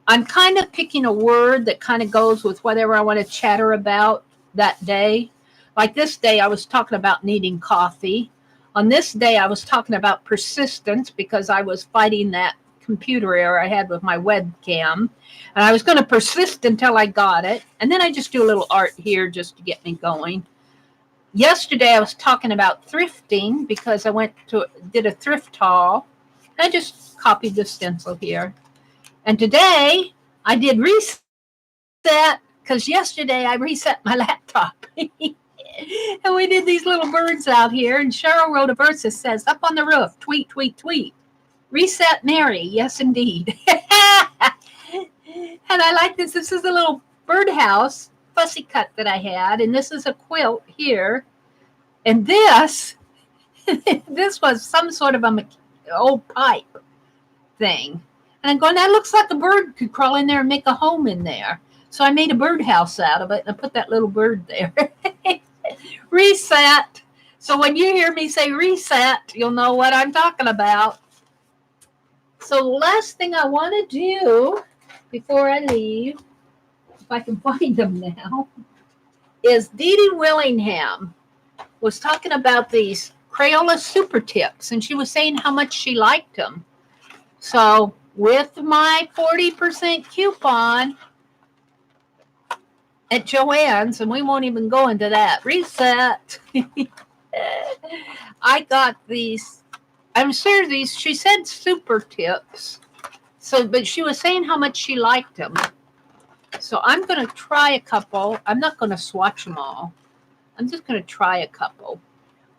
I'm kind of picking a word that kind of goes with whatever I want to chatter about that day. Like this day, I was talking about needing coffee. On this day, I was talking about persistence because I was fighting that computer error I had with my webcam. And I was going to persist until I got it. And then I just do a little art here just to get me going. Yesterday, I was talking about thrifting because I did a thrift haul. I just copied the stencil here. And today, I did reset because yesterday I reset my laptop. And we did these little birds out here. And Cheryl wrote a verse that says, up on the roof, tweet, tweet, tweet. Reset Mary. Yes, indeed. And I like this. This is a little birdhouse fussy cut that I had. And this is a quilt here. And this was some sort of a old pipe thing. And I'm going, that looks like a bird could crawl in there and make a home in there. So I made a birdhouse out of it. And I put that little bird there. Reset. So when you hear me say reset, you'll know what I'm talking about. So the last thing I want to do before I leave, if I can find them now, is Dee Dee Willingham was talking about these Crayola super tips, and she was saying how much she liked them. So with my 40% coupon at Joann's, and we won't even go into that, reset, I got these. I'm sure these, she said super tips. So, but she was saying how much she liked them. So I'm going to try a couple. I'm not going to swatch them all. I'm just going to try a couple.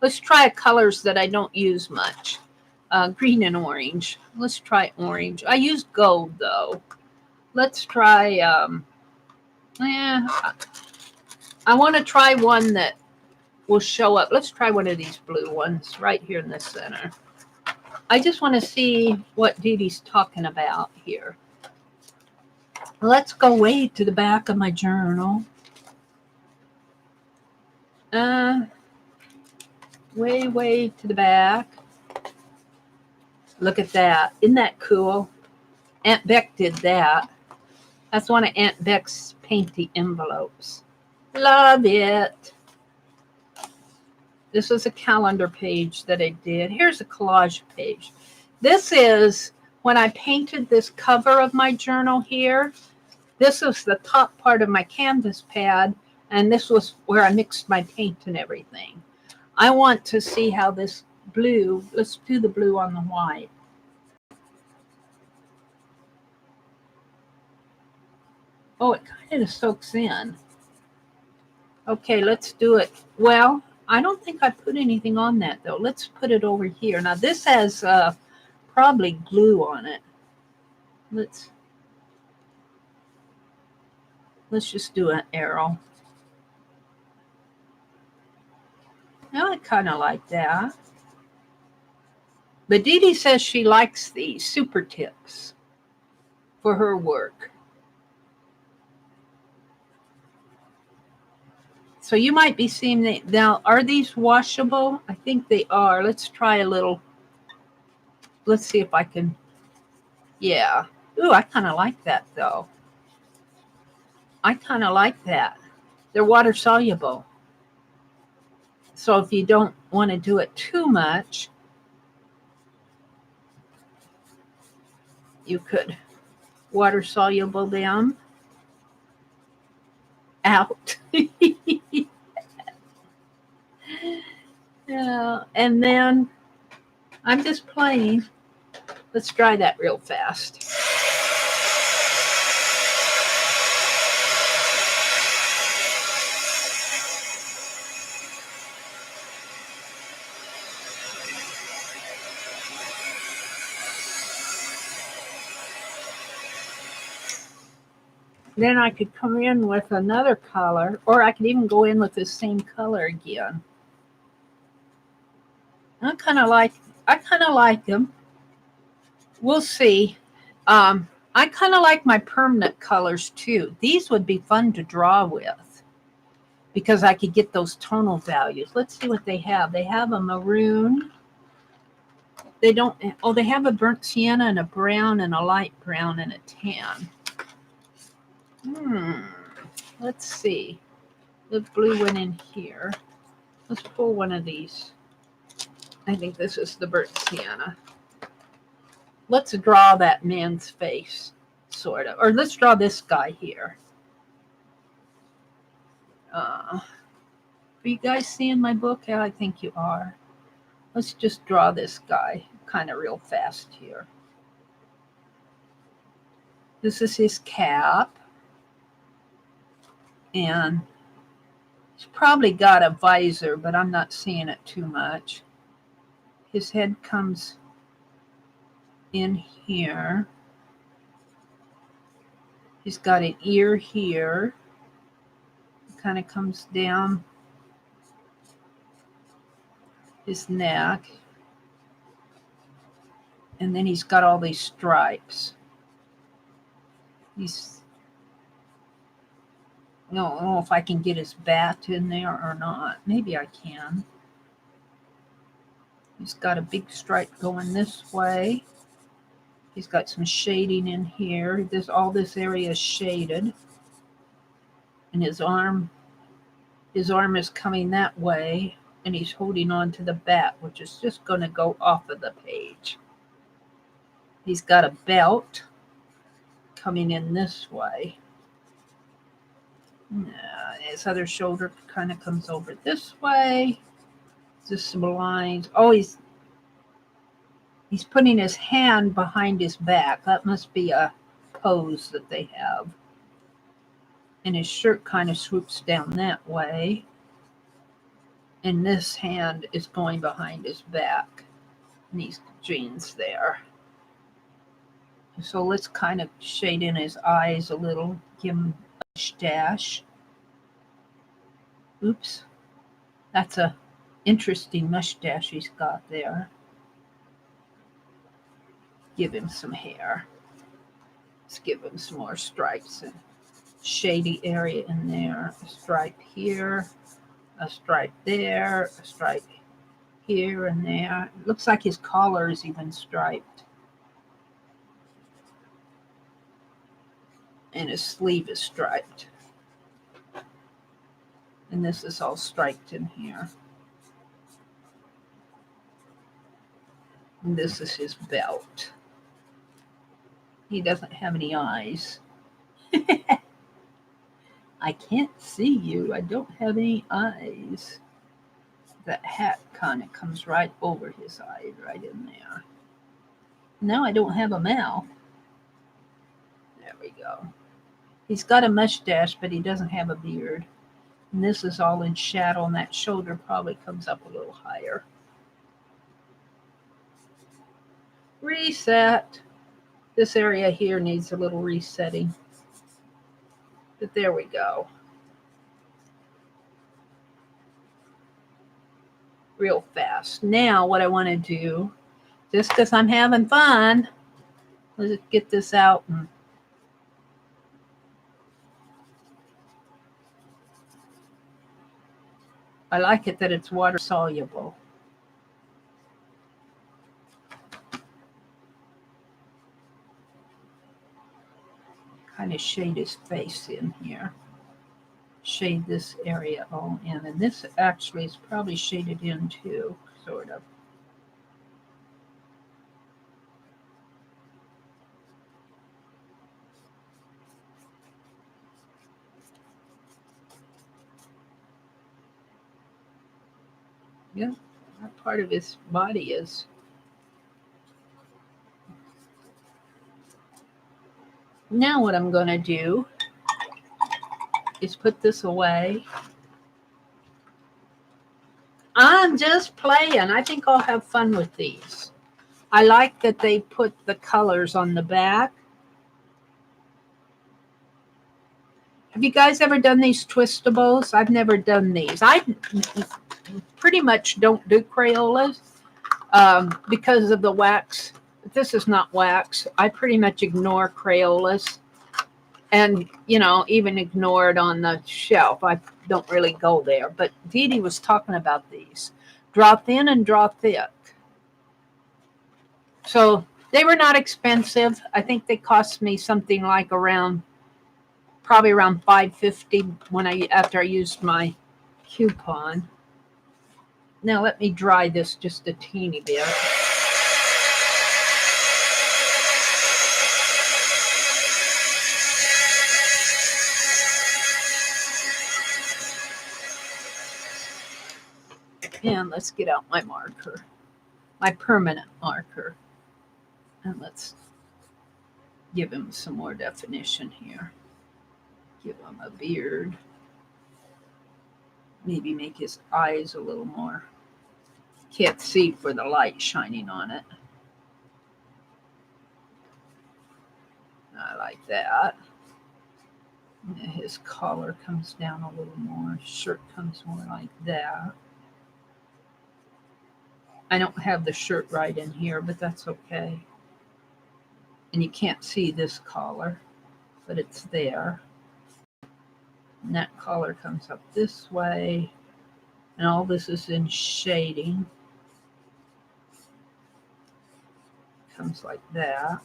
Let's try colors that I don't use much. Green and orange. Let's try orange. I used gold though. Let's try, I want to try one that will show up. Let's try one of these blue ones right here in the center. I just want to see what Dee Dee's talking about here. Let's go way to the back of my journal. Way to the back. Look at that. Isn't that cool? Aunt Beck did that. That's one of Aunt Beck's painty envelopes. Love it. This was a calendar page that I did. Here's a collage page. This is when I painted this cover of my journal here. This was the top part of my canvas pad, and this was where I mixed my paint and everything. I want to see how this blue, let's do the blue on the white. Oh, it kind of soaks in. Okay, let's do it. Well, I don't think I put anything on that, though. Let's put it over here. Now, this has probably glue on it. Let's just do an arrow. Now, I kind of like that. But Dee Dee says she likes these super tips for her work. So you might be seeing that. Now, are these washable? I think they are. Let's try a little. Let's see if I can. Yeah. Ooh, I kind of like that, though. I kind of like that. They're water soluble. So if you don't want to do it too much, you could water soluble them out. Yeah, and then I'm just playing. Let's try that real fast. Then I could come in with another color, or I could even go in with the same color again. I kind of like them. We'll see. I kind of like my permanent colors too. These would be fun to draw with because I could get those tonal values. Let's see what they have. They have a maroon. They don't, oh, they have a burnt sienna and a brown and a light brown and a tan. Let's see. The blue went in here. Let's pull one of these. I think this is the burnt sienna. Let's draw that man's face, sort of. Or let's draw this guy here. Are you guys seeing my book? Yeah, I think you are. Let's just draw this guy kind of real fast here. This is his cap. And he's probably got a visor, but I'm not seeing it too much. His head comes in here. He's got an ear here. It kind of comes down his neck. And then he's got all these stripes. I don't know if I can get his bat in there or not. Maybe I can. He's got a big stripe going this way. He's got some shading in here. All this area is shaded. And his arm is coming that way, and he's holding on to the bat, which is just going to go off of the page. He's got a belt coming in this way. His other shoulder kind of comes over this way. Just some lines. Oh, he's putting his hand behind his back. That must be a pose that they have. And his shirt kind of swoops down that way. And this hand is going behind his back. And these jeans there. So let's kind of shade in his eyes a little. Give him a mustache. Oops. That's a interesting mustache he's got there. Give him some hair. Let's give him some more stripes and shady area in there. A stripe here, a stripe there, a stripe here and there. It looks like his collar is even striped. And his sleeve is striped. And this is all striped in here. And this is his belt. He doesn't have any eyes. I can't see you. I don't have any eyes. That hat kind of comes right over his eyes, right in there. Now I don't have a mouth. There we go. He's got a mustache, but he doesn't have a beard. And this is all in shadow, and that shoulder probably comes up a little higher. Reset. This area here needs a little resetting. But there we go. Real fast. Now what I want to do, just because I'm having fun, let's get this out. And I like it that it's water soluble. Kind of shade his face in here. Shade this area all in. And this actually is probably shaded in too, sort of. Yeah, that part of his body is. Now what I'm going to do is put this away. I'm just playing. I think I'll have fun with these. I like that they put the colors on the back. Have you guys ever done these twistables? I've never done these. I pretty much don't do Crayolas because of the wax. This is not wax. I pretty much ignore Crayolas. And, you know, even ignore it on the shelf. I don't really go there. But Dee Dee was talking about these. Draw thin and draw thick. So they were not expensive. I think they cost me something like probably around $5.50 after I used my coupon. Now let me dry this just a teeny bit. And let's get out my marker, my permanent marker. And let's give him some more definition here. Give him a beard. Maybe make his eyes a little more. Can't see for the light shining on it. I like that. And his collar comes down a little more. Shirt comes more like that. I don't have the shirt right in here, but that's okay. And you can't see this collar, but it's there. And that collar comes up this way. And all this is in shading. Comes like that.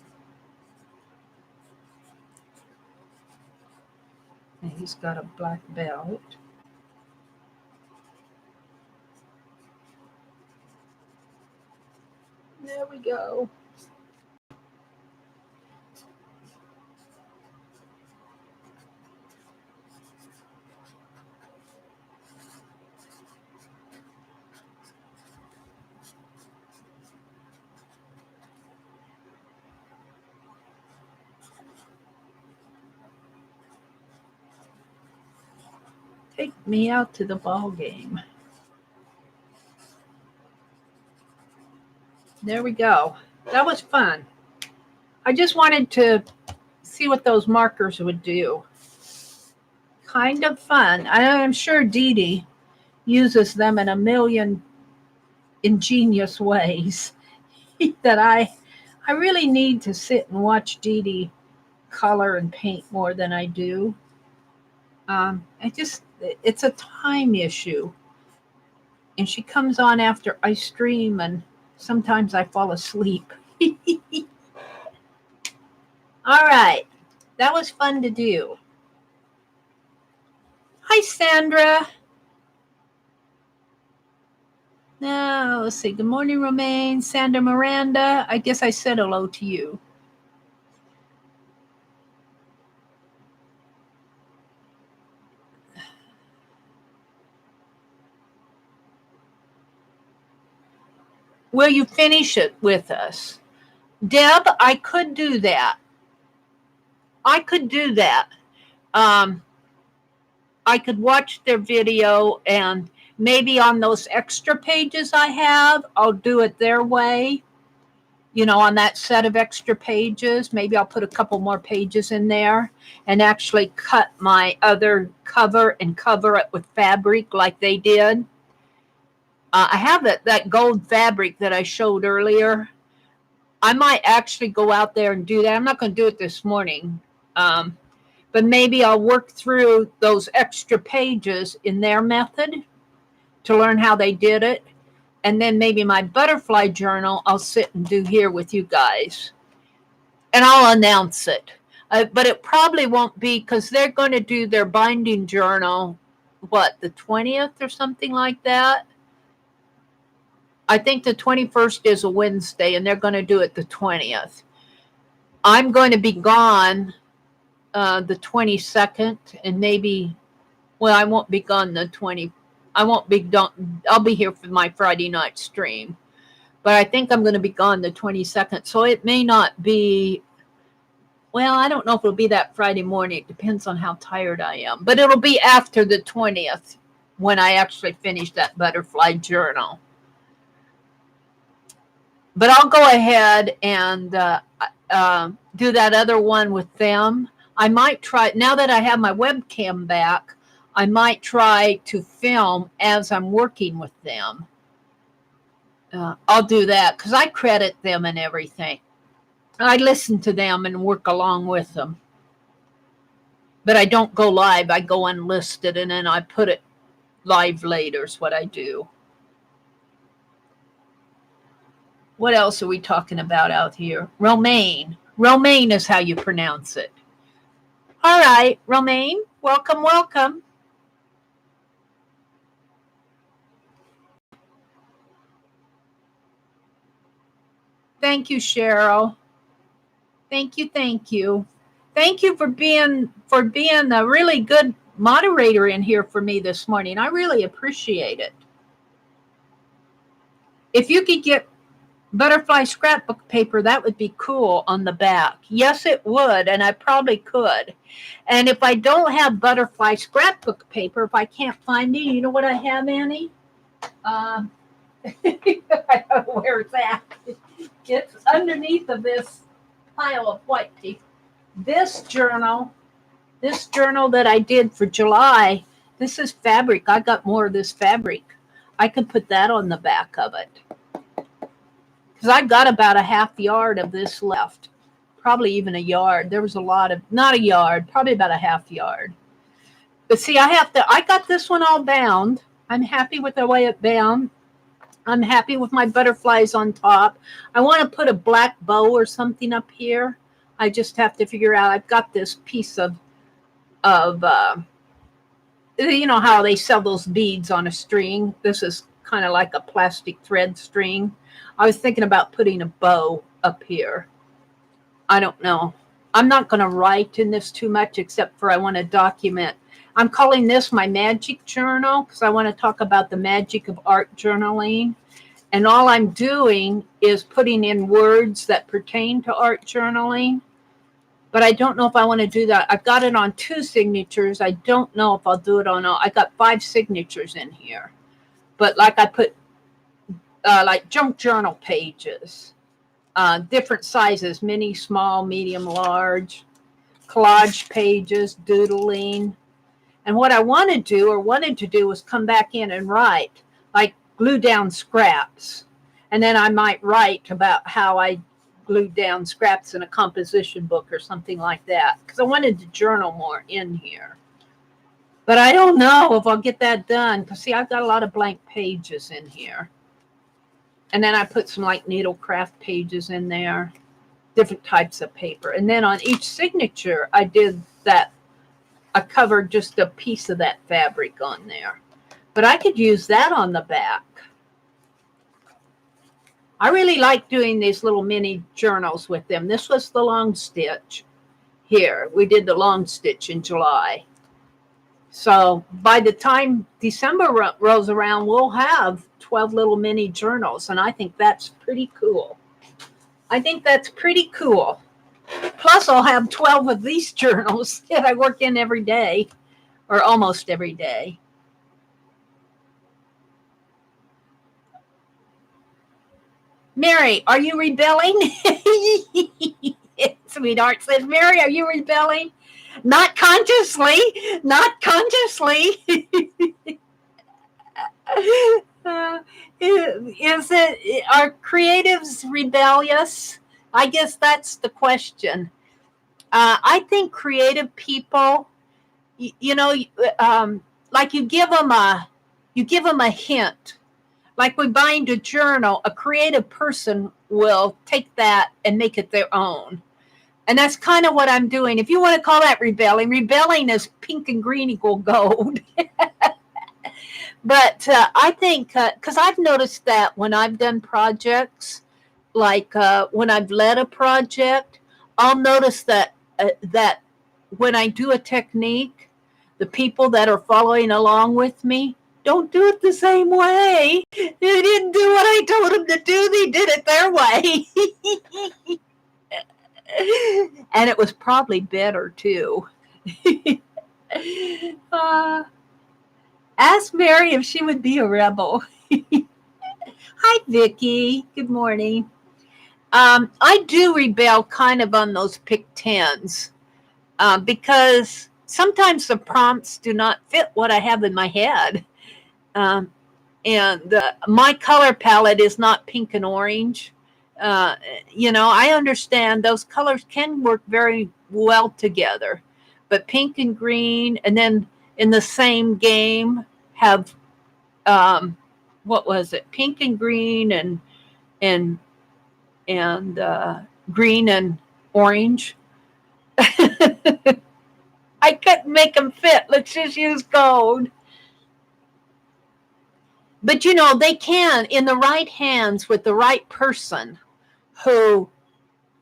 And he's got a black belt. There we go. Take me out to the ball game. There we go. That was fun. I just wanted to see what those markers would do. Kind of fun. I'm sure Dee Dee uses them in a million ingenious ways that I really need to sit and watch Dee Dee color and paint more than I do. It's a time issue. And she comes on after I stream, and sometimes I fall asleep. All right. That was fun to do. Hi, Sandra. Now, let's see. Good morning, Romaine. Sandra Miranda. I guess I said hello to you. Will you finish it with us? Deb, I could do that. I could watch their video, and maybe on those extra pages I have, I'll do it their way. You know, on that set of extra pages, maybe I'll put a couple more pages in there and actually cut my other cover and cover it with fabric like they did. I have that gold fabric that I showed earlier. I might actually go out there and do that. I'm not going to do it this morning. But maybe I'll work through those extra pages in their method to learn how they did it. And then maybe my butterfly journal, I'll sit and do here with you guys. And I'll announce it. But it probably won't be, because they're going to do their binding journal, the 20th or something like that? I think the 21st is a Wednesday, and they're going to do it the 20th. I'm going to be gone the 22nd, and maybe, I won't be gone the 20th. I won't be done. I'll be here for my Friday night stream, but I think I'm going to be gone the 22nd. So it may not be, I don't know if it'll be that Friday morning. It depends on how tired I am, but it'll be after the 20th when I actually finish that butterfly journal. But I'll go ahead and do that other one with them. I might try, now that I have my webcam back, I might try to film as I'm working with them. I'll do that because I credit them and everything. I listen to them and work along with them. But I don't go live. I go unlisted, and then I put it live later is what I do. What else are we talking about out here? Romaine. Romaine is how you pronounce it. All right, Romaine, welcome, welcome. Thank you, Cheryl. Thank you, thank you. Thank you for being a really good moderator in here for me this morning. I really appreciate it. If you could get butterfly scrapbook paper, that would be cool on the back. Yes, it would, and I probably could. And if I don't have butterfly scrapbook paper, if I can't find it, you know what I have, Annie? I don't know where it's at. It's underneath of this pile of white paper. This journal that I did for July, this is fabric. I got more of this fabric. I could put that on the back of it. Because I got about a half yard of this left. Probably even a yard. There was a lot of, not a yard, probably about a half yard. But see, I got this one all bound. I'm happy with the way it bound. I'm happy with my butterflies on top. I want to put a black bow or something up here. I just have to figure out. I've got this piece of you know how they sell those beads on a string. This is kind of like a plastic thread string. I was thinking about putting a bow up here. I don't know. I'm not going to write in this too much except for I want to document. I'm calling this my magic journal because I want to talk about the magic of art journaling. And all I'm doing is putting in words that pertain to art journaling. But I don't know if I want to do that. I've got it on 2 signatures. I don't know if I'll do it on all. I got 5 signatures in here. But like I put like junk journal pages, different sizes, mini, small, medium, large, collage pages, doodling. And what I want to do or wanted to do was come back in and write, like glue down scraps. And then I might write about how I glued down scraps in a composition book or something like that. Because I wanted to journal more in here. But I don't know if I'll get that done. Because see, I've got a lot of blank pages in here. And then I put some like needlecraft pages in there. Different types of paper. And then on each signature, I did that. I covered just a piece of that fabric on there. But I could use that on the back. I really like doing these little mini journals with them. This was the long stitch here. We did the long stitch in July. So by the time December rolls around, we'll have 12 little mini journals. And I think that's pretty cool. I think that's pretty cool. Plus, I'll have 12 of these journals that I work in every day, or almost every day. Mary, are you rebelling? Sweetheart says, Mary, are you rebelling? Not consciously. Not consciously. Is it, are creatives rebellious? I guess that's the question. I think creative people, you know, like you give them a hint. Like we bind a journal, a creative person will take that and make it their own. And that's kind of what I'm doing. If you want to call that rebelling, rebelling is pink and green equal gold. But I think, because I've noticed that when I've done projects, like when I've led a project, I'll notice that that when I do a technique, the people that are following along with me don't do it the same way. They didn't do what I told them to do. They did it their way. And it was probably better, too. Ask Mary if she would be a rebel. Hi, Vicki. Good morning. I do rebel kind of on those pick 10s because sometimes the prompts do not fit what I have in my head. And my color palette is not pink and orange. You know, I understand those colors can work very well together, but pink and green, and then in the same game have, what was it? Pink and green and green and orange. I couldn't make them fit. Let's just use gold. But, you know, they can, in the right hands with the right person who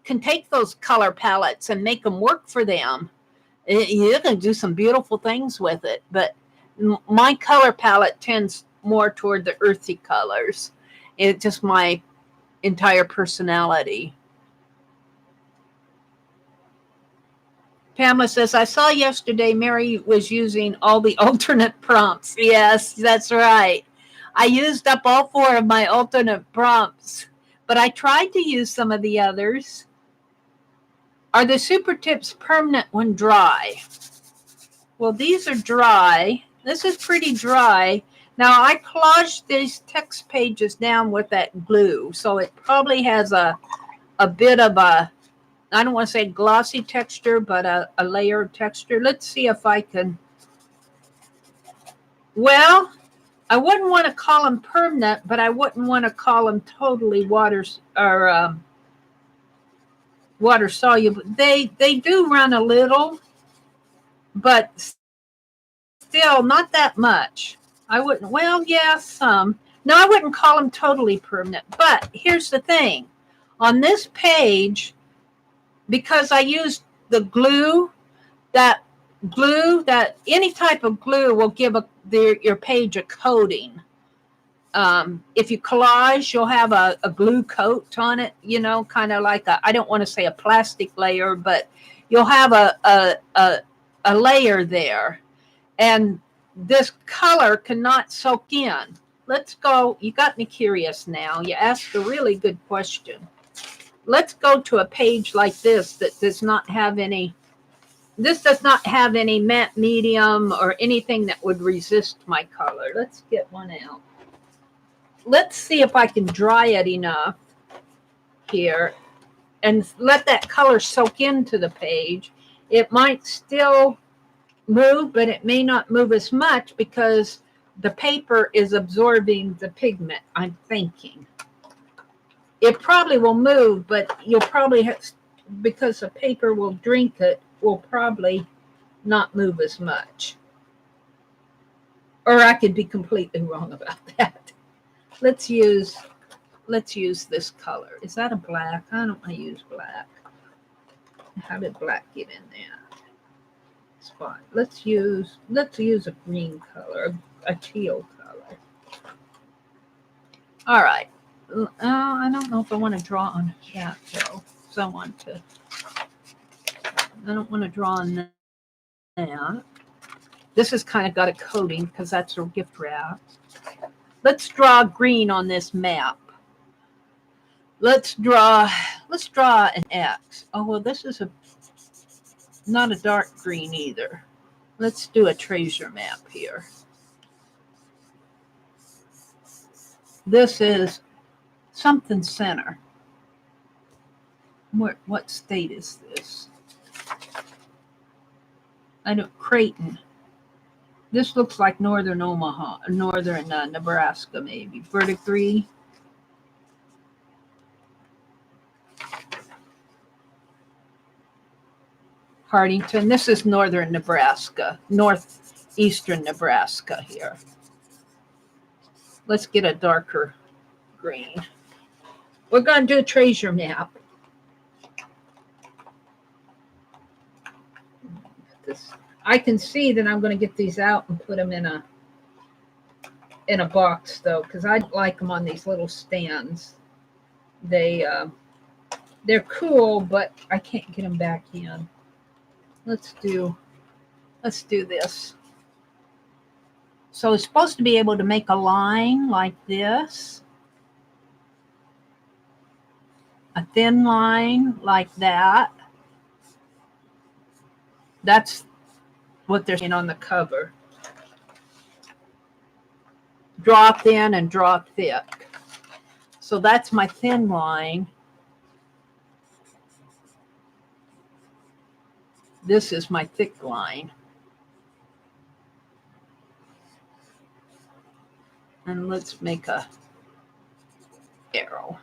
can take those color palettes and make them work for them. You can do some beautiful things with it, but my color palette tends more toward the earthy colors. It's just my entire personality. Pamela says, I saw yesterday Mary was using all the alternate prompts. Yes, that's right. I used up all 4 of my alternate prompts, but I tried to use some of the others. Are the super tips permanent when dry? Well, these are dry. This is pretty dry. Now, I collaged these text pages down with that glue, so it probably has a bit of a, I don't want to say glossy texture, but a layered texture. Let's see if I can. Well, I wouldn't want to call them permanent, but I wouldn't want to call them totally water soluble. They do run a little, but still not that much. I wouldn't, well, yeah, some. No, I wouldn't call them totally permanent. But here's the thing. On this page, because I used the glue, that any type of glue will give your page a coating. If you collage, you'll have a glue coat on it, you know, kind of like I don't want to say a plastic layer, but you'll have a layer there. And this color cannot soak in. Let's go. You got me curious now. You asked a really good question. Let's go to a page like this that does not have any. This does not have any matte medium or anything that would resist my color. Let's get one out. Let's see if I can dry it enough here and let that color soak into the page. It might still move, but it may not move as much because the paper is absorbing the pigment, I'm thinking. It probably will move, but you'll probably have, because the paper will drink it, will probably not move as much. Or I could be completely wrong about that. Let's use this color. Is that a black? I don't want to use black. How did black get in there? Spot. Let's use a green color, a teal color. All right. I don't know if I want to draw on that though. So I don't want to draw on that. This has kind of got a coating because that's a gift wrap. Let's draw green on this map. Let's draw an X. Oh, well, this is not a dark green either. Let's do a treasure map here. This is something center. What state is this? I know, Creighton. This looks like northern Omaha, northern Nebraska, maybe. Verdigris. Hardington. This is northern Nebraska, northeastern Nebraska here. Let's get a darker green. We're going to do a treasure map. I can see that I'm going to get these out and put them in a box though, because I don't like them on these little stands. They're cool, but I can't get them back in. Let's do this. So it's supposed to be able to make a line like this, a thin line like that. That's what they're saying on the cover. Draw thin and draw thick. So that's my thin line. This is my thick line. And let's make a arrow.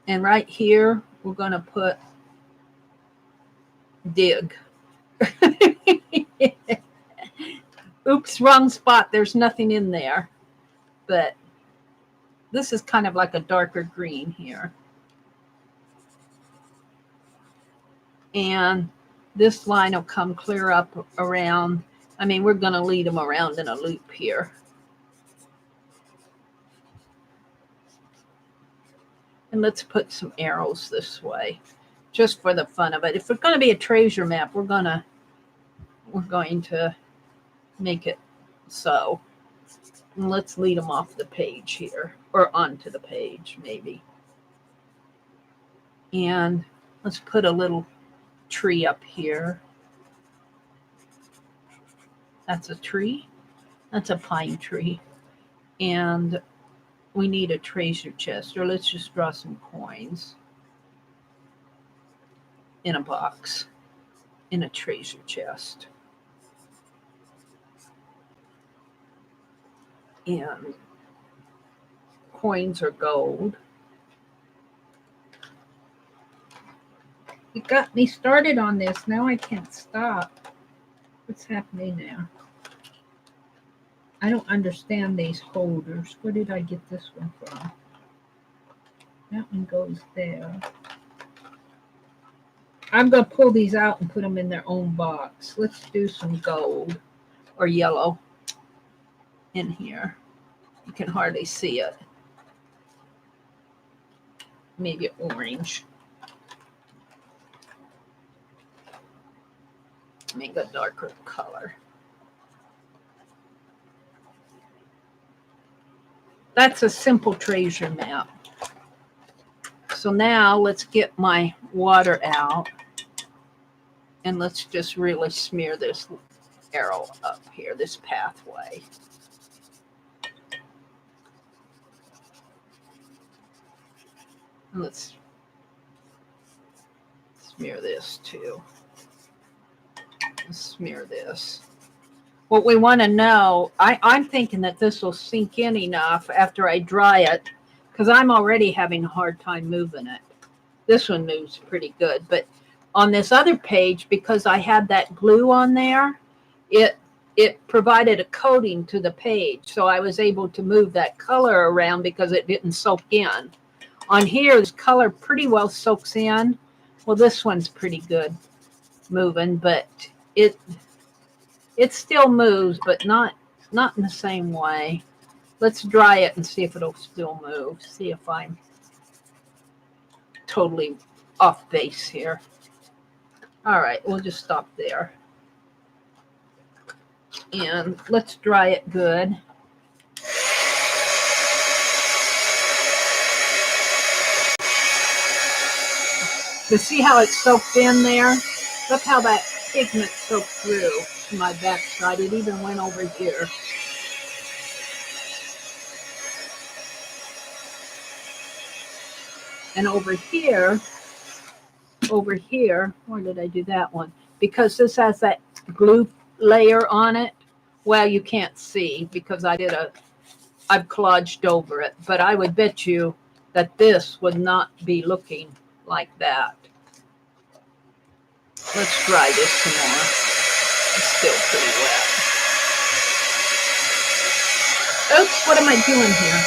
And right here, we're going to put dig. Oops, wrong spot. There's nothing in there. But this is kind of like a darker green here. And this line will come clear up around. I mean, we're going to lead them around in a loop here. And let's put some arrows this way, just for the fun of it. If it's going to be a treasure map, we're going to make it so. And let's lead them off the page here, or onto the page, maybe. And let's put a little tree up here. That's a tree. That's a pine tree. And we need a treasure chest, or let's just draw some coins in a box, in a treasure chest. And coins are gold. You got me started on this. Now I can't stop. What's happening now? I don't understand these holders. Where did I get this one from? That one goes there. I'm going to pull these out and put them in their own box. Let's do some gold or yellow in here. You can hardly see it. Maybe orange. Make a darker color. That's a simple treasure map. So now let's get my water out, and let's just really smear this arrow up here, this pathway. And let's smear this too. Let's smear this. What we want to know, I'm thinking that this will sink in enough after I dry it, because I'm already having a hard time moving it. This one moves pretty good, but on this other page, because I had that glue on there, it provided a coating to the page, so I was able to move that color around because it didn't soak in. On here, this color pretty well soaks in. Well, this one's pretty good moving, but it still moves, but not in the same way. Let's dry it and see if it'll still move. See if I'm totally off base here. All right, we'll just stop there. And let's dry it good. To see how it's soaked in there? Look how that pigment soaked through to my backside. It even went over here. And over here, where did I do that one? Because this has that glue layer on it. Well, you can't see because I've collaged over it. But I would bet you that this would not be looking like that. Let's dry this some more. It's still pretty wet. Oops, what am I doing here?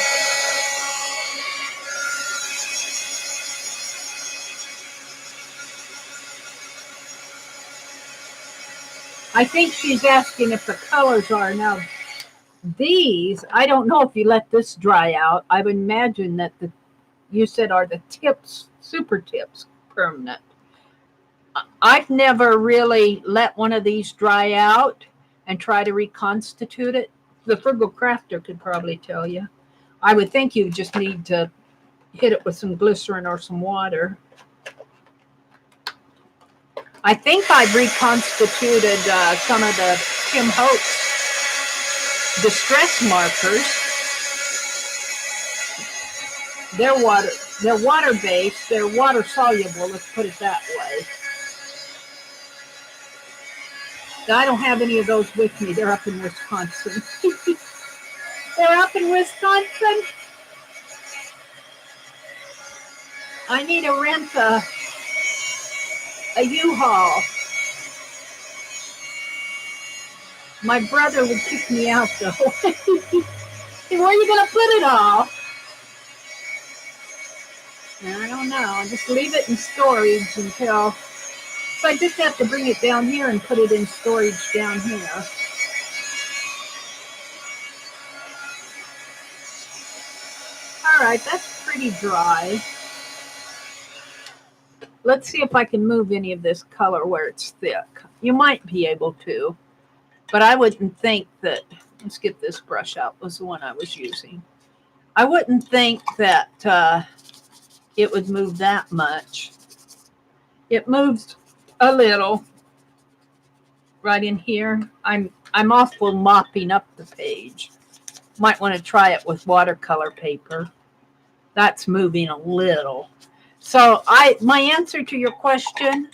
I think she's asking if the colors are now. These, I don't know if you let this dry out. I would imagine that you said are the tips, super tips, permanent. I've never really let one of these dry out and try to reconstitute it. The frugal crafter could probably tell you. I would think you just need to hit it with some glycerin or some water. I think I've reconstituted some of the Tim Holtz distress markers. They're water-based. They're water-soluble, let's put it that way. I don't have any of those with me. They're up in Wisconsin. They're up in Wisconsin. I need to rent a U-Haul. My brother would kick me out, though. Where are you going to put it all? I don't know. I'll just leave it in storage until, so I just have to bring it down here and put it in storage down here. All right, that's pretty dry. Let's see if I can move any of this color where it's thick. You might be able to, but I wouldn't think that, let's get this brush out, was the one I was using. I wouldn't think that it would move that much. It moves a little right in here. I'm awful mopping up the page. Might want to try it with watercolor paper. That's moving a little. So my answer to your question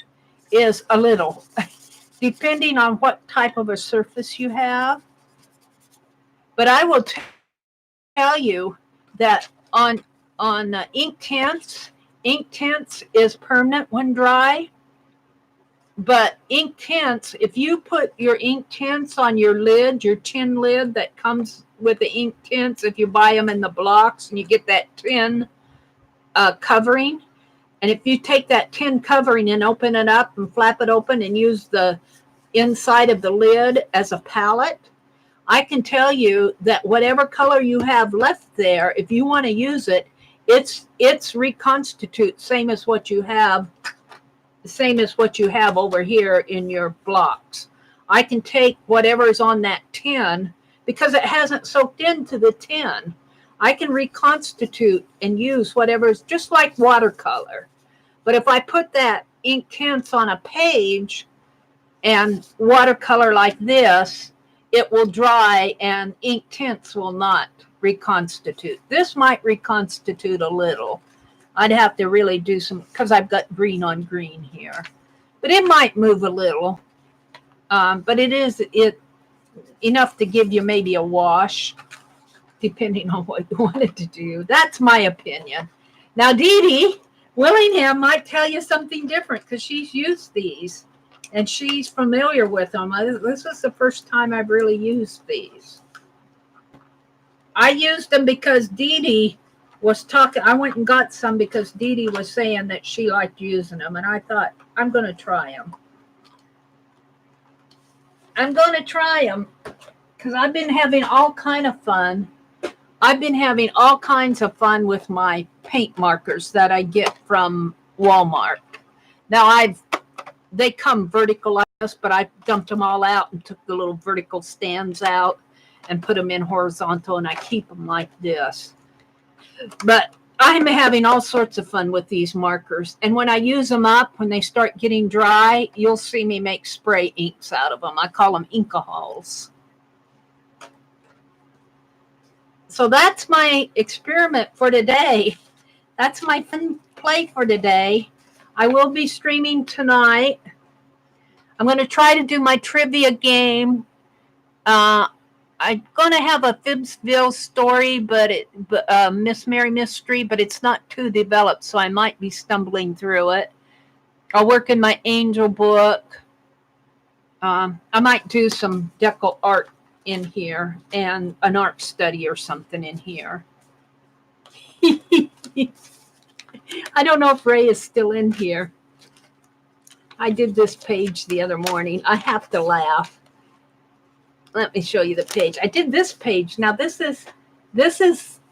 is a little, depending on what type of a surface you have. But I will tell you that on ink tints is permanent when dry. But ink tints, if you put your ink tints on your lid, your tin lid that comes with the ink tints, if you buy them in the blocks and you get that tin covering, and if you take that tin covering and open it up and flap it open and use the inside of the lid as a palette, I can tell you that whatever color you have left there, if you want to use it, it's reconstitute, same as what you have over here in your blocks. I can take whatever is on that tin, because it hasn't soaked into the tin. I can reconstitute and use whatever's, just like watercolor. But if I put that ink tints on a page and watercolor like this, it will dry and ink tints will not reconstitute. This might reconstitute a little. I'd have to really do some, because I've got green on green here. But it might move a little. But it is enough to give you maybe a wash, depending on what you wanted to do. That's my opinion. Now, Dee Dee Willingham might tell you something different, because she's used these and she's familiar with them. This is the first time I've really used these. I used them because Dee Dee was talking. I went and got some because Dee Dee was saying that she liked using them, and I thought, I'm going to try them. I'm going to try them because I've been having all kind of fun. I've been having all kinds of fun with my paint markers that I get from Walmart. Now they come vertical like this, but I dumped them all out and took the little vertical stands out and put them in horizontal, and I keep them like this. But I'm having all sorts of fun with these markers. And when I use them up, when they start getting dry, you'll see me make spray inks out of them. I call them inkaholes. So that's my experiment for today. That's my fun play for today. I will be streaming tonight. I'm going to try to do my trivia game. I'm going to have a Fibsville story, but Miss Mary Mystery, but it's not too developed, so I might be stumbling through it. I'll work in my angel book. I might do some decal art in here and an art study or something in here. I don't know if Ray is still in here. I did this page the other morning. I have to laugh. Let me show you the page. I did this page. Now this is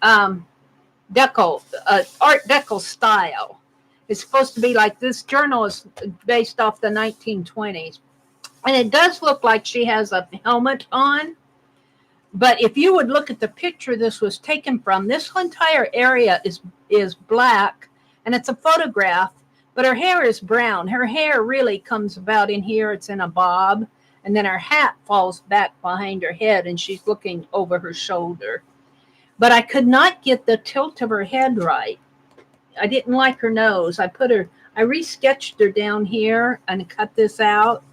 decal, art decal style. It's supposed to be like, this journal is based off the 1920s. And it does look like she has a helmet on. But if you would look at the picture this was taken from, this entire area is black, and it's a photograph, but her hair is brown. Her hair really comes about in here. It's in a bob, and then her hat falls back behind her head, and she's looking over her shoulder. But I could not get the tilt of her head right. I didn't like her nose. I resketched her down here and cut this out,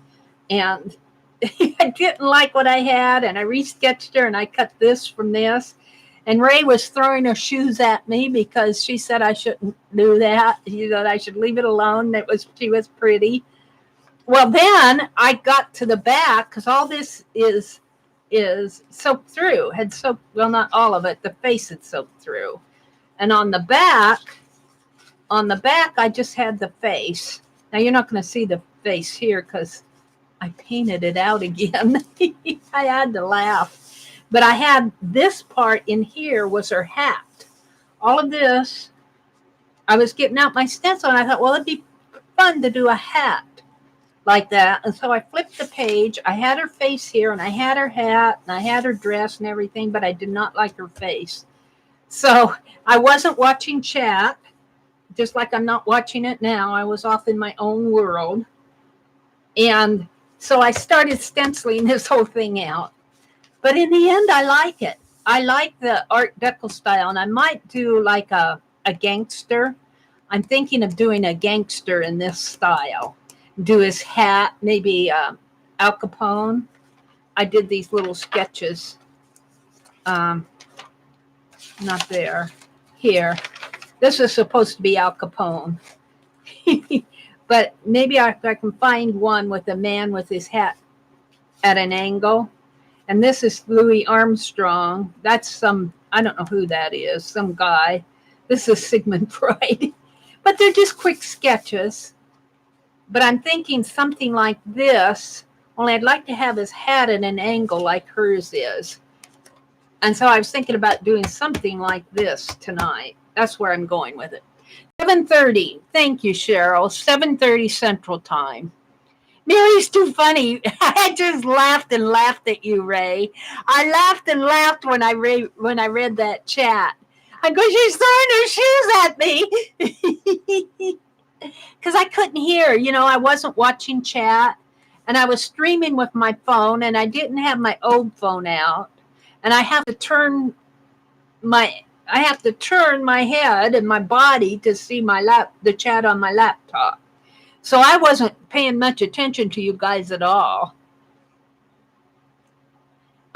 and I didn't like what I had, and I resketched her, and I cut this from this. And Ray was throwing her shoes at me because she said I shouldn't do that. She said I should leave it alone. She was pretty. Well, then I got to the back, because all this is soaked through. Well, not all of it. The face had soaked through. And on the back, on the back, I just had the face. Now, you're not going to see the face here because I painted it out again. I had to laugh. But I had this part in here was her hat. All of this, I was getting out my stencil, and I thought, well, it'd be fun to do a hat like that. And so I flipped the page. I had her face here, and I had her hat, and I had her dress and everything, but I did not like her face. So I wasn't watching chat, just like I'm not watching it now. I was off in my own world. And so I started stenciling this whole thing out. But in the end, I like it. I like the Art Deco style, and I might do like a gangster. I'm thinking of doing a gangster in this style. Do his hat, maybe Al Capone. I did these little sketches. Not there. Here. This is supposed to be Al Capone. But maybe I can find one with a man with his hat at an angle. And this is Louis Armstrong. That's some, I don't know who that is, some guy. This is Sigmund Freud. But they're just quick sketches. But I'm thinking something like this, only I'd like to have his hat at an angle like hers is. And so I was thinking about doing something like this tonight. That's where I'm going with it. 7:30. Thank you, Cheryl. 7:30 Central Time. Mary's too funny. I just laughed and laughed at you, Ray. I laughed and laughed when I read that chat. I go, she's throwing her shoes at me. Because I couldn't hear. You know, I wasn't watching chat. And I was streaming with my phone. And I didn't have my old phone out. And I have to turn my head and my body to see the chat on my laptop. So I wasn't paying much attention to you guys at all.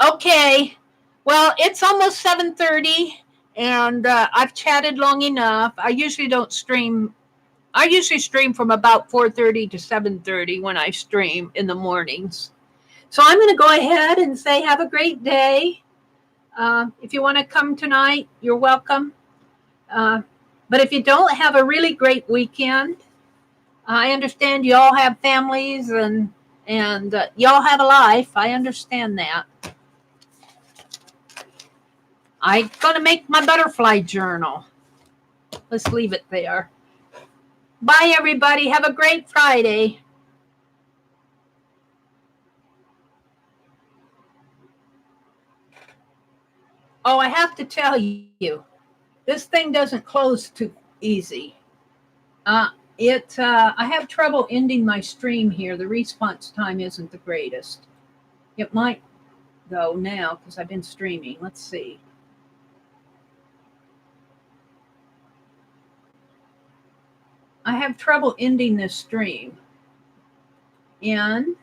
Okay, well, it's almost 7:30, and I've chatted long enough. I usually don't stream. I usually stream from about 4:30 to 7:30 when I stream in the mornings. So I'm going to go ahead and say have a great day. If you want to come tonight, you're welcome. But if you don't, have a really great weekend. I understand you all have families and y'all have a life. I understand that. I'm going to make my butterfly journal. Let's leave it there. Bye, everybody. Have a great Friday. Oh, I have to tell you, this thing doesn't close too easy. I have trouble ending my stream here. The response time isn't the greatest. It might go now because I've been streaming. Let's see. I have trouble ending this stream. And